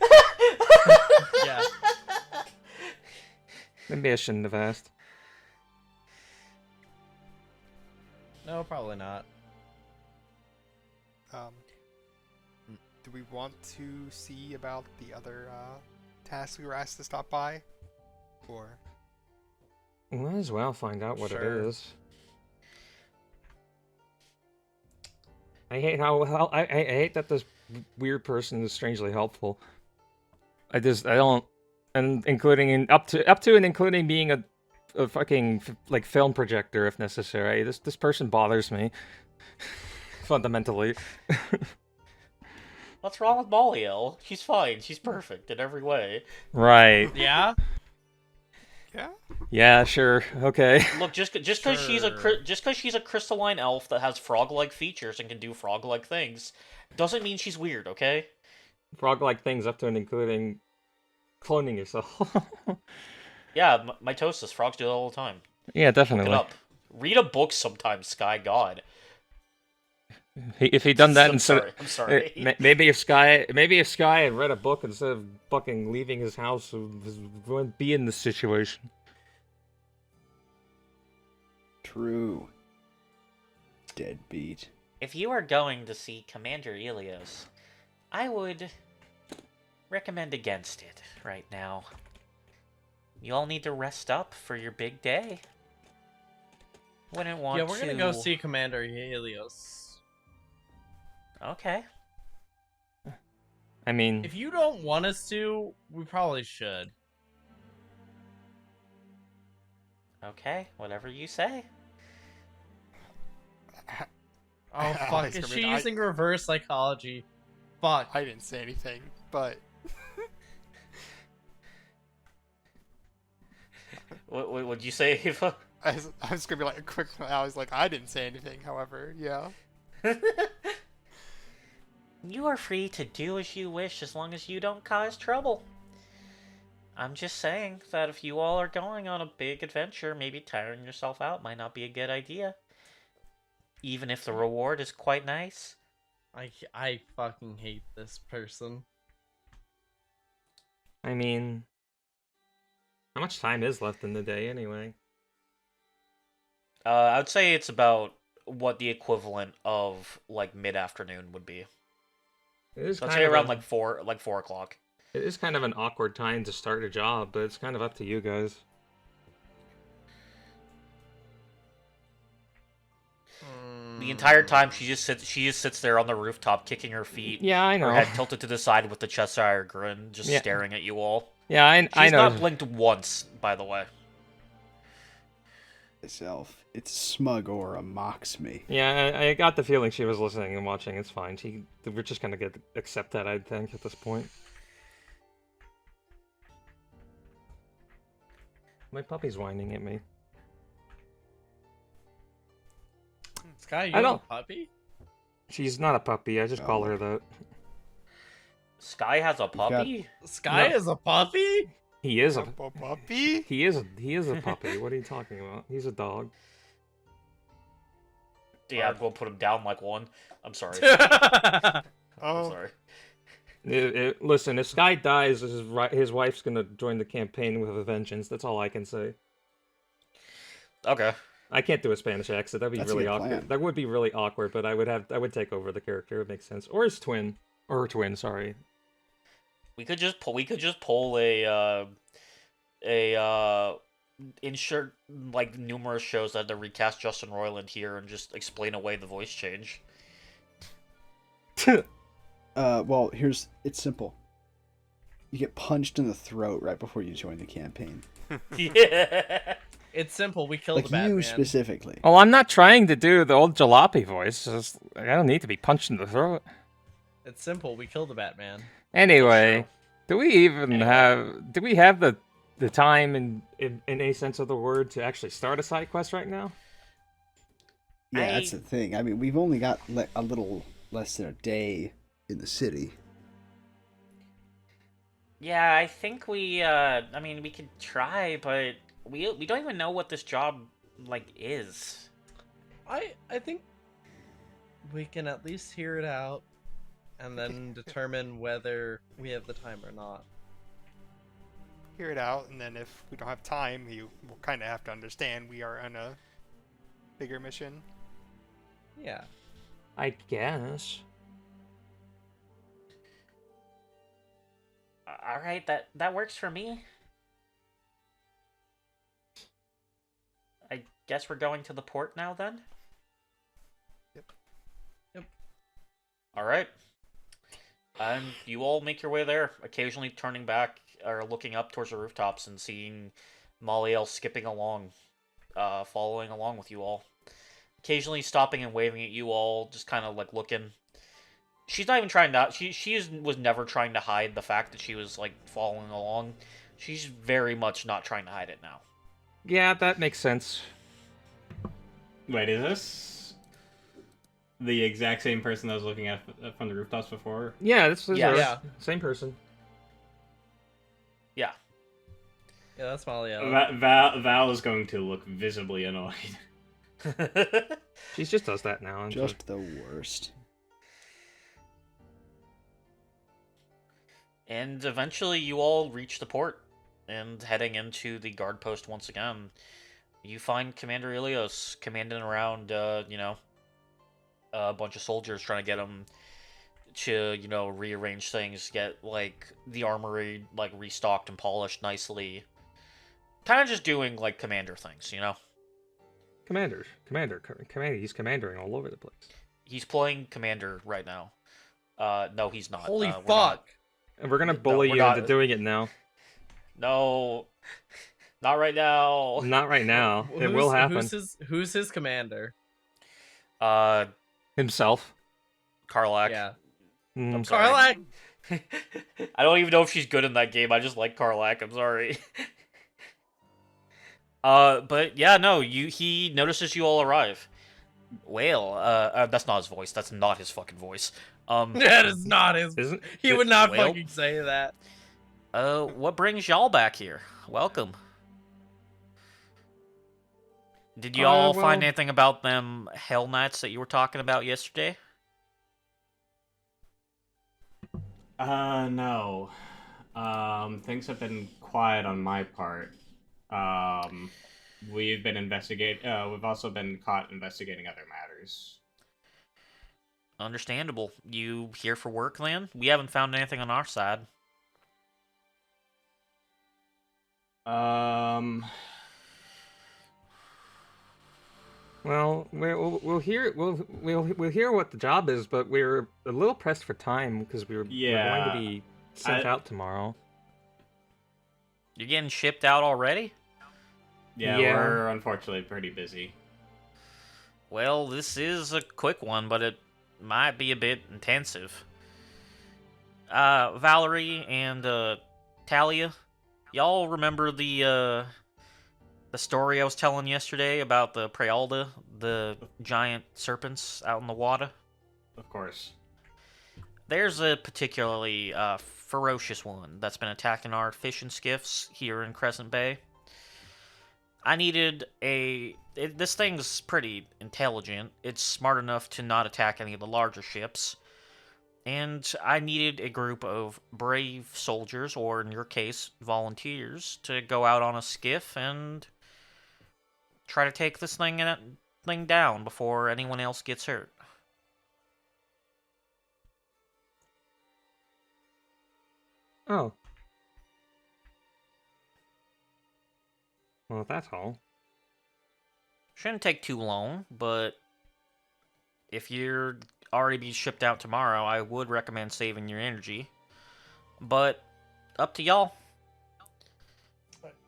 Yeah. Maybe I shouldn't have asked. No, probably not. Do we want to see about the other tasks we were asked to stop by? Or Might as well find out what Sure. it is. I hate I hate that this weird person is strangely helpful. I don't and including up to and including being a fucking like film projector if necessary. This person bothers me fundamentally. What's wrong with Molly? She's fine. She's perfect in every way. Right. Yeah? Yeah. Yeah, sure. Okay. Look, just because she's a crystalline elf that has frog-like features and can do frog-like things, doesn't mean she's weird. Okay? Frog-like things up to and including cloning yourself. Yeah, mitosis. Frogs do that all the time. Yeah, Look definitely. it up. Read a book sometimes, Sky God. If he'd done that I'm instead, sorry. maybe if Sky had read a book instead of fucking leaving his house, wouldn't be in this situation. True. Deadbeat. If you are going to see Commander Ilios, I would recommend against it right now. You all need to rest up for your big day. Wouldn't want to... Yeah, we're gonna go see Commander Helios. Okay. I mean, If you don't want us to, we probably should. Okay, whatever you say. Oh, fuck. Is she using reverse psychology? Fuck. I didn't say anything, but What'd you say, Eva? I was gonna be like a quick. I was like, I didn't say anything. However, yeah. You are free to do as you wish as long as you don't cause trouble. I'm just saying that if you all are going on a big adventure, maybe tiring yourself out might not be a good idea. Even if the reward is quite nice. I fucking hate this person. I mean, how much time is left in the day anyway? I would say it's about what the equivalent of like mid-afternoon would be. It is So I'd kind say of around like 4 o'clock. It is kind of an awkward time to start a job, but it's kind of up to you guys. The entire time she just sits there on the rooftop kicking her feet. Yeah, I know. Her head tilted to the side with the Cheshire grin, just Yeah. staring at you all. Yeah, I know. She's not blinked once, by the way. Myself. It's smug aura mocks me. Yeah, I got the feeling she was listening and watching. It's fine. We're just gonna accept that, I think, at this point. My puppy's whining at me. Sky, you I have don't- a puppy? She's not a puppy. I just call her that. Sky has a puppy? Sky No. is a puppy? He is a puppy. he is a puppy. What are you talking about? He's a dog. Yeah, I'm gonna put him down like one. I'm sorry. I'm Oh, sorry. Listen, if Sky dies, his wife's gonna join the campaign with a vengeance. That's all I can say. Okay. I can't do a Spanish accent. That'd be That's a really good awkward. plan. That would be really awkward, but I would take over the character. It makes sense. Or his twin, or her twin. Sorry. We could just pull insert like numerous shows that had to recast Justin Roiland here and just explain away the voice change. Well, it's simple. You get punched in the throat right before you join the campaign. Yeah. It's simple. We killed Like the Batman. you specifically. Oh, I'm not trying to do the old jalopy voice. I don't need to be punched in the throat. It's simple. We killed the Batman. Anyway, do we Anyway. have the time in a sense of the word to actually start a side quest right now? Yeah, that's the thing. I mean, we've only got a little less than a day in the city. Yeah, I think we could try, but we don't even know what this job like is. I think we can at least hear it out and then determine whether we have the time or not. hear it out, and then if we don't have time, you will kind of have to understand we are on a bigger mission. Yeah. I guess. All right, that works for me. I guess we're going to the port now then? Yep. All right. You all make your way there, occasionally turning back are looking up towards the rooftops and seeing Maliel skipping along, following along with you all. Occasionally stopping and waving at you all, just kind of like looking. She's not even trying to. Was never trying to hide the fact that she was like following along. She's very much not trying to hide it now. Yeah, that makes sense. Wait, is this the exact same person that was looking at from the rooftops before? Yeah, this is Yeah. her. Yeah. Same person. Yeah. Yeah, that's Molly. Val is going to look visibly annoyed. She just does that now. Just the worst. And eventually you all reach the port, and heading into the guard post once again, you find Commander Ilios commanding around, a bunch of soldiers trying to get him to, rearrange things, get, like, the armory, like, restocked and polished nicely. Kind of just doing, like, commander things, Commander. He's commandering all over the place. He's playing commander right now. No, he's not. Holy we're fuck! not. And we're gonna No, bully we're you not. into doing it now. No. Not right now. Not right now. It will happen. Who's his commander? Himself. Karlak. Yeah. I'm sorry. Karlak! I don't even know if she's good in that game. I just like Karlak. I'm sorry. But yeah, no. He notices you all arrive. Well, that's not his voice. That's not his fucking voice. That is not his. Isn't He would not Well- fucking say that. What brings y'all back here? Welcome. Did y'all find well- anything about them Hell Knights that you were talking about yesterday? No. Things have been quiet on my part. We've been we've also been caught investigating other matters. Understandable. You here for work, then? We haven't found anything on our side. Well, we'll hear what the job is, but we're a little pressed for time because we're going Yeah. to be sent out tomorrow. You're getting shipped out already? Yeah, Yeah. we're unfortunately pretty busy. Well, this is a quick one, but it might be a bit intensive. Valerie and Talia, y'all remember the story I was telling yesterday about the Prealda, the giant serpents out in the water? Of course. There's a particularly ferocious one that's been attacking our fishing skiffs here in Crescent Bay. I needed this thing's pretty intelligent. It's smart enough to not attack any of the larger ships. And I needed a group of brave soldiers, or in your case, volunteers, to go out on a skiff and try to take this thing down before anyone else gets hurt. Oh. Well, if that's all. Shouldn't take too long, but if you're already be shipped out tomorrow, I would recommend saving your energy. But up to y'all.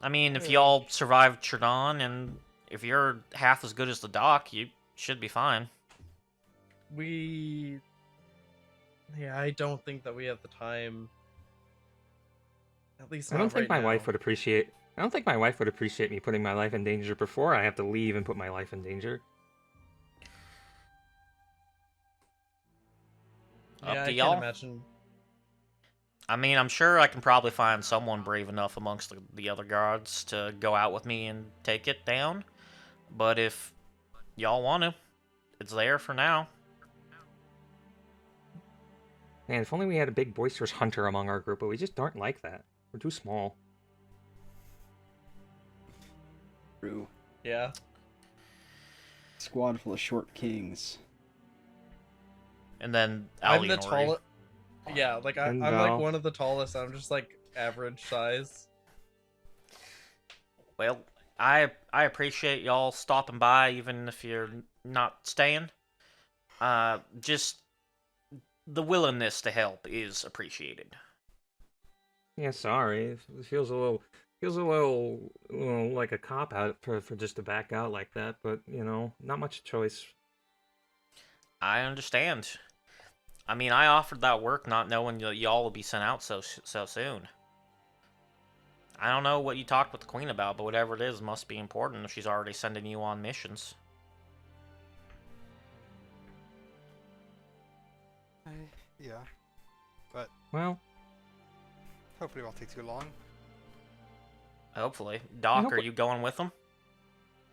I mean, if y'all survive Chardon, and if you're half as good as the doc, you should be fine. I don't think that we have the time. At least I not don't think right my wife now. would appreciate. I don't think my wife would appreciate me putting my life in danger before I have to leave and put my life in danger. Up Yeah, to I y'all. can't imagine. I mean, I'm sure I can probably find someone brave enough amongst the other guards to go out with me and take it down. But if y'all want to, it's there for now. Man, if only we had a big boisterous hunter among our group, but we just aren't like that. We're too small. True. Yeah. Squad full of short kings. And then I'm Ali the and Ori. tallest. Yeah, like I'm And like Val. one of the tallest. I'm just like average size. Well, I appreciate y'all stopping by, even if you're not staying. Just the willingness to help is appreciated. Yeah, sorry. It feels a little like a cop out for just to back out like that. But not much choice. I understand. I mean, I offered that work not knowing that y'all would be sent out so soon. I don't know what you talked with the Queen about, but whatever it is must be important if she's already sending you on missions. Yeah, but Well, hopefully it won't take too long. Hopefully. Doc, hope are it- you going with them?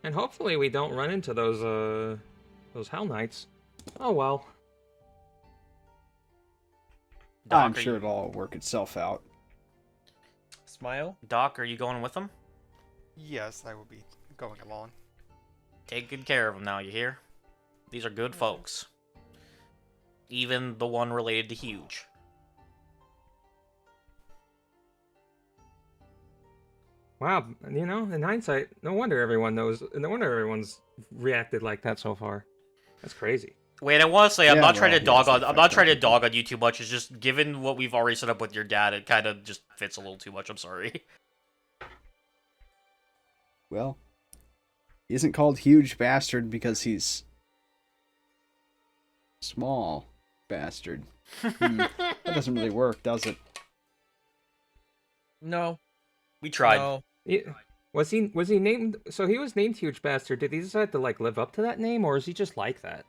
and hopefully we don't run into those Hell Knights. Oh well. Doc, I'm are sure you, it'll all work itself out. Smile. Doc, are you going with them? Yes, I will be going along. Take good care of them now, you hear? These are good folks. Even the one related to Huge. Wow, in hindsight, no wonder everyone's reacted like that so far. That's crazy. Wait, I want to say I'm Yeah, not trying well, to yeah, dog it's on. the I'm effect not trying on to people. dog on you too much. It's just given what we've already set up with your dad, it kind of just fits a little too much. I'm sorry. Well, he isn't called huge bastard because he's small bastard. That doesn't really work, does it? No. We tried. No. Was he named? So he was named Huge Bastard. Did he decide to live up to that name, or is he just like that?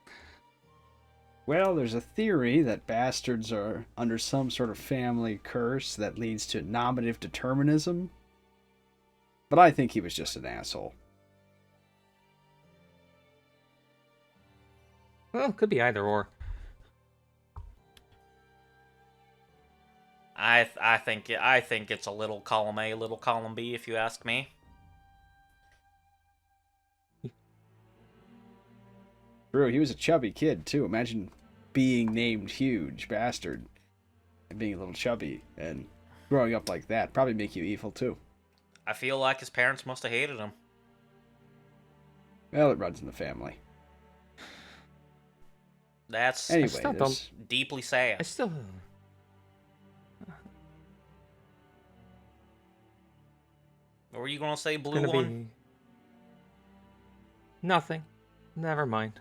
Well, there's a theory that bastards are under some sort of family curse that leads to nominative determinism. But I think he was just an asshole. Well, could be either or. I think it's a little column A, little column B, if you ask me. True, he was a chubby kid too. Imagine being named huge bastard and being a little chubby and growing up like that. Probably make you evil too. I feel like his parents must have hated him. Well, it runs in the family. That's Anyway, still there's- deeply sad. I still. What were you gonna say, blue Gonna one? be nothing. Never mind.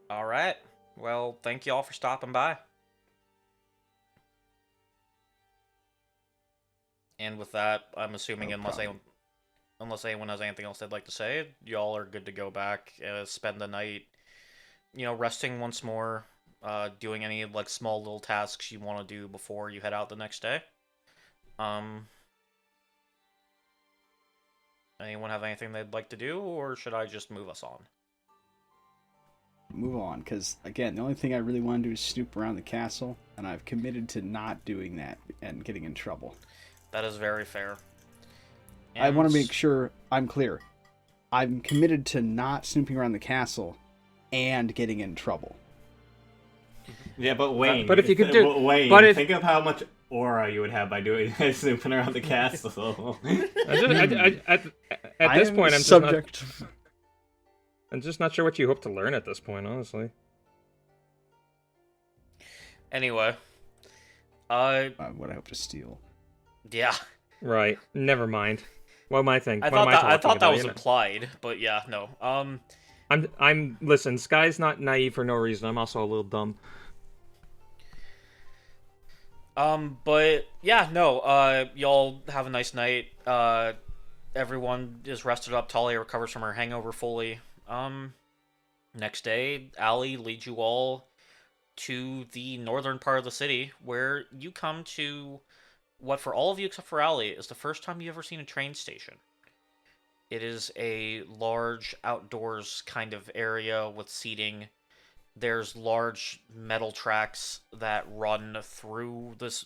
All right. Well, thank you all for stopping by. And with that, I'm assuming No problem. unless anyone has anything else they'd like to say, y'all are good to go back, spend the night, resting once more, doing any small little tasks you want to do before you head out the next day. Anyone have anything they'd like to do, or should I just move us on? move on, because again, the only thing I really want to do is snoop around the castle, and I've committed to not doing that and getting in trouble. That is very fair. I want And- to make sure I'm clear. I'm committed to not snooping around the castle and getting in trouble. Yeah, but Wayne. But if you could do- Wayne, but if- think of how much aura you would have by doing snooping around the castle. At this point, subject. I'm just not sure what you hope to learn at this point, honestly. Anyway, What I hope to steal. yeah. Right. Never mind. What am I thinking? I What am thought talking that about, was you know? implied, but yeah, no. Listen, Sky's not naive for no reason. I'm also a little dumb. But yeah, no. Y'all have a nice night. Everyone is rested up. Talia recovers from her hangover fully. Next day, Allie leads you all to the northern part of the city, where you come to what, for all of you except for Allie, is the first time you've ever seen a train station. It is a large outdoors kind of area with seating. There's large metal tracks that run through this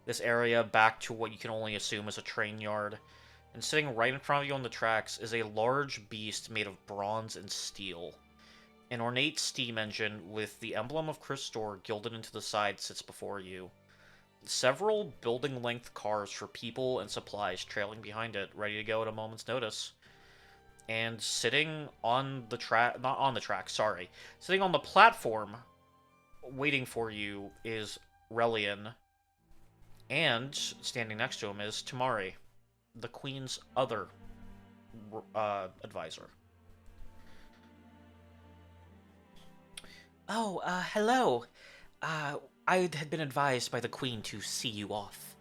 this area back to what you can only assume is a train yard. And sitting right in front of you on the tracks is a large beast made of bronze and steel. An ornate steam engine with the emblem of Cyrstorre gilded into the side sits before you. Several building-length cars for people and supplies trailing behind it, ready to go at a moment's notice. And sitting on the track, not on the track, sorry, sitting on the platform, waiting for you, is Relian, and standing next to him is Tamari, the Queen's other advisor. Oh, hello. I had been advised by the Queen to see you off.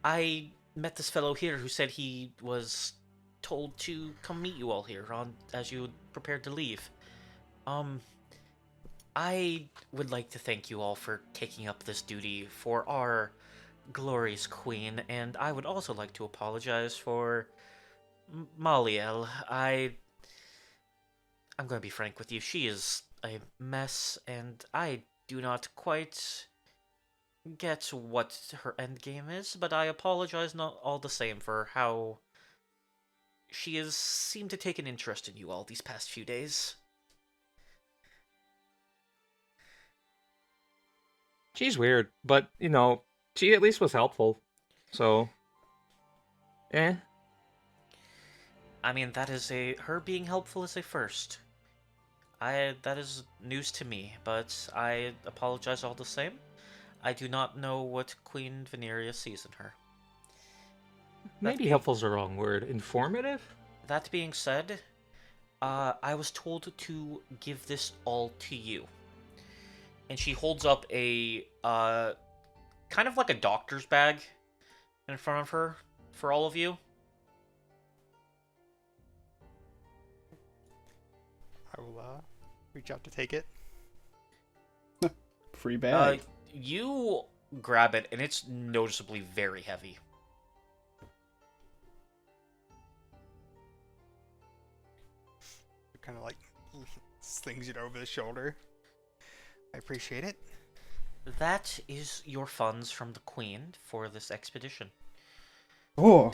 I met this fellow here who said he was told to come meet you all here as you prepared to leave. I would like to thank you all for taking up this duty for our glorious Queen, and I would also like to apologize for Maliel. I'm going to be frank with you. She is a mess, and I do not quite get what her end game is, but I apologize not all the same for how she has seemed to take an interest in you all these past few days. She's weird, but, you know, she at least was helpful. So, eh. I mean, her being helpful is a first. That is news to me, but I apologize all the same. I do not know what Queen Veneria sees in her. Maybe helpful's the wrong word. Informative? That being said, I was told to give this all to you. And she holds up a, kind of like a doctor's bag in front of her for all of you. I will reach out to take it. Free bag. You grab it, and it's noticeably very heavy. Kind of like slings it over the shoulder. I appreciate it. That is your funds from the Queen for this expedition. Oh,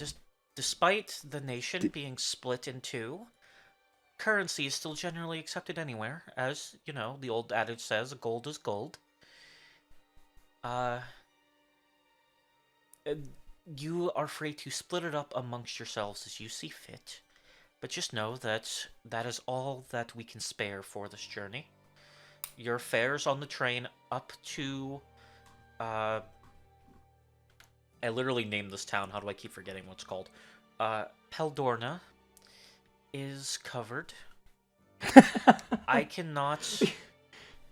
Despite the nation being split in two, currency is still generally accepted anywhere. As, you know, the old adage says, gold is gold. You are free to split it up amongst yourselves as you see fit. But just know that that is all that we can spare for this journey. Your fares on the train up to... I literally named this town. How do I keep forgetting what it's called? Peldorna is covered. I cannot...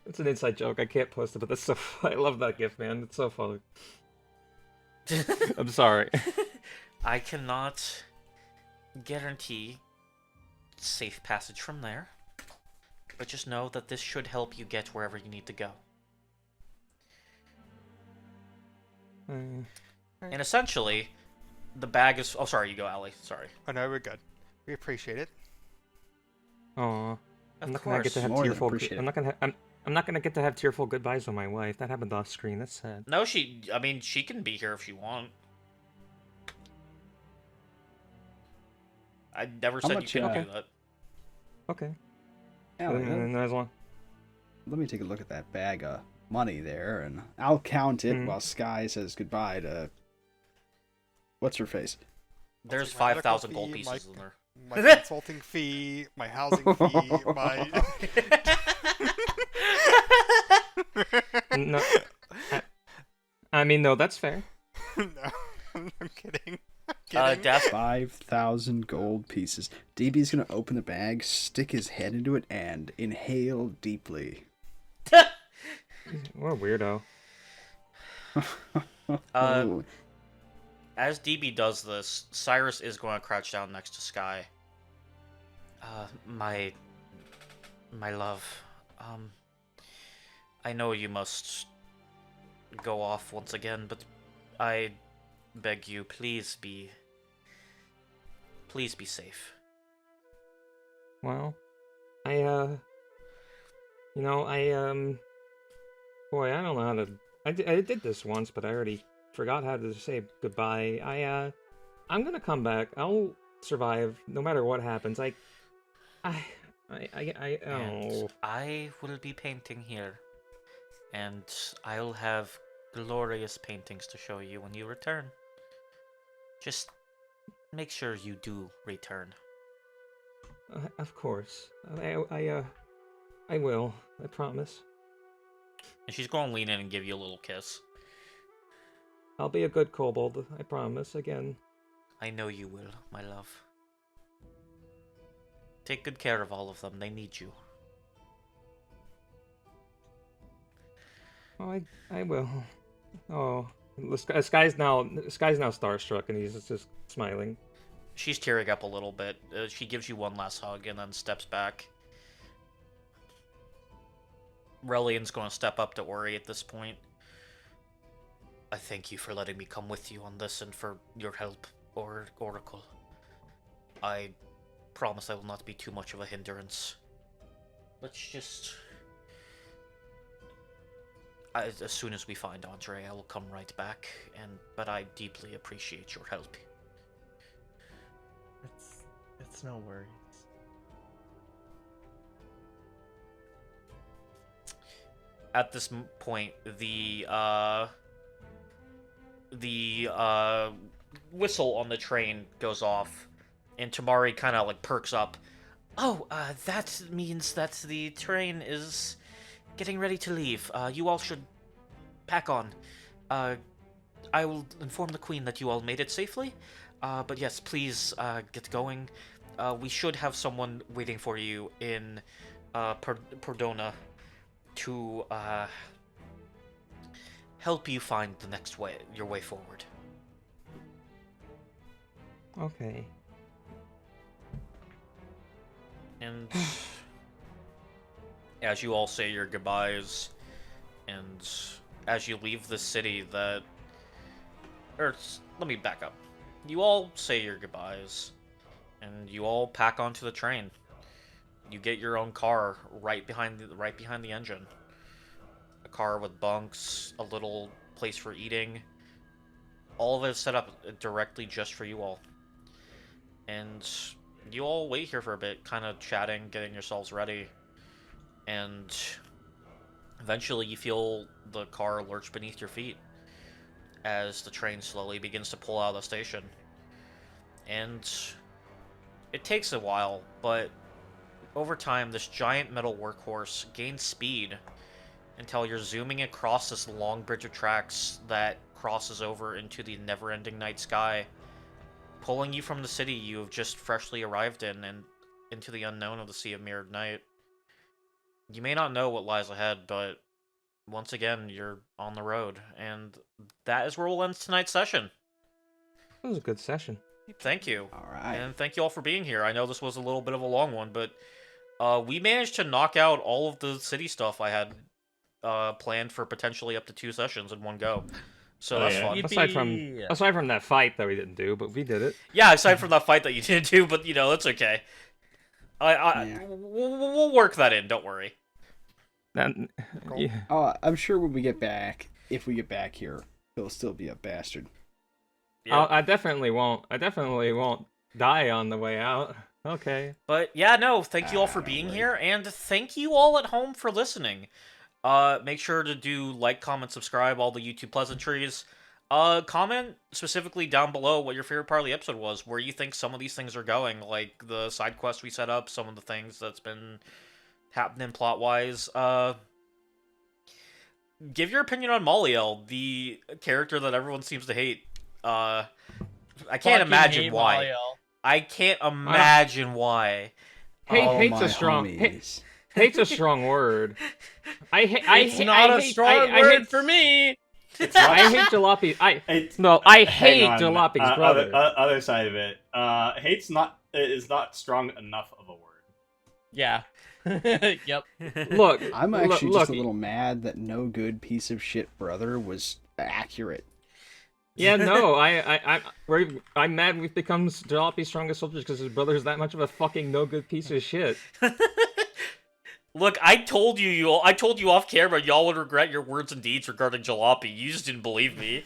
It's an inside joke. I can't post it, but that's so I love that gif, man. It's so funny. I'm sorry. I cannot guarantee safe passage from there. But just know that this should help you get wherever you need to go. And essentially, the bag is... Oh, sorry, you go, Allie. Sorry. Oh no, we're good. We appreciate it. Aw. I'm not gonna course. get to have More than tearful. appreciate I'm not gonna. I'm not gonna get to have tearful goodbyes with my wife. That happened off screen. That's sad. No, I mean, she can be here if she want. I never How said much, you couldn't do okay. that. Okay. Allie, As long. let me take a look at that bag of money there, and I'll count it Hmm. while Sky says goodbye to... What's her face? There's take my medical 5,000 gold fee, pieces in there. My consulting fee, my housing fee, my... No. I mean, no, that's fair. No, I'm kidding. I'm kidding. Daft 5,000 gold pieces. DB's gonna open the bag, stick his head into it, and inhale deeply. What a weirdo. Oh, As DB does this, Cyrus is going to crouch down next to Sky. My love, I know you must go off once again, but I beg you, please be safe. Well, boy, I don't know how to. I did this once, but I already forgot how to say goodbye. I'm gonna come back. I'll survive no matter what happens. And oh. I will be painting here, and I'll have glorious paintings to show you when you return. Just make sure you do return. Of course. I will. I promise. And she's going to lean in and give you a little kiss. I'll be a good kobold, I promise, again. I know you will, my love. Take good care of all of them. They need you. Oh, I will. Oh, Sky's now starstruck, and he's just smiling. She's tearing up a little bit. She gives you one last hug and then steps back. Relian's going to step up to Ori at this point. I thank you for letting me come with you on this and for your help, Oracle. I promise I will not be too much of a hindrance. Let's just... as soon as we find Andre, I will come right back, but I deeply appreciate your help. It's no worries. At this point, the whistle on the train goes off, and Tamari kind of like perks up. Oh, that means that the train is getting ready to leave. You all should pack on. I will inform the Queen that you all made it safely. But yes, please get going. We should have someone waiting for you in Perdona to help you find the next your way forward. Okay. And as you all say your goodbyes, and as you leave the city let me back up. You all say your goodbyes, and you all pack onto the train. You get your own car right behind the engine. A car with bunks, a little place for eating. All of it is set up directly just for you all. And you all wait here for a bit, kind of chatting, getting yourselves ready. And eventually you feel the car lurch beneath your feet as the train slowly begins to pull out of the station. And it takes a while, but over time, this giant metal workhorse gains speed until you're zooming across this long bridge of tracks that crosses over into the never-ending night sky, pulling you from the city you have just freshly arrived in and into the unknown of the Sea of Mirrored Night. You may not know what lies ahead, but once again, you're on the road, and that is where we'll end tonight's session. It was a good session. Thank you. All right. And thank you all for being here. I know this was a little bit of a long one, but we managed to knock out all of the city stuff I had planned for potentially up to 2 sessions in one go. So that's fun. Aside from that fight that we didn't do, but we did it. Yeah, aside from that fight that you didn't do, but that's okay. We'll work that in. Don't worry. Yeah. I'm sure when we get back, if we get back here, he'll still be a bastard. Yeah. I definitely won't. I definitely won't die on the way out. Okay. But yeah, no, thank you all for being here, and thank you all at home for listening. Make sure to do like, comment, subscribe, all the YouTube pleasantries. Comment specifically down below what your favorite part of the episode was, where you think some of these things are going, like the side quests we set up, some of the things that's been happening plot-wise. Give your opinion on Moliel, the character that everyone seems to hate. I can't imagine why. Moliel. I can't imagine why. Hate's a strong. Hate's a strong word. It's not a strong word for me. I hate Jalopy. I hate Jalopy's brother. Other side of it, hate's is not strong enough of a word. Yeah. Yep. Look, I'm actually just a little mad that no good piece of shit brother was accurate. Yeah, no, I'm mad we've become Jalopy's strongest soldiers because his brother's that much of a fucking no good piece of shit. Look, I told you off camera y'all would regret your words and deeds regarding Jalopy. You just didn't believe me.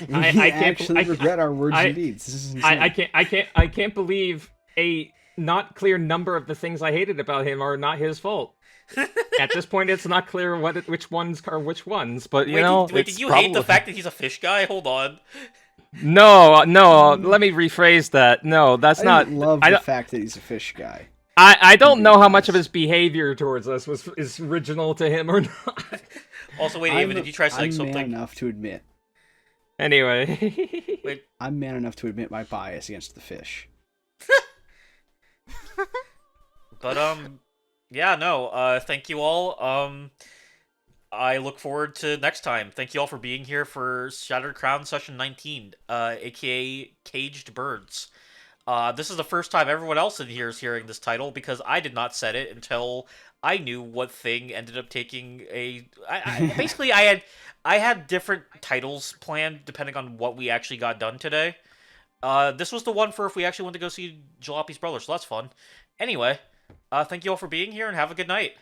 I regret our words and deeds. This is insane. I can't believe a not clear number of the things I hated about him are not his fault. At this point, it's not clear which ones are which ones, but did you hate the fact that he's a fish guy? Hold on. No, let me rephrase that. No, that's not. I love the fact that he's a fish guy. I don't know how much of Yes. his behavior towards us is original to him or not. Also, wait, Ava, did you try saying I'm man something? enough to admit. Anyway. Wait, I'm man enough to admit my bias against the fish. but yeah, no. Thank you all. I look forward to next time. Thank you all for being here for Shattered Crown Session 19, aka Caged Birds. This is the first time everyone else in here is hearing this title because I did not set it until I knew what thing ended up taking a. Basically, I had different titles planned depending on what we actually got done today. This was the one for if we actually went to go see Jalopy's brother, so that's fun. Anyway, thank you all for being here and have a good night.